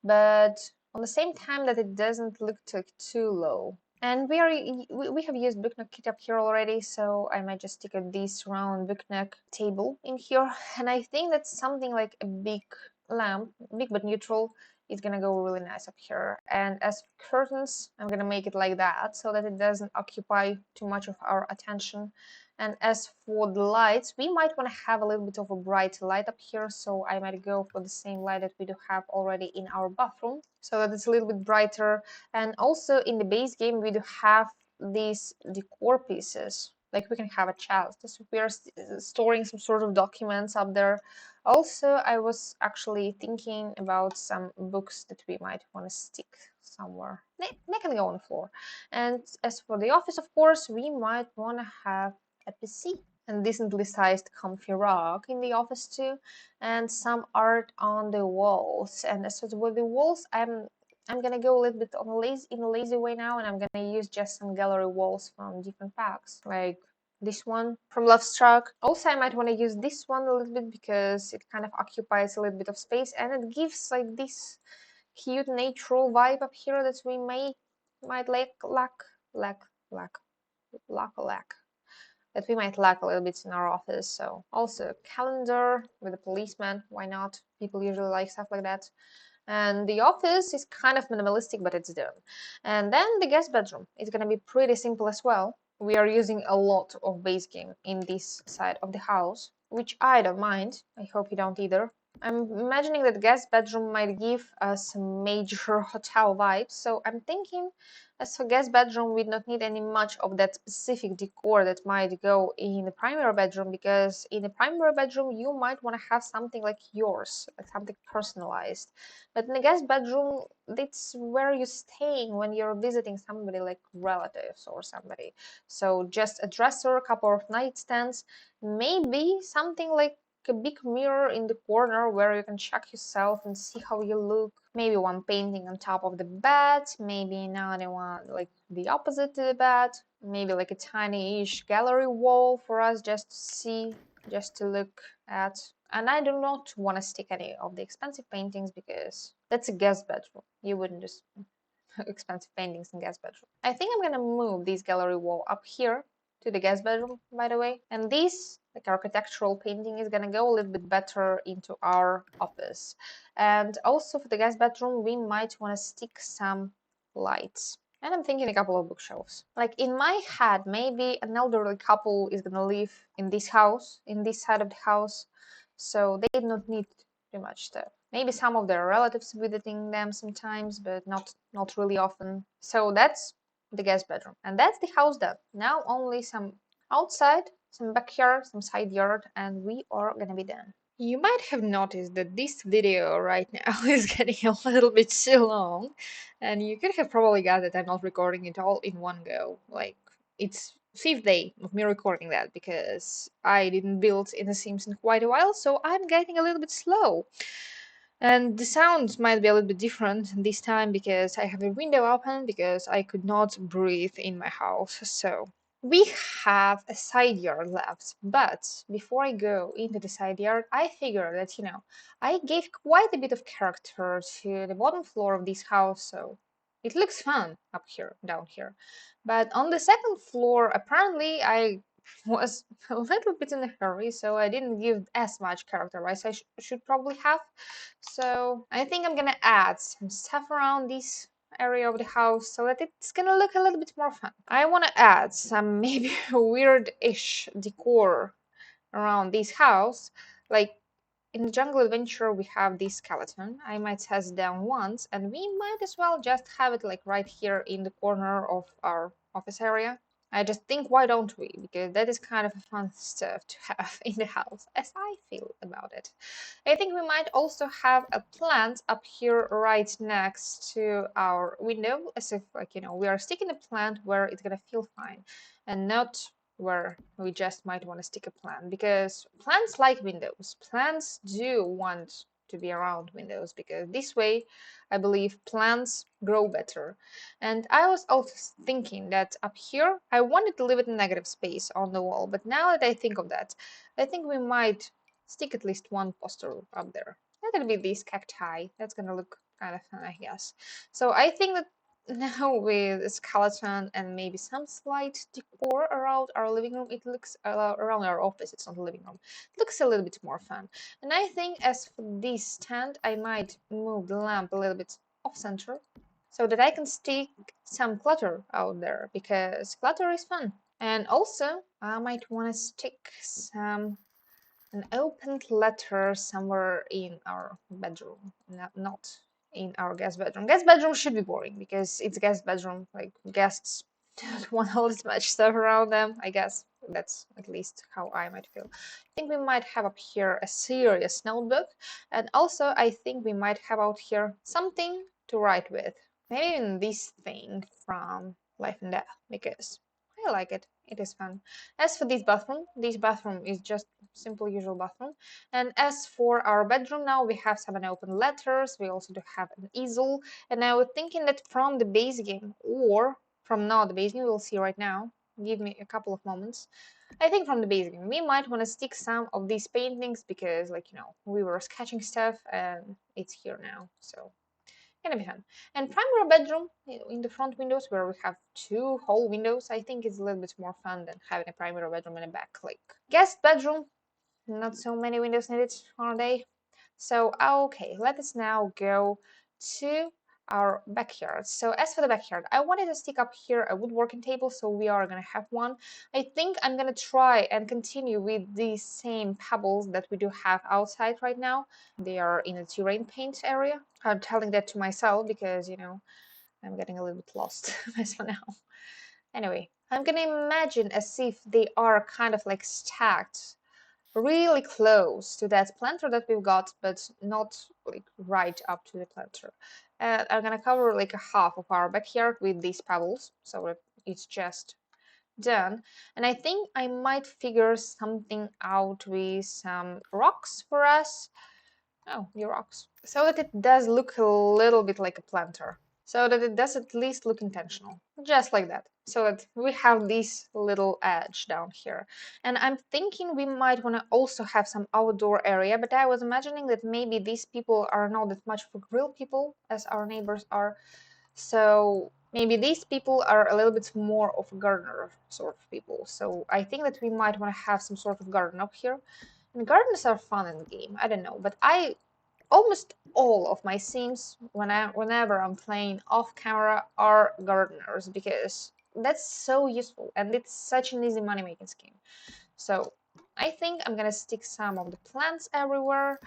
but on the same time that it doesn't look too low. And we have used Book Nook Kit up here already, so I might just stick this round Book Nook table in here. And I think that's something like a big lamp, big but neutral, is gonna go really nice up here. And as for curtains, I'm gonna make it like that so that it doesn't occupy too much of our attention. And as for the lights, we might want to have a little bit of a bright light up here, so I might go for the same light that we do have already in our bathroom, so that it's a little bit brighter. And also in the base game, we do have these decor pieces. Like we can have a chest, so we are storing some sort of documents up there. Also, I was actually thinking about some books that we might want to stick somewhere. They can go on the floor. And as for the office, of course, we might want to have a PC and decently sized comfy rug in the office too, and some art on the walls. And as for the walls, I'm gonna go a little bit on a lazy way now, and I'm gonna use just some gallery walls from different packs, like this one from Lovestruck. Also, I might want to use this one a little bit because it kind of occupies a little bit of space, and it gives like this cute natural vibe up here that we might lack that we might lack a little bit in our office. So also a calendar with a policeman, why not? People usually like stuff like that. And the office is kind of minimalistic, but it's done. And then the guest bedroom is going to be pretty simple as well. We are using a lot of base game in this side of the house, which I don't mind. I hope you don't either. I'm imagining that guest bedroom might give us major hotel vibes, so I'm thinking as for guest bedroom, we don't need any much of that specific decor that might go in the primary bedroom, because in the primary bedroom you might want to have something like yours, like something personalized. But in the guest bedroom, that's where you're staying when you're visiting somebody, like relatives or somebody. So just a dresser, a couple of nightstands, maybe something like a big mirror in the corner where you can check yourself and see how you look. Maybe one painting on top of the bed, maybe another one like the opposite to the bed, maybe like a tiny-ish gallery wall for us just to see, just to look at. And I do not want to stick any of the expensive paintings because that's a guest bedroom. You wouldn't just expensive paintings in guest bedroom. I think I'm gonna move this gallery wall up here to the guest bedroom, by the way. And this like architectural painting is gonna go a little bit better into our office. And also for the guest bedroom, we might want to stick some lights. And I'm thinking a couple of bookshelves. Like in my head, maybe an elderly couple is gonna live in this house, in this side of the house, so they don't need too much stuff. Maybe some of their relatives visiting them sometimes, but not really often. So that's the guest bedroom, and that's the house done. Now only some outside, some backyard, some side yard, and we are gonna be done. You might have noticed that this video right now is getting a little bit too long, and you could have probably got that I'm not recording it all in one go. Like, it's fifth day of me recording that because I didn't build in the Sims in quite a while, so I'm getting a little bit slow. And the sounds might be a little bit different this time because I have the window open because I could not breathe in my house. So we have a side yard left, but before I go into the side yard, I figure that, I gave quite a bit of character to the bottom floor of this house, so it looks fun up here, down here. But on the second floor, apparently I was a little bit in a hurry, so I didn't give as much character as I should probably have. So I think I'm gonna add some stuff around this area of the house so that it's gonna look a little bit more fun. I want to add some maybe weird-ish decor around this house. Like in the Jungle Adventure, we have this skeleton. I might test down once, and we might as well just have it like right here in the corner of our office area. I just think, why don't we? Because that is kind of a fun stuff to have in the house, as I feel about it. I think we might also have a plant up here right next to our window, as if, like, we are sticking a plant where it's gonna feel fine, and not where we just might want to stick a plant, because plants like windows. Plants do want to be around windows, because this way I believe plants grow better. And I was also thinking that up here I wanted to leave it in negative space on the wall, but now that I think of that, I think we might stick at least one poster up there. That could be this cacti. That's gonna look kind of fun, I guess. So I think that now with a skeleton and maybe some slight decor around our living room, it looks around our office, it's not a living room, it looks a little bit more fun. And I think as for this stand, I might move the lamp a little bit off center so that I can stick some clutter out there, because clutter is fun. And also I might want to stick an opened letter somewhere in our bedroom, not in our guest bedroom. Guest bedroom should be boring because it's guest bedroom. Like, guests don't want all this much stuff around them. I guess that's at least how I might feel. I think we might have up here a serious notebook, and also I think we might have out here something to write with. Maybe even this thing from Life and Death, because I like it. It is fun. As for this bathroom is just simple usual bathroom. And as for our bedroom, now we have some unopened letters. We also do have an easel. And I was thinking that from the base game, or from not the base game, we'll see right now. Give me a couple of moments. I think from the base game, we might want to stick some of these paintings, because, like, we were sketching stuff and it's here now. So gonna be fun. And primary bedroom, in the front windows where we have two whole windows, I think it's a little bit more fun than having a primary bedroom in the back. Like, guest bedroom, not so many windows needed, are they? So, okay, let us now go to our backyard. So as for the backyard, I wanted to stick up here a woodworking table, so we are gonna have one. I think I'm gonna try and continue with the same pebbles that we do have outside right now. They are in the terrain paint area. I'm telling that to myself because, I'm getting a little bit lost as for now. Anyway, I'm gonna imagine as if they are kind of like stacked really close to that planter that we've got, but not like right up to the planter. And I'm gonna cover like a half of our backyard with these pebbles, so that it's just done. And I think I might figure something out with some rocks for us. Oh, the rocks. So that it does look a little bit like a planter. So that it does at least look intentional. Just like that. So that we have this little edge down here. And I'm thinking we might want to also have some outdoor area, but I was imagining that maybe these people are not that much for grill people as our neighbors are. So maybe these people are a little bit more of a gardener sort of people. So I think that we might want to have some sort of garden up here. And gardens are fun in the game. I don't know, but I almost all of my sims whenever I'm playing off camera are gardeners, because that's so useful and it's such an easy money making scheme. So I think I'm gonna stick some of the plants everywhere.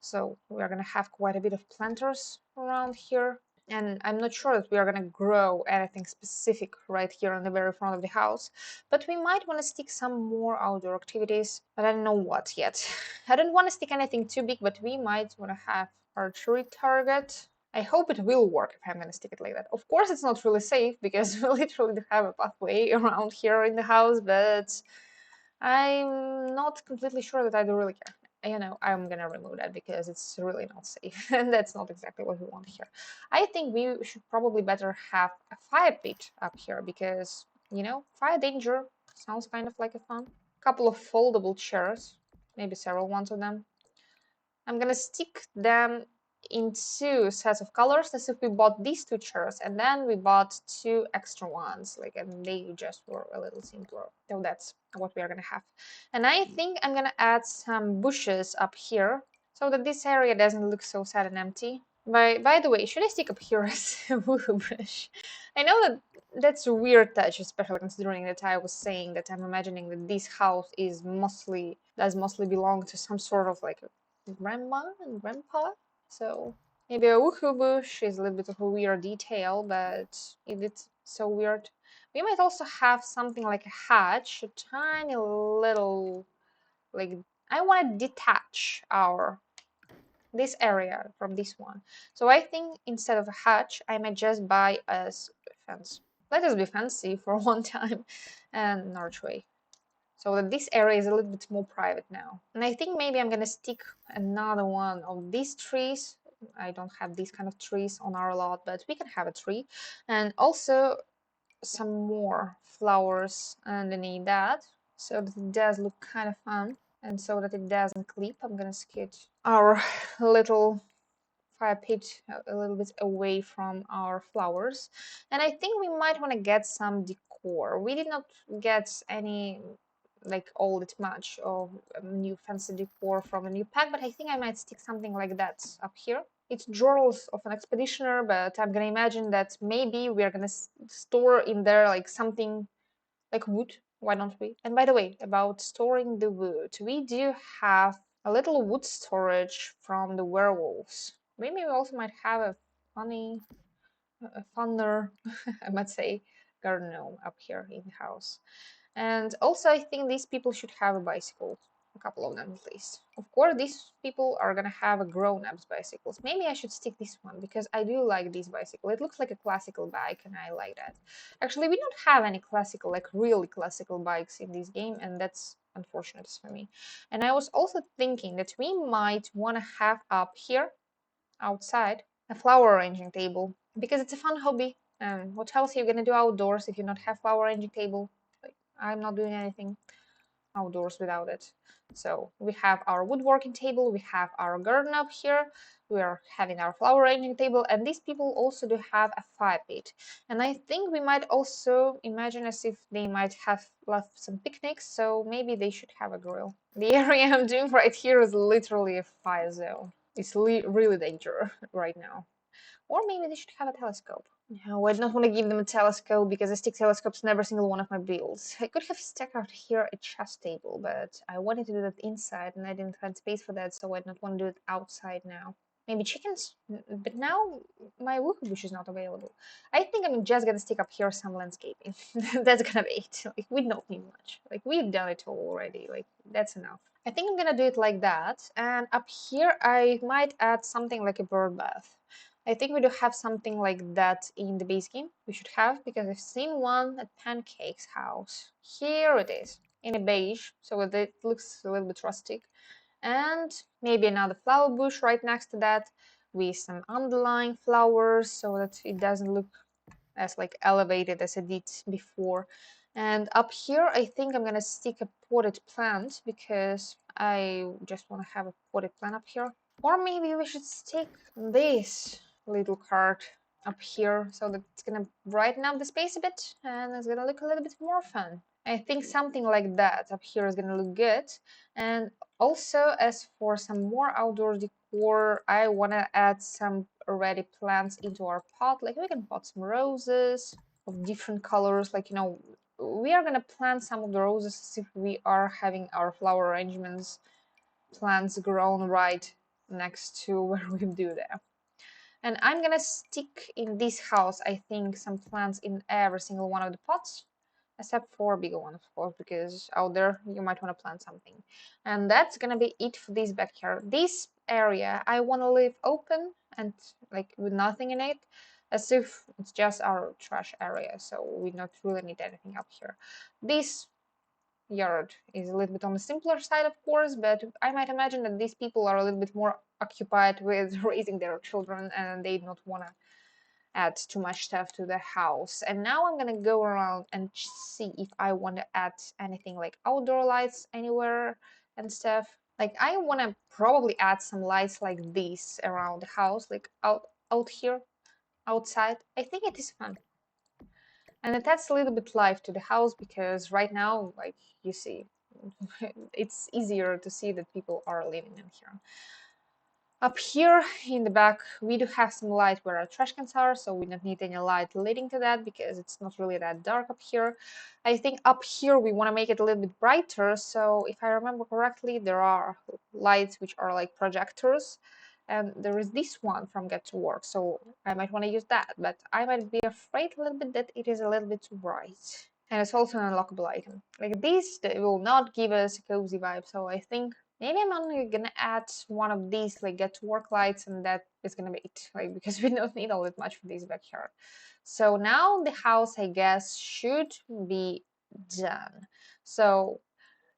So we're gonna have quite a bit of planters around here. And I'm not sure that we are going to grow anything specific right here on the very front of the house, but we might want to stick some more outdoor activities, but I don't know what yet. I don't want to stick anything too big, but we might want to have archery target. I hope it will work if I'm going to stick it like that. Of course, it's not really safe because we literally do have a pathway around here in the house, but I'm not completely sure that I do really care. I'm gonna remove that because it's really not safe, and that's not exactly what we want here. I think we should probably better have a fire pit up here because, fire danger sounds kind of like a fun. Couple of foldable chairs, maybe several ones of them. I'm gonna stick them in two sets of colors, as if we bought these two chairs and then we bought two extra ones, and they just were a little simpler. So that's what we are gonna have. And I think I'm gonna add some bushes up here so that this area doesn't look so sad and empty. By the way, should I stick up here as a woohoo brush? I know that that's a weird touch, especially considering that I was saying that I'm imagining that this house is mostly belong to some sort of like a grandma and grandpa. So maybe a woohoo bush is a little bit of a weird detail, but if it's so weird, we might also have something like a hatch, a tiny little like I want to detach our this area from this one. So I think instead of a hatch, I might just buy a fence. Let us be fancy for one time and an archway. So that this area is a little bit more private now. And I think maybe I'm gonna stick another one of these trees. I don't have these kind of trees on our lot, but we can have a tree. And also some more flowers underneath that. So that it does look kind of fun. And so that it doesn't clip, I'm gonna sketch our little fire pit a little bit away from our flowers. And I think we might want to get some decor. We did not get any like all that much of new fancy decor from a new pack, but I think I might stick something like that up here. It's drawers of an expeditioner, but I'm gonna imagine that maybe we are gonna store in there like something like wood. Why don't we? And by the way, about storing the wood, we do have a little wood storage from the werewolves. Maybe we also might have a funner, I might say, garden gnome up here in the house. And also, I think these people should have a bicycle. A couple of them at least. Of course, these people are gonna have a grown-ups bicycles. Maybe I should stick this one because I do like this bicycle. It looks like a classical bike and I like that. Actually, we don't have any classical, like really classical bikes in this game, and that's unfortunate for me. And I was also thinking that we might want to have up here, outside, a flower arranging table because it's a fun hobby. And what else are you gonna do outdoors if you not have flower arranging table? Like, I'm not doing anything outdoors without it. So we have our woodworking table, we have our garden up here, we are having our flower arranging table, and these people also do have a fire pit. And I think we might also imagine as if they might have left some picnics, so maybe they should have a grill. The area I'm doing right here is literally a fire zone. It's really dangerous right now. Or maybe they should have a telescope. No, I don't want to give them a telescope because I stick telescopes in every single one of my builds. I could have stuck out here a chess table, but I wanted to do that inside and I didn't find space for that, so I don't want to do it outside now. Maybe chickens, but now my woohoo bush is not available. I think I'm just gonna stick up here some landscaping. That's gonna be it. Like, we don't need much. Like, we've done it all already. Like, that's enough. I think I'm gonna do it like that. And up here, I might add something like a bird bath. I think we do have something like that in the base game. We should have, because I've seen one at Pancake's house. Here it is, in a beige, so it looks a little bit rustic. And maybe another flower bush right next to that with some underlying flowers so that it doesn't look as like elevated as it did before. And up here, I think I'm gonna stick a potted plant because I just want to have a potted plant up here. Or maybe we should stick this little card up here so that it's gonna brighten up the space a bit and it's gonna look a little bit more fun. I think something like that up here is gonna look good. And also, as for some more outdoor decor, I wanna add some already plants into our pot. Like, we can pot some roses of different colors. Like, we are gonna plant some of the roses as if we are having our flower arrangements plants grown right next to where we do that. And I'm gonna stick in this house, I think, some plants in every single one of the pots, except for bigger one, of course, because out there you might want to plant something. And that's gonna be it for this backyard. This area I want to leave open and like with nothing in it, as if it's just our trash area, so we don't really need anything up here. This yard is a little bit on the simpler side, of course, but I might imagine that these people are a little bit more occupied with raising their children and they don't want to add too much stuff to the house. And now I'm gonna go around and see if I want to add anything like outdoor lights anywhere and stuff. Like, I want to probably add some lights like these around the house, like out here, outside. I think it is fun. And it adds a little bit life to the house because right now, like you see, it's easier to see that people are living in here. Up here in the back, we do have some light where our trash cans are, so we don't need any light leading to that because it's not really that dark up here. I think up here we want to make it a little bit brighter, so if I remember correctly, there are lights which are like projectors, and there is this one from Get to Work, so I might want to use that, but I might be afraid a little bit that it is a little bit too bright. And it's also an unlockable item. Like this, they will not give us a cozy vibe, so I think maybe I'm only gonna add one of these like Get to Work lights, and that is gonna be it, like because we don't need all that much for this backyard. So now the house, I guess, should be done. So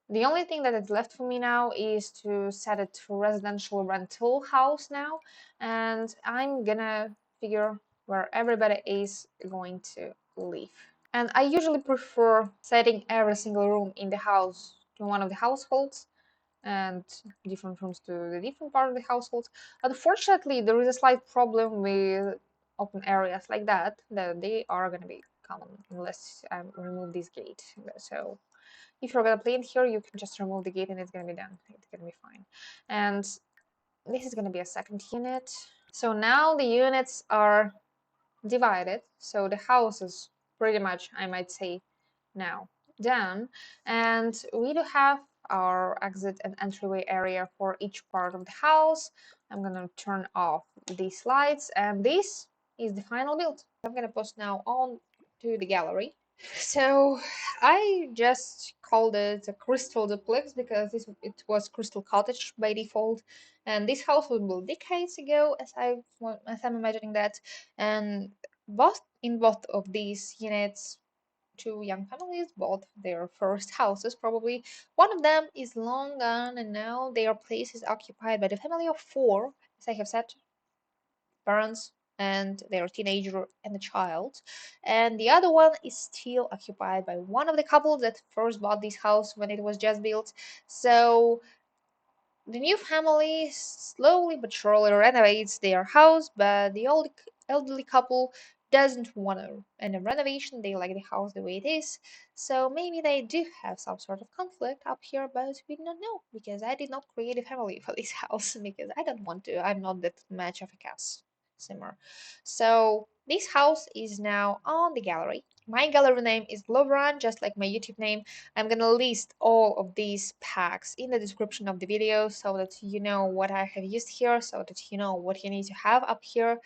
the only thing that is left for me now is to set it to residential rental house now, and I'm gonna figure where everybody is going to live. And I usually prefer setting every single room in the house to one of the households and different rooms to the different part of the household. Unfortunately, there is a slight problem with open areas like that, that they are going to be common unless I remove this gate. So if you're going to play in here, you can just remove the gate and it's going to be done. It's going to be fine. And this is going to be a second unit. So now the units are divided. So the house is pretty much, I might say, now done. And we do have our exit and entryway area for each part of the house. I'm gonna turn off these lights, and this is the final build. I'm gonna post now on to the gallery. So I just called it a crystal duplex because it was crystal cottage by default, and this house was built decades ago, as I'm imagining that, and both of these units, two young families bought their first houses probably. One of them is long gone, and now their place is occupied by the family of four, as I have said, parents and their teenager and a child. And the other one is still occupied by one of the couples that first bought this house when it was just built. So the new family slowly but surely renovates their house, but the old elderly couple doesn't want any renovation. They like the house the way it is. So maybe they do have some sort of conflict up here, but we don't know because I did not create a family for this house because I don't want to. I'm not that much of a cast simmer. So this house is now on the gallery. My gallery name is gloverunt, just like my YouTube name. I'm gonna list all of these packs in the description of the video so that you know what I have used here, so that you know what you need to have up here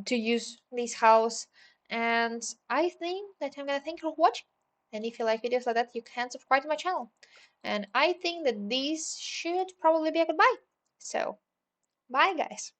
to use this house. And I think that I'm gonna thank you for watching. And if you like videos like that, you can subscribe to my channel. And I think that this should probably be a goodbye. So, bye guys.